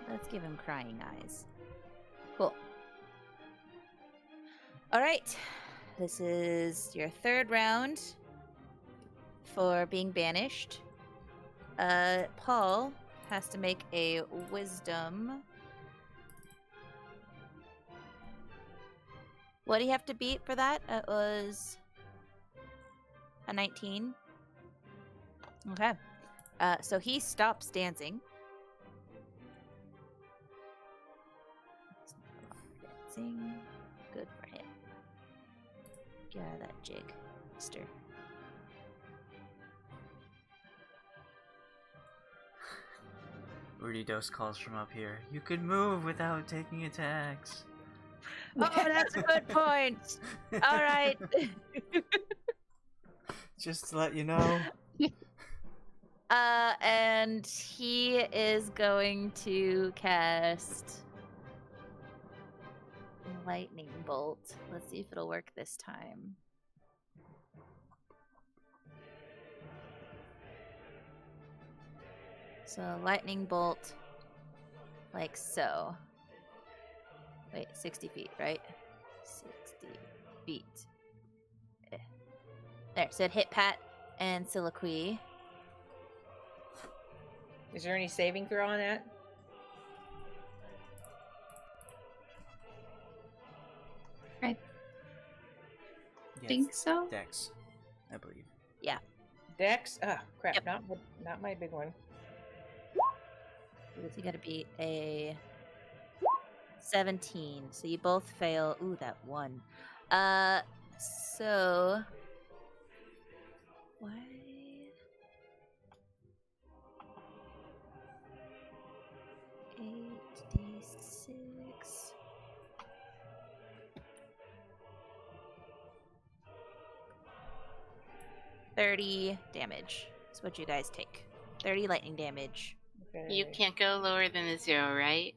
Let's give him crying eyes. Cool. All right. This is your third round for being banished. Paul has to make a wisdom. What do you have to beat for that? It was a 19. Okay. So he stops dancing. Dancing. Good for him. Get out of that jig, mister. Uridos calls from up here. You can move without taking attacks. Oh, that's a good point. All right. Just to let you know. And he is going to cast Lightning Bolt. Let's see if it'll work this time. So Lightning Bolt, like so. Wait, 60 feet, right? 60 feet. There, so it hit Pat and Silaqui. Is there any saving throw on that? I Yeah, think so. Dex, I believe. Yeah. Dex? Oh, crap. Yep. Not my big one. So you gotta beat a 17. So you both fail. Ooh, that one. So why? Eight D6. $30 damage. That's what you guys take. 30 lightning damage. Okay. You can't go lower than a 0, right?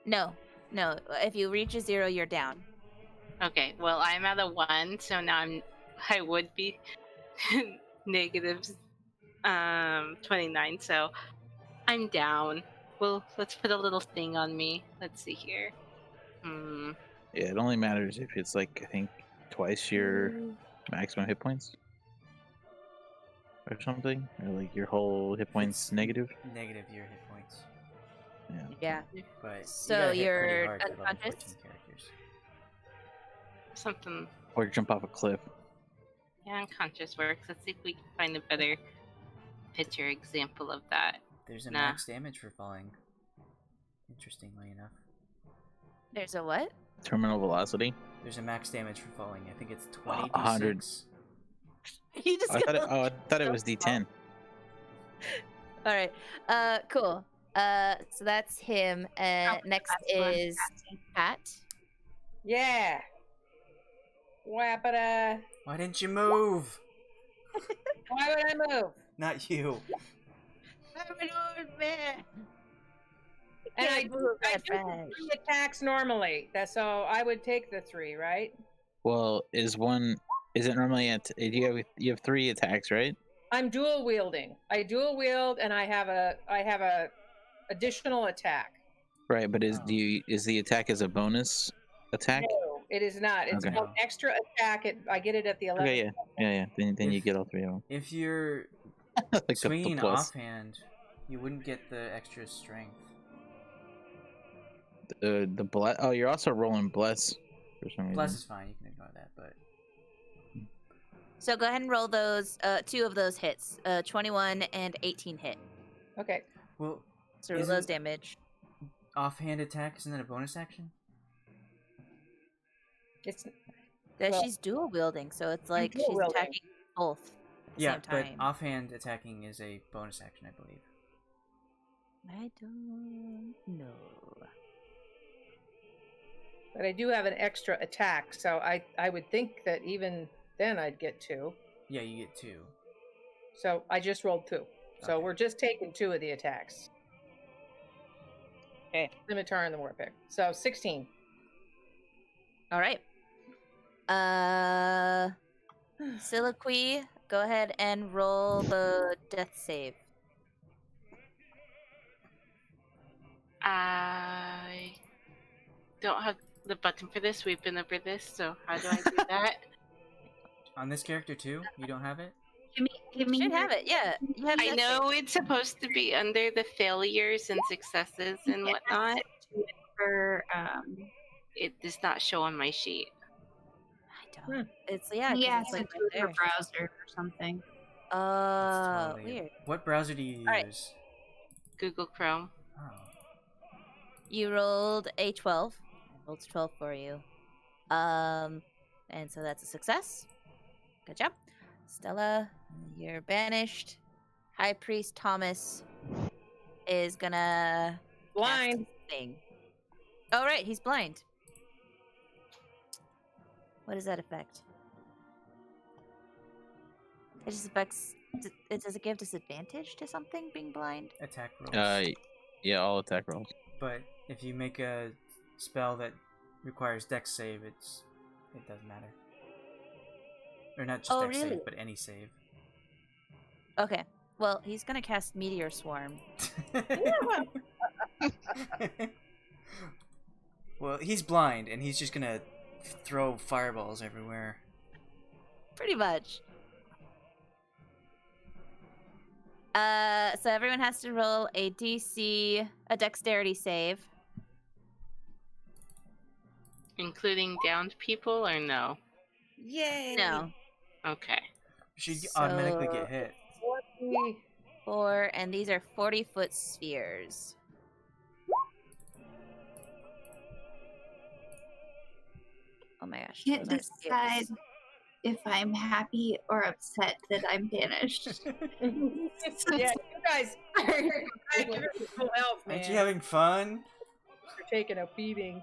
No. If you reach a 0, you're down. Okay, well, I'm at a 1, so now I would be negative 29, so I'm down. Well, let's put a little thing on me. Let's see here. Yeah, it only matters if it's like, I think, twice your maximum hit points. Or something. Or like your whole hit points It's negative. Negative your hit points. Yeah. But So you gotta hit you're pretty hard to level unconscious? 14 characters. Something. Or jump off a cliff. Yeah, unconscious works. Let's see if we can find a better picture example of that. There's a Nah. max damage for falling. Interestingly enough. There's a what? Terminal velocity. There's a max damage for falling. I think it's 20 100. d6. You just I thought it was D10. All right. Cool. So that's him. Next is Pat. Yeah. Wappada. Why didn't you move? Why would I move? Not you. And I do 3 attacks normally. That's so I would take the 3, right? Well, is it normally you have 3 attacks, right? I'm dual wielding. I dual wield and I have a additional attack. Right, but is the attack as a bonus attack? No, it is not. It's Okay. called extra attack. I get it at the 11th. Okay, yeah. Then you get all 3 of them. If you're Like the swinging plus. offhand, you wouldn't get the extra strength. The bless. Oh, you're also rolling bless for some reason. Bless is fine. You can ignore that. But So go ahead and roll those 2 of those hits. 21 and 18 hit. Okay. well, So roll Isn't- those damage. offhand attack isn't that a bonus action? It's That she's dual wielding, so it's like dual she's wielding. attacking both at the Yeah, same but time. offhand attacking is a bonus action, I believe. I don't know. but I do have an extra attack, so I would think that even then I'd get 2. Yeah, you get 2. So I just rolled 2. So Okay. we're just taking 2 of the attacks. Okay. Scimitar and the Warpick. So 16. All right. Silaqui, go ahead and roll the death save. I don't have the button for this. We've been over this, so how do I do that? On this character too? You don't have it? Give me Should have it, yeah. You have I dex know it's supposed to be under the failures and successes and whatnot. for It does not show on my sheet. I don't. It's yeah. 'cause yeah, it's like it's right your there. browser or something. That's totally Weird. What browser do you Alright. use? Google Chrome. Oh. You rolled a 12. I rolled 12 for you. And so that's a success. Good job. Stella, you're banished. High Priest Thomas is gonna Blind. cast a thing. Oh right, he's blind. What does that affect? It just affects. Does it give disadvantage to something being blind? Attack rolls. Yeah, all attack rolls. But if you make a spell that requires dex save, it doesn't matter. Or not just dex really? save, but any save. Okay. Well, he's gonna cast Meteor Swarm. Well, he's blind, and he's just gonna throw fireballs everywhere. Pretty much. So everyone has to roll a dexterity save. Including downed people or no? Yay! No. Okay. You should automatically So- get hit. 4, and these are 40-foot spheres. Oh my gosh. Can't those aren't decide spheres. if I'm happy or upset that I'm banished. Yeah, you guys. You're full health, man. Aren't you having fun You're taking a beating.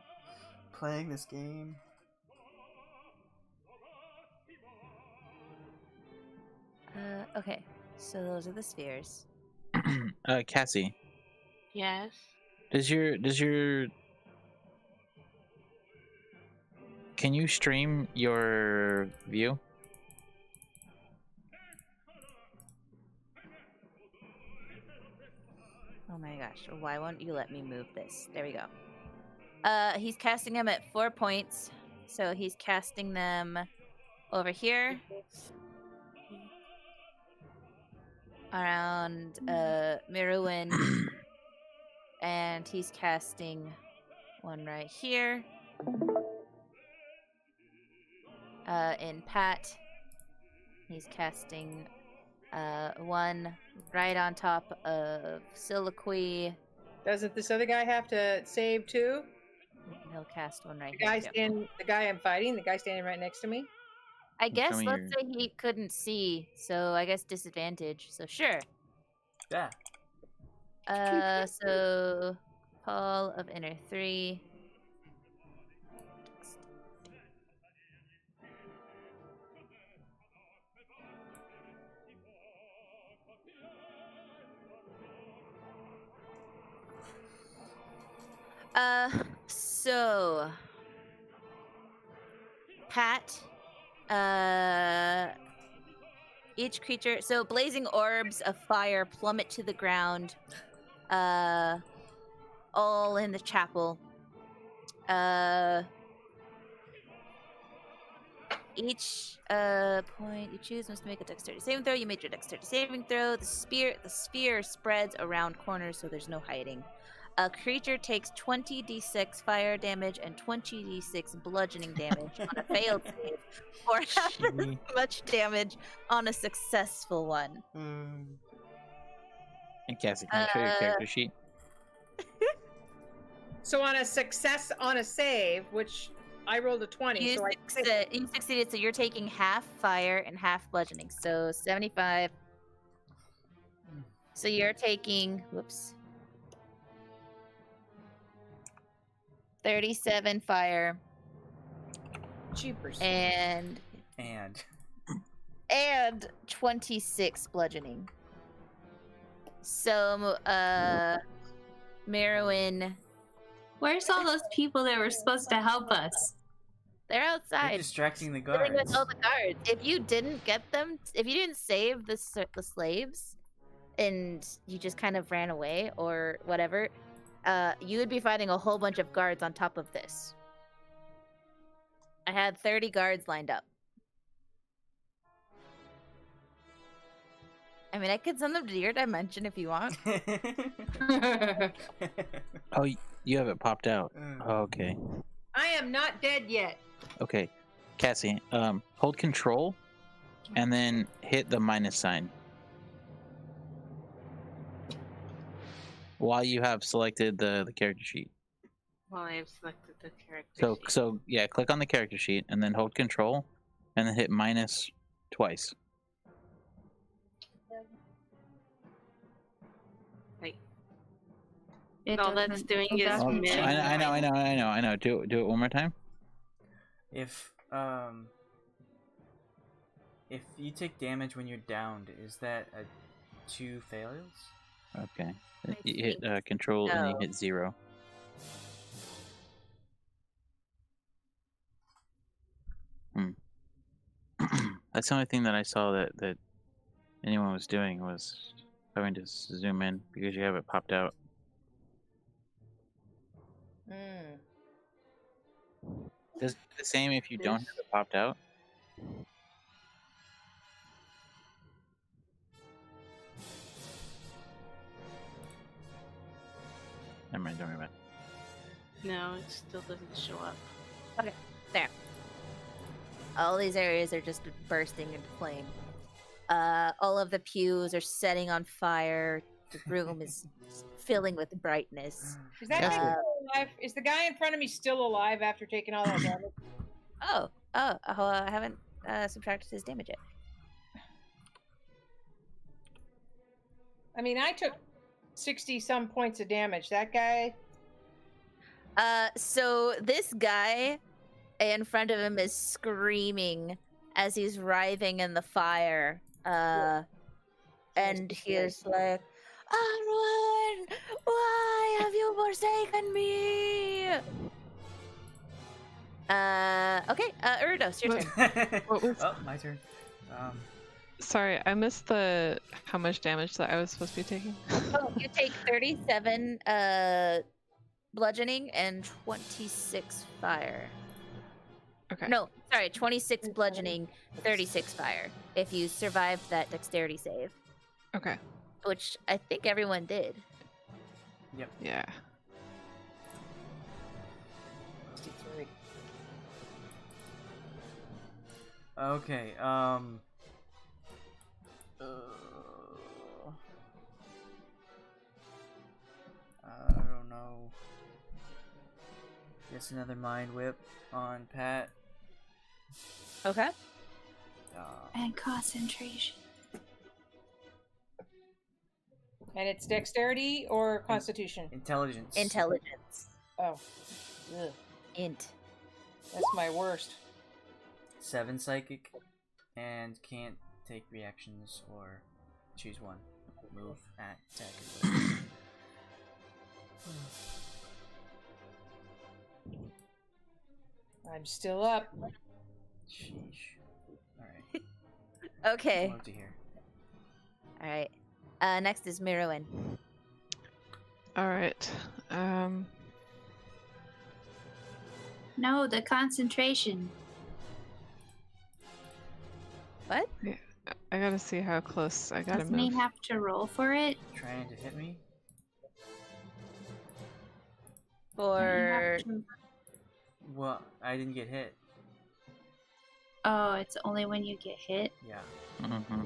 playing this game? Okay, so those are the spheres. Cassie, Yes. does your can you stream your view? Oh my gosh, why won't you let me move this? There we go. He's casting them at 4 points. So he's casting them over here. Around Mirawynn. And he's casting one right here. In Pat. He's casting one right on top of Silaqui. Doesn't this other guy have to save too? He'll cast one right The guy here. the guy I'm fighting, the guy standing right next to me. I guess me let's your- say he couldn't see, so I guess disadvantage. So sure. Yeah. So Paul of Inner 3. So Pat, each creature, so blazing orbs of fire plummet to the ground, all in the chapel. Each point you choose must make a dexterity saving throw. You made your dexterity saving throw. The sphere spreads around corners, so there's no hiding. A creature takes 20d6 fire damage and 20d6 bludgeoning damage on a failed save, or half as much damage on a successful one. And Cassie, can you show your character sheet? So on a success on a save, which I rolled a 20, You, so I you succeeded, so you're taking half fire and half bludgeoning, so 75. So you're taking, whoops, 37 fire Jeepers. and 26 bludgeoning. So Mirawynn, Where's all those people that were supposed to help us? they're You're outside distracting the dealing guards. with all the guards. If you didn't get them, if you didn't save the slaves and you just kind of ran away or whatever, you would be fighting a whole bunch of guards on top of this. I had 30 guards lined up. I mean, I could send them to your dimension if you want. Oh, you have it popped out. Oh, okay. I am not dead yet. Okay. Cassie, hold control and then hit the minus sign. While you have selected the character sheet. Well, I've selected the character sheet. So yeah, click on the character sheet and then hold control and then hit minus twice. All that's doing is I know. Do it one more time. If you take damage when you're downed, is that 2 failures? Okay. You hit control and you hit 0. That's the only thing that I saw that anyone was doing was having to zoom in because you have it popped out. Does it do the same if you don't have it popped out? Never mind, don't worry about it. No, it still doesn't show up. Okay, there. All these areas are just bursting into flame. All of the pews are setting on fire. The room is filling with brightness. Is that guy still alive? Is the guy in front of me still alive after taking all that damage? I haven't subtracted his damage yet. I mean, I took 60-some points of damage. That guy? So this guy in front of him is screaming as he's writhing in the fire. And he is like, Arwan, why have you forsaken me? Okay, Uridos, your turn. Oh, my turn. Sorry, I missed how much damage that I was supposed to be taking. Oh, you take 37 bludgeoning and 26 fire. Okay. No, sorry, 26 bludgeoning, 36 fire. If you survived that dexterity save. Okay. Which I think everyone did. Yep. Yeah. 63. Okay, I don't know. Guess another mind whip on Pat. Okay. And concentration. And it's dexterity or constitution? Intelligence. Intelligence. Oh. Ugh. Int. That's my worst. 7 psychic, and can't take reactions or choose one. Move, act, attack. I'm still up. Sheesh. Alright. Okay. Love to hear. Alright. Next is Mirawynn. Alright. No, the concentration. What? Yeah, I gotta see how close I gotta Doesn't move. he have to roll for it? Trying to hit me? For... Well, I didn't get hit. Oh, it's only when you get hit? Yeah. Mm-hmm.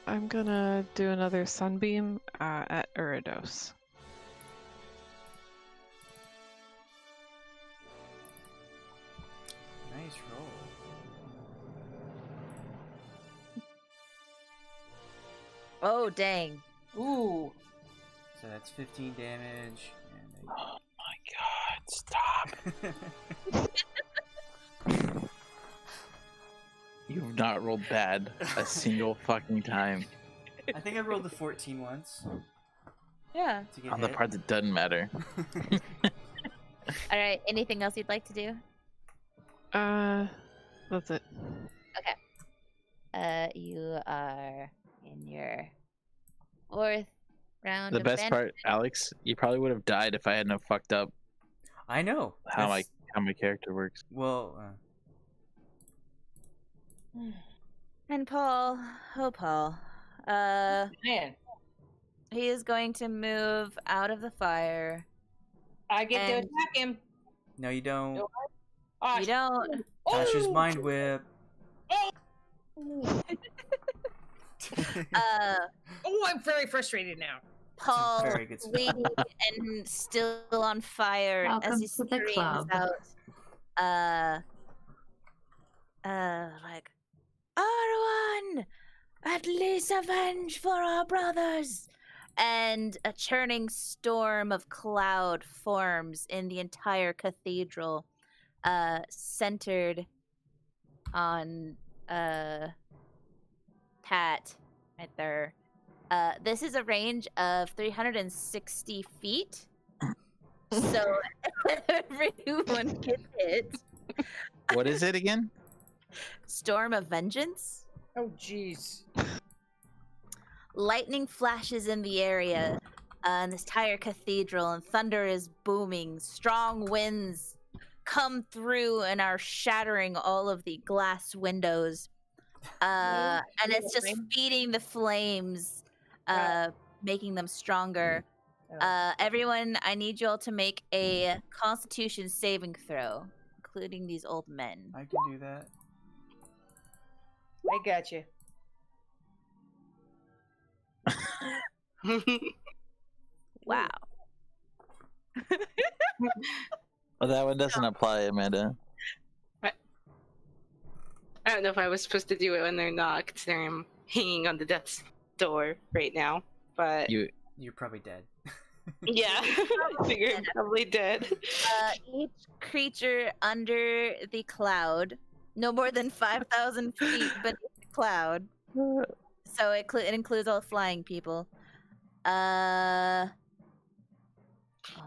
I'm gonna do another sunbeam at Uridos. Nice roll. Oh, dang. Ooh. So that's 15 damage. And Oh my god, stop. You've not rolled bad a single fucking time. I think I rolled a 14 once. Yeah. To get On the hit. part that doesn't matter. Alright, anything else you'd like to do? That's it. Okay. You are in your 4th round The of best part, banishment. Alex, you probably would have died if I hadn't have fucked up I know how my character works. Well, And Paul, Paul, Man, he is going to move out of the fire. I get to And- attack him. no, you don't. Oh, You don't. Tasha's mind whip. I'm very frustrated now. Paul, very good spell. bleeding and still on fire Welcome as he to the screams club. out, like, Arwan, at least avenge for our brothers. And a churning storm of cloud forms in the entire cathedral, centered on Pat right there. This is a range of 360 feet. So everyone gets hit. What is it again? Storm of Vengeance. Oh, jeez. Lightning flashes in the area, in this entire cathedral, and thunder is booming. Strong winds come through and are shattering all of the glass windows. And it's just feeding the flames, making them stronger. Everyone, I need you all to make a Constitution saving throw, including these old men. I can do that. I got you. Wow. Well, that one doesn't apply, Amanda. I don't know if I was supposed to do it when they're knocked. I'm hanging on the death's door right now, but You're probably dead. yeah, I figure I'm probably dead. Each creature under the cloud, no more than 5,000 feet beneath the cloud. So it includes all flying people. Oh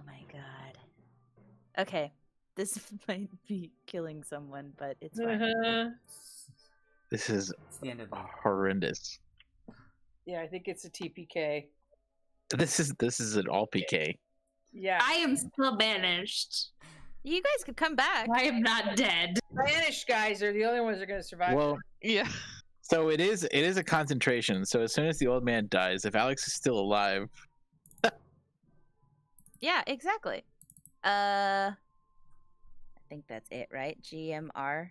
my god. Okay, this might be killing someone, but it's fine. This is It's the end of the. horrendous. Yeah, I think it's a TPK. This is an all PK. Yeah. I am still banished. You guys could come back. I am not dead. Spanish guys are the only ones that are going to survive. Well, Yeah. so it is a concentration. So as soon as the old man dies, if Alex is still alive, Yeah, exactly. I think that's it, right? GMR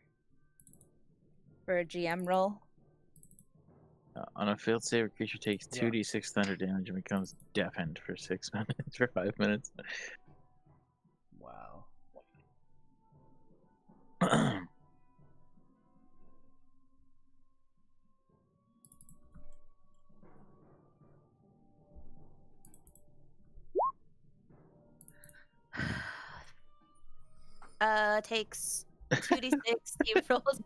for a GM roll. on a failed save, a creature takes Yeah. 2d6 thunder damage and becomes deafened for 6 minutes for 5 minutes. Wow. Takes 2d6. He rolls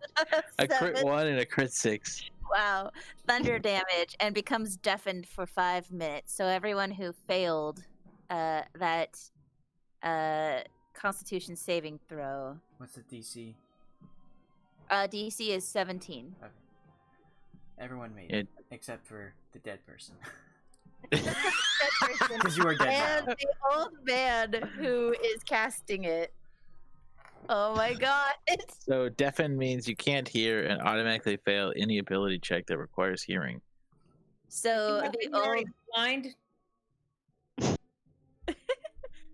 A crit 7. 1 and a crit 6. Wow, thunder damage, and becomes deafened for 5 minutes. So everyone who failed that Constitution saving throw, What's the DC? DC is 17. Okay. Everyone made It- it, except for the dead person. Because you are dead And now. the old man who is casting it. Oh my god! So deafened means you can't hear and automatically fail any ability check that requires hearing. So the old blind.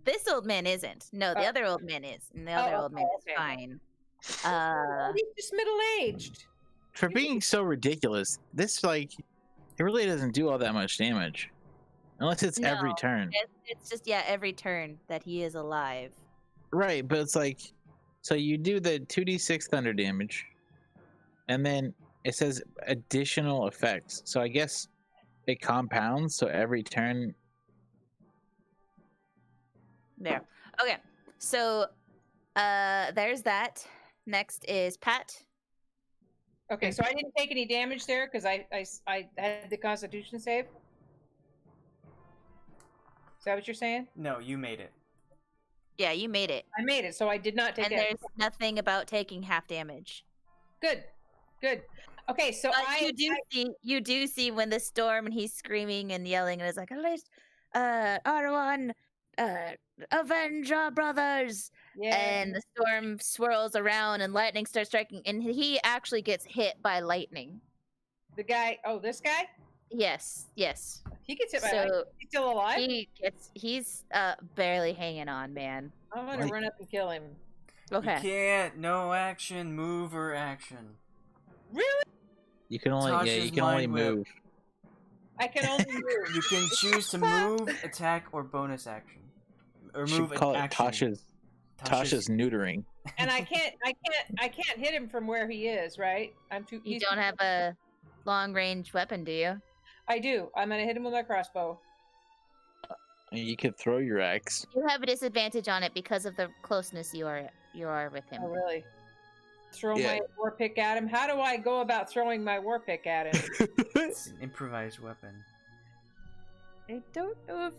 this old man isn't. No, the other old man is, and the other old man is okay. fine. He's just middle-aged. For being so ridiculous, this it really doesn't do all that much damage. Unless it's every No. turn. It's just every turn that he is alive. Right, but it's so you do the 2d6 thunder damage, and then it says additional effects. So I guess it compounds, so every turn. There. Okay. So there's that. Next is Pat. Okay, so I didn't take any damage there because I had the Constitution save. Is that what you're saying? No, you made it. Yeah, you made it. I made it, so I did not take And it. there's nothing about taking half damage. Good, good. Okay, so But you do see when the storm and he's screaming and yelling and it's like, at least Arwan, avenge our brothers. Yeah. And the storm swirls around and lightning starts striking, and he actually gets hit by lightning. The guy, this guy? Yes. He gets hit by lightning. He's still alive? He's barely hanging on, man. I'm gonna run up and kill him. Okay. You can't. No action, move, or action. Really? You can only move. I can only move. You can choose to move, attack, or bonus action. Or move call action. it Tasha's neutering. And I can't hit him from where he is, right? You don't have a long range weapon, do you? I do. I'm gonna hit him with my crossbow. You could throw your axe. You have a disadvantage on it because of the closeness you are with him. Oh, really? Throw my war pick at him? How do I go about throwing my war pick at him? It's an improvised weapon. I don't know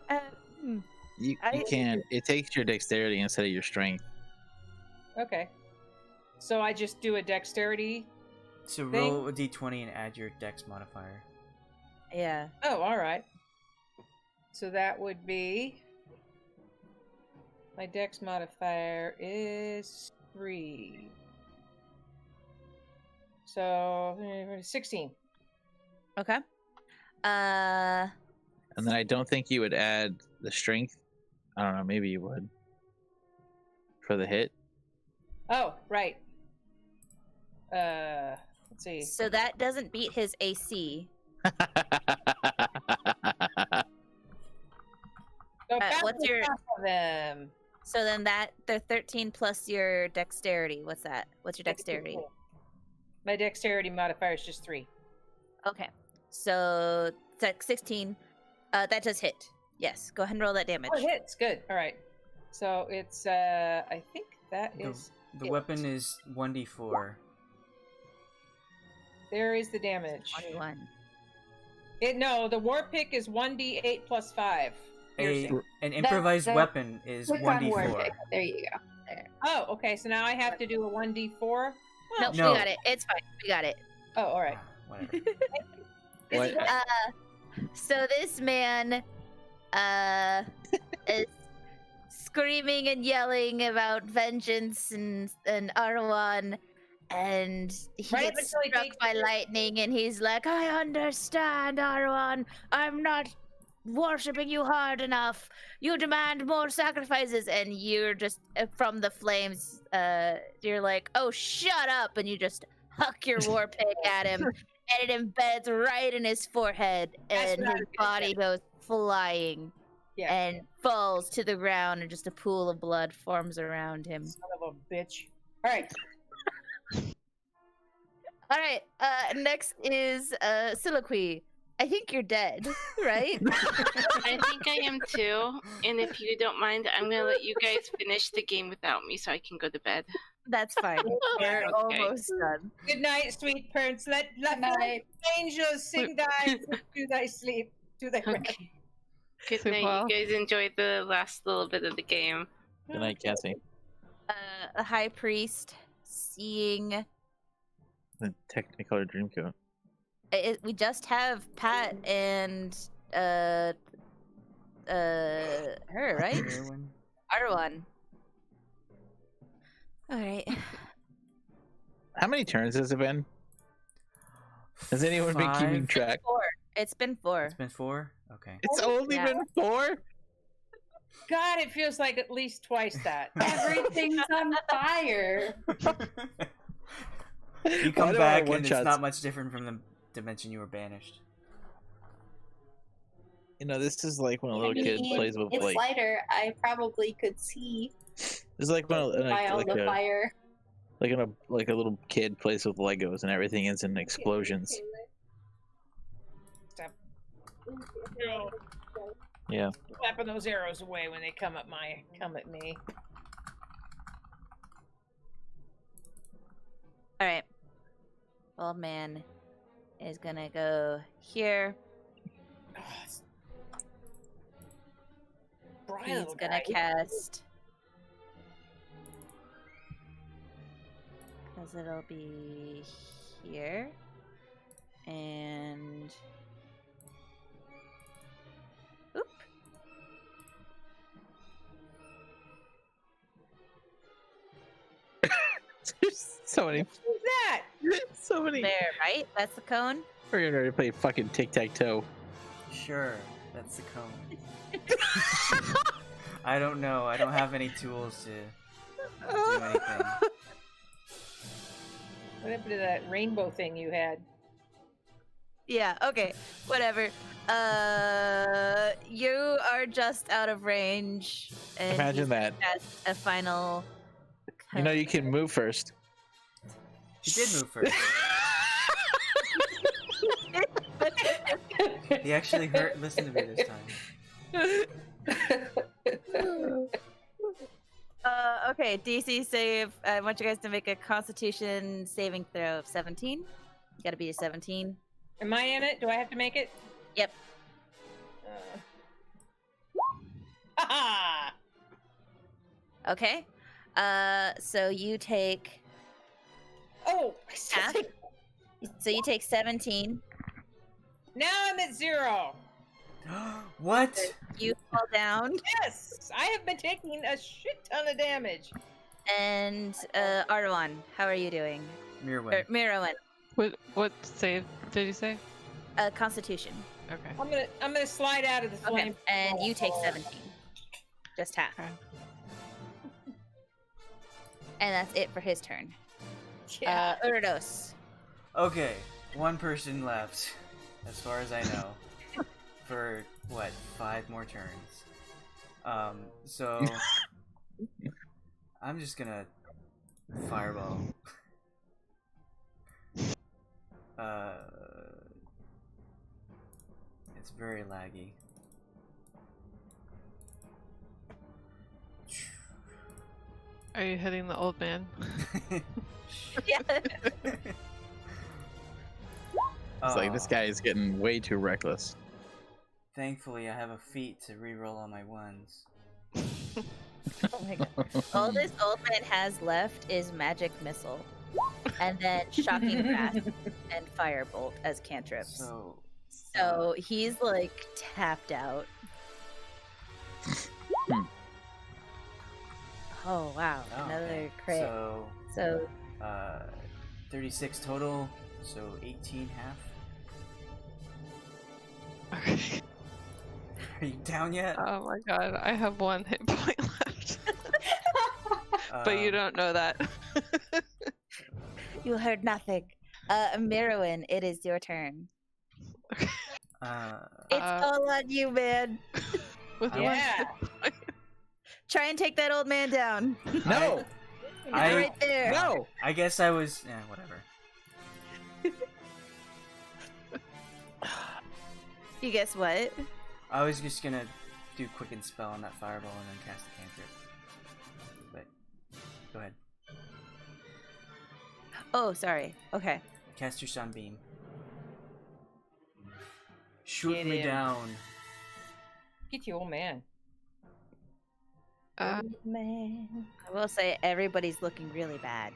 if... You can. It takes your dexterity instead of your strength. Okay. So I just do a dexterity So roll a d20 and add your dex modifier. Yeah. Oh, alright. So that would be... My dex modifier is 3. So 16. Okay. And then I don't think you would add the strength. I don't know, maybe you would. For the hit. Oh, right. Let's see. So that doesn't beat his AC. What's your... them? So then they're 13 plus your dexterity. What's that? What's your dexterity? My dexterity modifier is just 3. Okay. So it's 16. That does hit. Yes. Go ahead and roll that damage. Oh, it hits. Good. All right. So it's I think that is the weapon is 1d4. There is the damage. 21. No, the war pick is 1d8 plus 5. An improvised weapon is 1d4. There you go. There. Oh, okay. So now I have to do a 1d4. Well, no, we got it. It's fine. We got it. Oh, all right. Whatever. So this man is screaming and yelling about vengeance and Arwan, and he gets struck by lightning, and he's like, I understand, Arwan. I'm not worshipping you hard enough. You demand more sacrifices. And you're just, from the flames, you're like, oh, shut up. And you just huck your war pick at him, and it embeds right in his forehead, and his body goes flying and falls to the ground, and just a pool of blood forms around him. Son of a bitch. All right. All right. Next is Silaqui. I think you're dead, right? I think I am too. And if you don't mind, I'm gonna let you guys finish the game without me, so I can go to bed. That's fine. We're almost done. Good night, sweet parents. Let angels sing thy to thy sleep, to thy rest. Good night. You guys enjoy the last little bit of the game. Good night, Cassie. The high priest seeing the Technicolor Dreamcoat. We just have Pat and her, right? Arwan. All right. How many turns has it been? Has anyone been keeping track? It's been 4. It's been 4? Okay. It's only been 4? God, it feels like at least twice that. Everything's on fire. You come back and it's not much different from the dimension you were banished. You know, this is like when a little kid plays with it's lighter. I probably could see. It's like when the fire. Like a little kid plays with Legos and everything ends in explosions. Stop. Yeah. Slapping those arrows away when they come at me. All right. Old man is gonna go here. He's gonna cast, because it'll be here, and There's so many. Who's that? So many. There, right? That's the cone. We're gonna already play fucking tic-tac-toe. Sure, that's the cone. I don't know. I don't have any tools to do anything. What happened to that rainbow thing you had? Yeah, okay. Whatever. You are just out of range. And Imagine that. That's a final. You know you can move first. He did move first. He actually listened to me this time. Okay, DC save. I want you guys to make a Constitution saving throw of 17. You gotta be a 17. Am I in it? Do I have to make it? Yep. Ha Okay. So you take. Oh! Half. So you take 17. Now I'm at 0. What? You fall down. Yes! I have been taking a shit ton of damage. And Arwan, how are you doing? Mirawynn. Mirawynn. What save did you say? Constitution. Okay. I'm gonna slide out of the flame. Okay. And you take 17. Just half. Okay. And that's it for his turn. Yeah. Uridos. Okay, one person left, as far as I know, for what, 5 more turns. So I'm just gonna fireball. It's very laggy. Are you hitting the old man? Yeah. It's like this guy is getting way too reckless. Thankfully, I have a feat to reroll all my ones. Oh my god. All this old man has left is magic missile. And then shocking grasp and firebolt as cantrips. So he's like tapped out. Oh wow, another crit. So 36 total, so 18 half. Okay. Are you down yet? Oh my god, I have 1 hit point left. But you don't know that. you heard nothing. Mirawynn, it is your turn. Okay. It's all on you, man. With Yeah. Try and take that old man down. No. He's right there. No. I guess I was. Whatever. You guess what? I was just gonna do Quicken Spell on that fireball and then cast the cantrip. But go ahead. Oh, sorry. Okay. Cast your Sunbeam. Shoot Get me in. down. Get you, old man. Man. I will say everybody's looking really bad.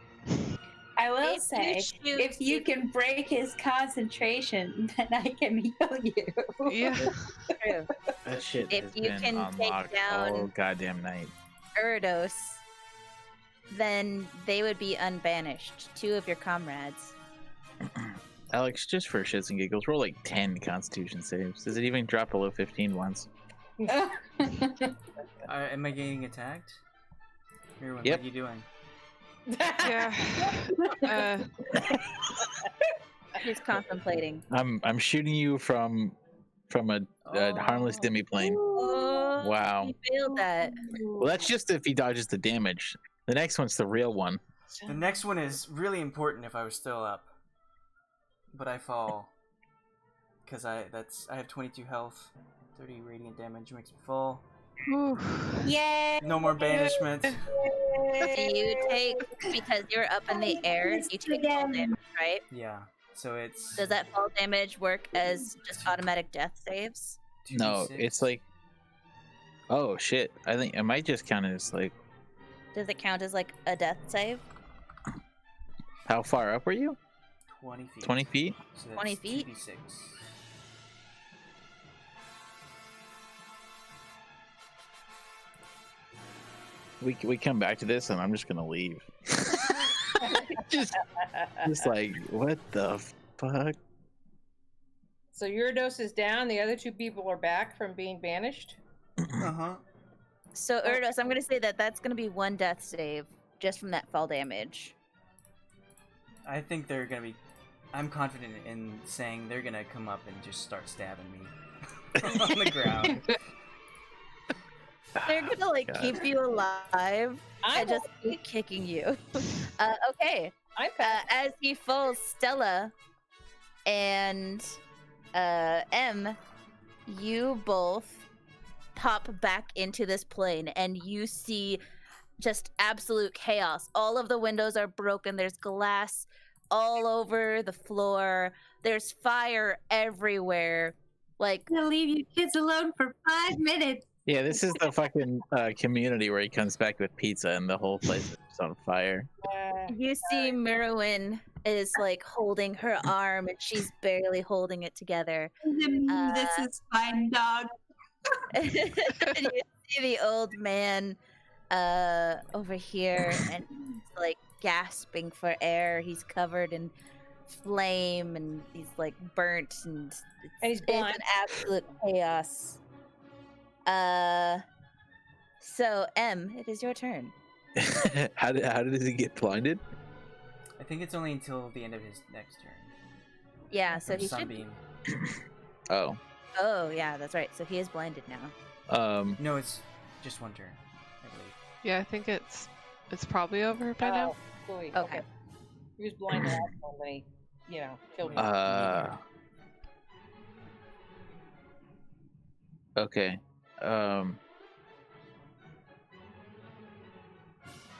I will If you say, shoot- if you can break his concentration, then I can heal you. Yeah. True. That shit If has you been can take unlocked down- all goddamn night. Uridos, then they would be unbanished. 2 of your comrades. Alex, just for shits and giggles, roll like 10 Constitution saves. Does it even drop below 15 once? Am I getting attacked? Mirawynn, Yep. what are you doing? Yeah. He's contemplating. I'm shooting you from a harmless demiplane. Oh, Wow. He failed that. Well, that's just if he dodges the damage. The next one's the real one. The next one is really important if I was still up. But I fall. Because I have 22 health. 30 radiant damage makes me fall. Yay! No more banishment. So you take, because you're up in the air, you take fall damage, right? Yeah. So it's Does that fall damage work as just automatic death saves? No, 2d6. it's like. Oh shit! I think it might just count as like. Does it count as like a death save? How far up were you? 20 feet. 20 feet? So that's 20 feet? 2d6. We come back to this, and I'm just gonna leave. just like, what the fuck? So Uridos is down. The other two people are back from being banished. So Uridos, I'm gonna say that's gonna be 1 death save just from that fall damage. I think they're gonna be. I'm confident in saying they're gonna come up and just start stabbing me on the ground. They're gonna like God. keep you alive and just keep kicking you. Okay. As he falls, Stella and M, you both pop back into this plane, and you see just absolute chaos. All of the windows are broken. There's glass all over the floor. There's fire everywhere. Like, I'm gonna leave you kids alone for 5 minutes. Yeah, this is the fucking community where he comes back with pizza and the whole place is on fire. You see Mirawynn is like holding her arm and she's barely holding it together. This is fine, dog. And you see the old man over here, and he's like gasping for air. He's covered in flame and he's like burnt, and he's blind. It's an absolute chaos. So M, it is your turn. How does he get blinded? I think it's only until the end of his next turn. Yeah, so From he should. Sunbeam. Oh. Oh yeah, that's right. So he is blinded now. No, it's just 1 turn, I believe. Yeah, I think it's probably over by now. Okay. He was blind the last one when he, killed me. Okay.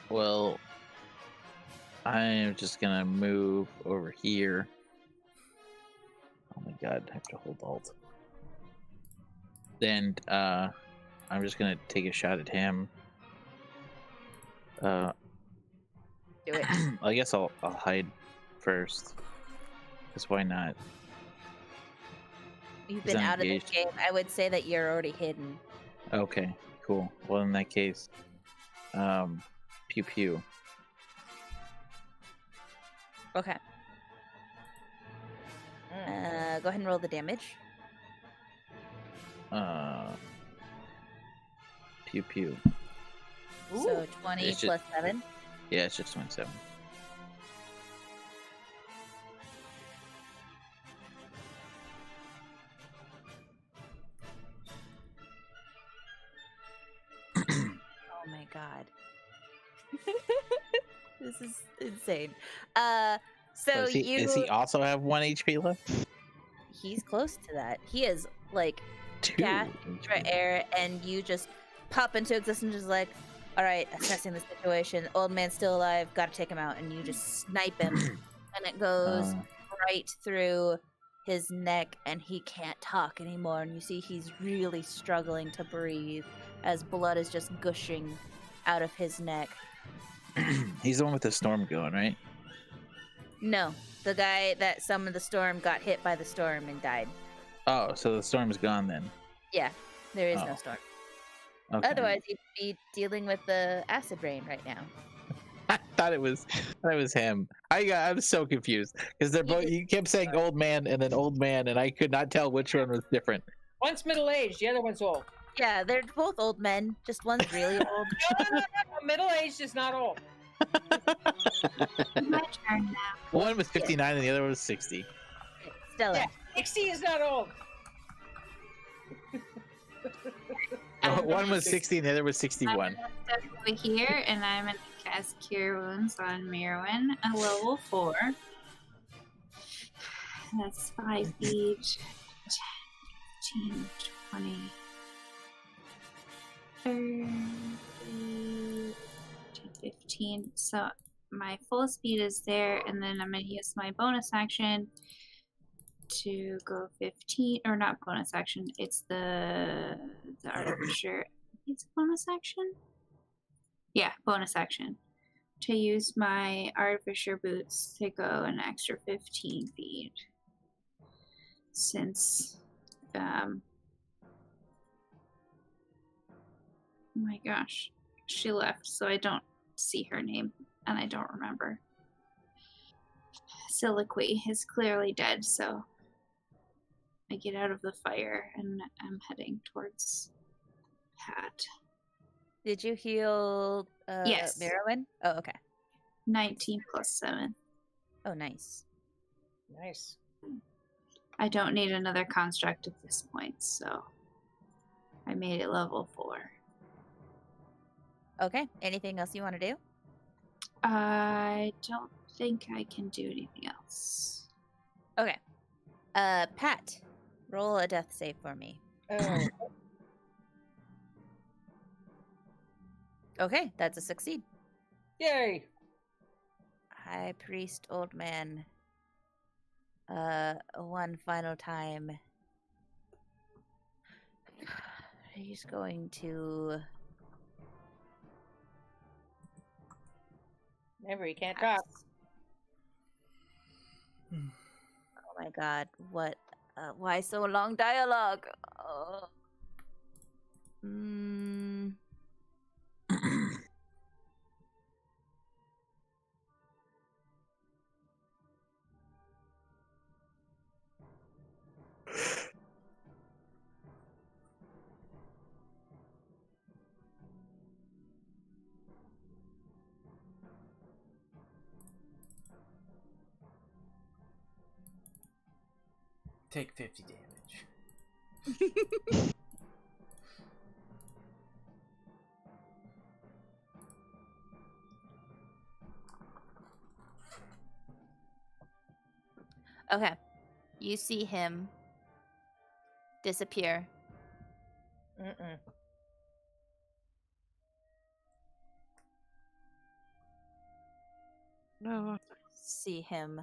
Well, I'm just gonna move over here. Oh my god, I have to hold Alt. Then I'm just gonna take a shot at him. Do it. I guess I'll hide first. Because why not? You've been out of the game. I would say that you're already hidden. Okay, cool. Well, in that case, pew pew. Okay. Go ahead and roll the damage. Pew pew. So 20 plus 7. Yeah, it's just 27. Oh my god. This is insane. So does he also have 1 HP left? He's close to that. He is like 2 gasping for air, and you just pop into existence, just like, all right, assessing the situation. Old man's still alive. Got to take him out, and you just snipe him, and it goes right through his neck, and he can't talk anymore. And you see he's really struggling to breathe as blood is just gushing out of his neck. He's the one with the storm going, right? No, the guy that summoned the storm got hit by the storm and died. Oh, so the storm's gone then. Yeah, there is no storm. Okay. Otherwise, he'd be dealing with the acid rain right now. I thought it was him. I was so confused because they're both. You kept saying old man and then old man, and I could not tell which one was different. One's middle-aged, the other one's old. Yeah, they're both old men. Just one's really old. No. Middle-aged is not old. My turn now. One was 59 and the other was 60. Stella. Yeah, 60 is not old. One was 60 and the other was 61. I'm gonna step over here, and I'm gonna cast Cure Wounds on Mirawynn, a level 4. That's 5 each. 10, 15, 20, 30, 15. So my full speed is there, and then I'm gonna use my bonus action to go 15, or not bonus action. It's the Artificer. It's a bonus action. Yeah, bonus action to use my Artificer boots to go an extra 15 feet. Since, oh my gosh, she left, so I don't see her name and I don't remember. Silaqui is clearly dead, so I get out of the fire and I'm heading towards Pat. Did you heal Yes. Mirawynn? Oh, okay. 19 plus 7. Oh, nice. Nice. I don't need another construct at this point, so I made it level 4. Okay. Anything else you want to do? I don't think I can do anything else. Okay. Pat, roll a death save for me. Oh, Okay, that's a succeed. yay! High Priest, old man. One final time. He's going to. Remember, you can't talk. Oh my god, what? Why so long dialogue? Oh. Take 50 damage. Okay. You see him disappear. Mm-mm. No. See him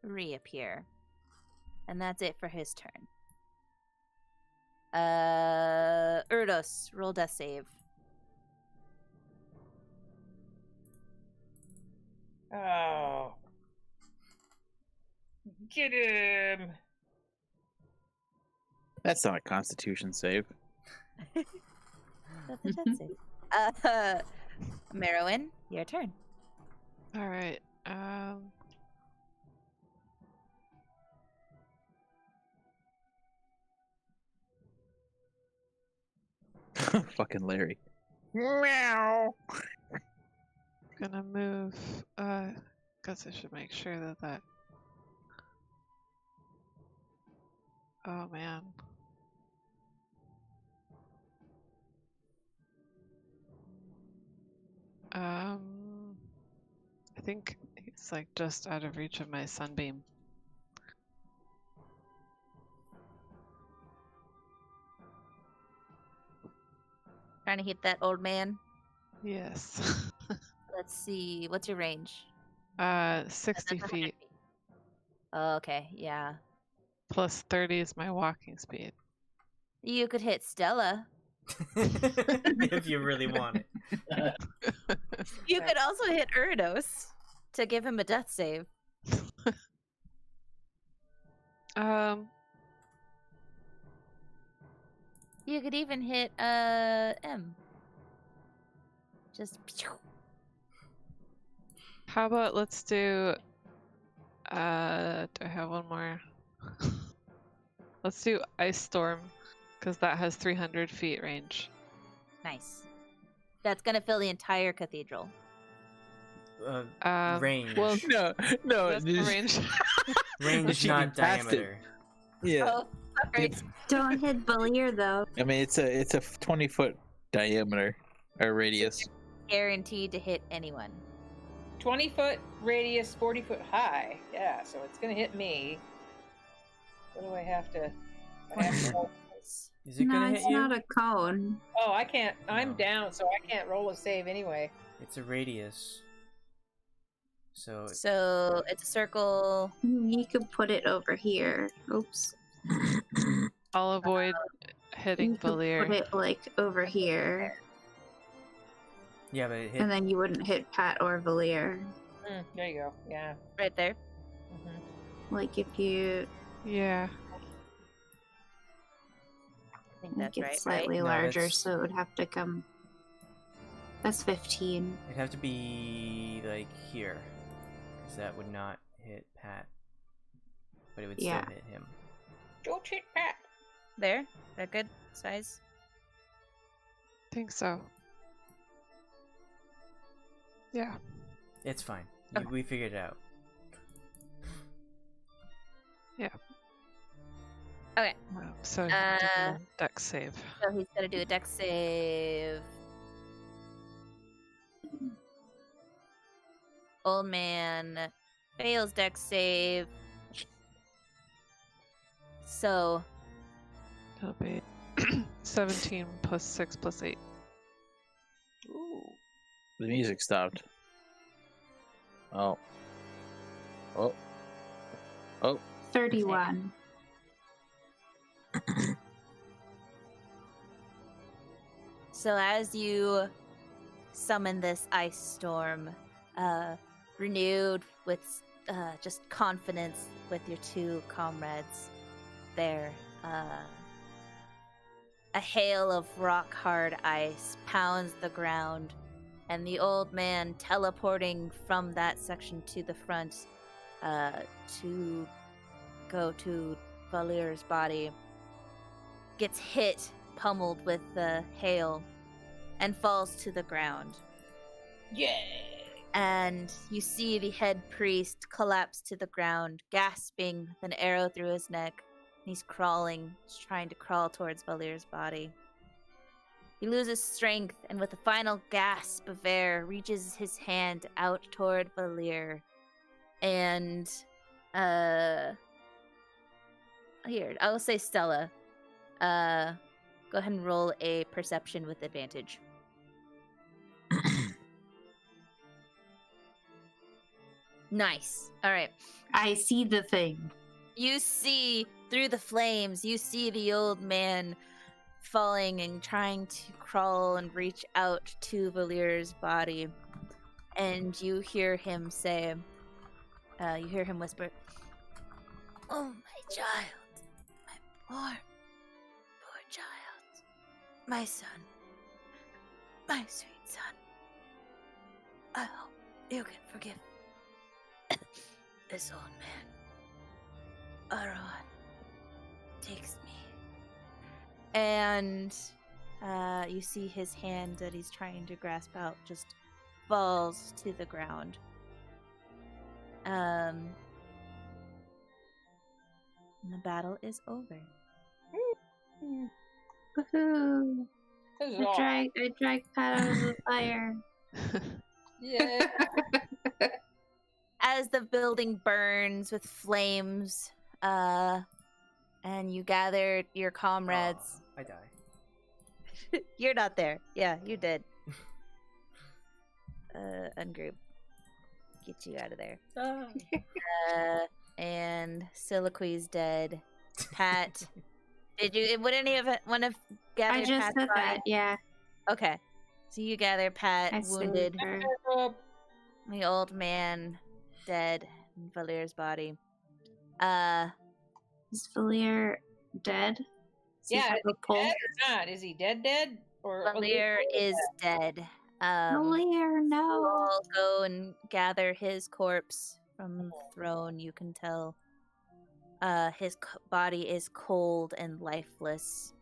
reappear. And that's it for his turn. Uridos, roll death save. Oh. Get him! That's not a Constitution save. That's a death save. Mirawynn, your turn. All right. Fucking Larry. Gonna move. Guess I should make sure that. Oh man. I think he's like just out of reach of my sunbeam. Trying to hit that old man. Yes. Let's see. What's your range? 60 That's 100 feet. Oh, okay, yeah. Plus 30 is my walking speed. You could hit Stella. If you really want it. You could also hit Uridos to give him a death save. You could even hit M. Just. How about let's do do I have one more? Let's do Ice Storm, because that has 300 feet range. Nice. That's gonna fill the entire cathedral. Range. Well, No, that's the range. Range, She not passed it. diameter. Yeah. Oh, sorry. Don't hit Valyr though. I mean, it's a 20-foot diameter or radius. Guaranteed to hit anyone. 20-foot radius, 40-foot high. Yeah, so it's gonna hit me. What do I have to? Is it No, gonna hit it's you? not a cone. Oh, I can't. I'm No. down, so I can't roll a save anyway. It's a radius. So So it's a circle. You could put it over here. Oops. I'll avoid hitting You could Valyr. put it like over here, yeah, but it hit. and then you wouldn't hit Pat or Valyr. There you go. Yeah. Right there. Like if you Yeah. I think make that's it right. slightly No, larger, that's- so it would have to come. That's 15. It'd have to be like here, because that would not hit Pat, but it would Yeah. still hit him. Don't hit Pat. There? That good size? Think so. Yeah. It's fine. Okay. We figured it out. Okay. So he did a dex save. So he's gonna do a dex save. Old man fails dex save. So It'll be 17 plus 6 plus 8. Ooh. The music stopped. Oh. 31. So as you summon this ice storm, renewed with just confidence with your two comrades there, a hail of rock-hard ice pounds the ground, and the old man teleporting from that section to the front to go to Valyr's body gets hit, pummeled with the hail, and falls to the ground. Yeah. And you see the head priest collapse to the ground, gasping with an arrow through his neck. He's crawling, trying to crawl towards Valyr's body. He loses strength, and with a final gasp of air, reaches his hand out toward Valyr. And, here, I'll say Stella. Go ahead and roll a perception with advantage. Nice. All right. I see the thing. You see through the flames, you see the old man falling and trying to crawl and reach out to Valyr's body. And you hear him say, you hear him whisper, "Oh, my child, my poor child, my son, my sweet son. I hope you can forgive this old man. Arwan takes me." And you see his hand that he's trying to grasp out just falls to the ground. And the battle is over. Woohoo! This is I awesome. dragged Pat out of the fire. Yeah. As the building burns with flames, and you gather your comrades. I die. You're not there. Yeah, you did. Ungroup. Get you out of there. And Silaqui's dead. Pat, would any of one of gather? I just Pat's said body? that, yeah. Okay. So you gather Pat I wounded, saved her. the old man dead in Valyr's body. Is Valyr dead? Does he Yeah, have is a he pulse? dead or not? Is he dead? Or Valyr is dead. Valyr, You no. all go and gather his corpse from the throne. You can tell his body is cold and lifeless.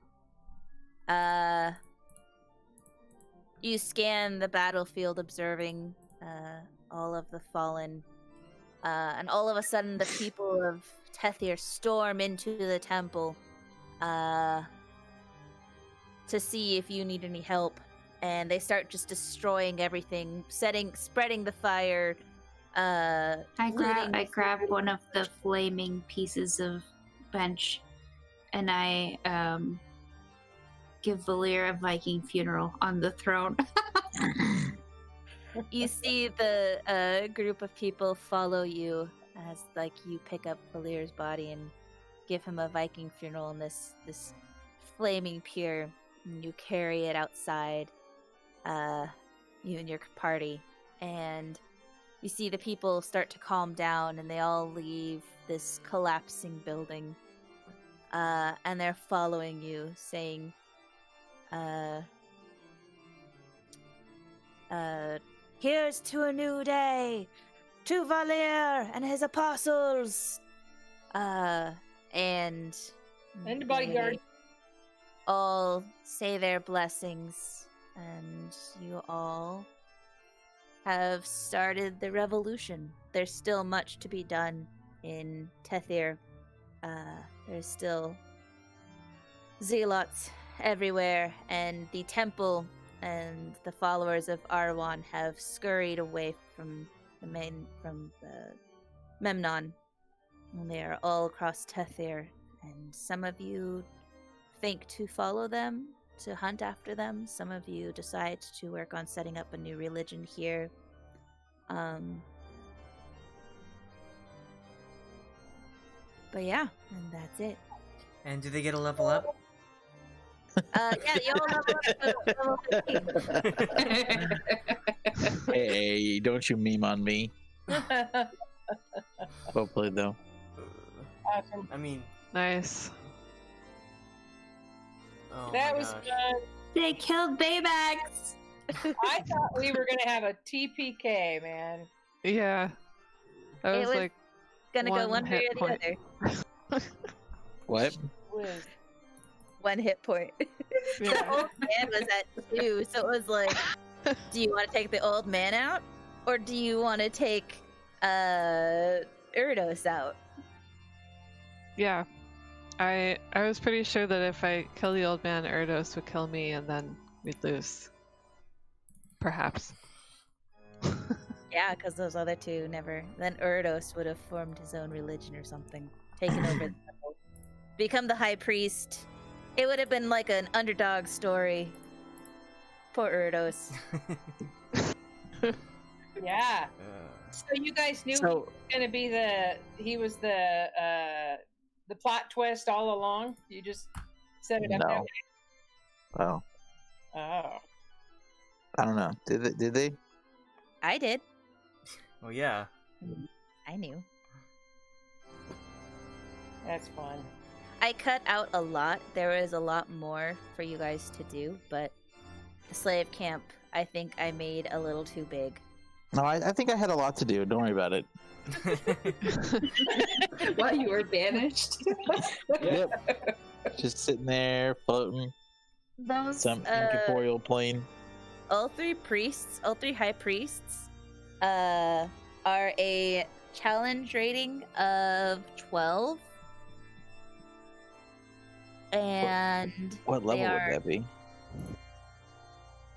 You scan the battlefield, observing all of the fallen, and all of a sudden the people of Tethir storm into the temple to see if you need any help. And they start just destroying everything, spreading the fire. I grab one of the flaming pieces of bench, and I give Valyr a Viking funeral on the throne. You see the group of people follow you as you pick up Valyr's body and give him a Viking funeral in this flaming pyre, and you carry it outside. You and your party, and you see the people start to calm down, and they all leave this collapsing building, and they're following you, saying, "Here's to a new day. to Valyr and his apostles. And the bodyguard. they all say their blessings, and you all have started the revolution. There's still much to be done in Tethir. There's still zealots everywhere, and the temple and the followers of Arwan have scurried away from the Memnon. And they are all across Tethir, and some of you think to follow them, to hunt after them. Some of you decide to work on setting up a new religion here. But yeah, and that's it. And do they get a level up? Yeah, you all level up to level 15. Hey, don't you meme on me. Well played, though. Awesome. I mean, Nice. oh That my was gosh. fun. They killed Baymax. I thought we were gonna have a TPK, man. Yeah. That It was was like Gonna go one way hit or the point. other. What? Whiz. 1 hit point. The Yeah. old man was at 2, so it was like, do you want to take the old man out, or do you want to take Uridos out? Yeah. I was pretty sure that if I kill the old man, Uridos would kill me, and then we'd lose. Perhaps. Yeah, because those other two never. Then Uridos would have formed his own religion or something, taken over the temple, become the high priest. It would have been like an underdog story. Poor Uridos. Yeah. Uh, So you guys knew he So, was gonna be the plot twist all along? You just set it up that no. way? Oh, Oh. I don't know. Did they? I did. well, yeah. I knew. That's fun. I cut out a lot. There was a lot more for you guys to do, but the slave camp, I think I made a little too big. No, I think I had a lot to do. Don't worry about it. While you were banished. Yep. Just sitting there, floating, Those some incorporeal plane. all three high priests, are a challenge rating of 12. And What level they would are that be?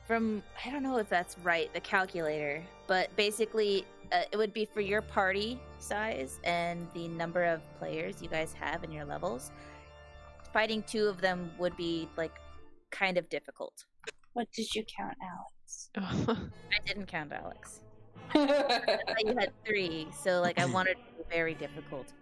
from, I don't know if that's right, the calculator, but basically it would be for your party size and the number of players you guys have in your levels. Fighting 2 of them would be like kind of difficult. What did you count, Alex? I didn't count Alex. I thought you had 3, so like I wanted it to be very difficult.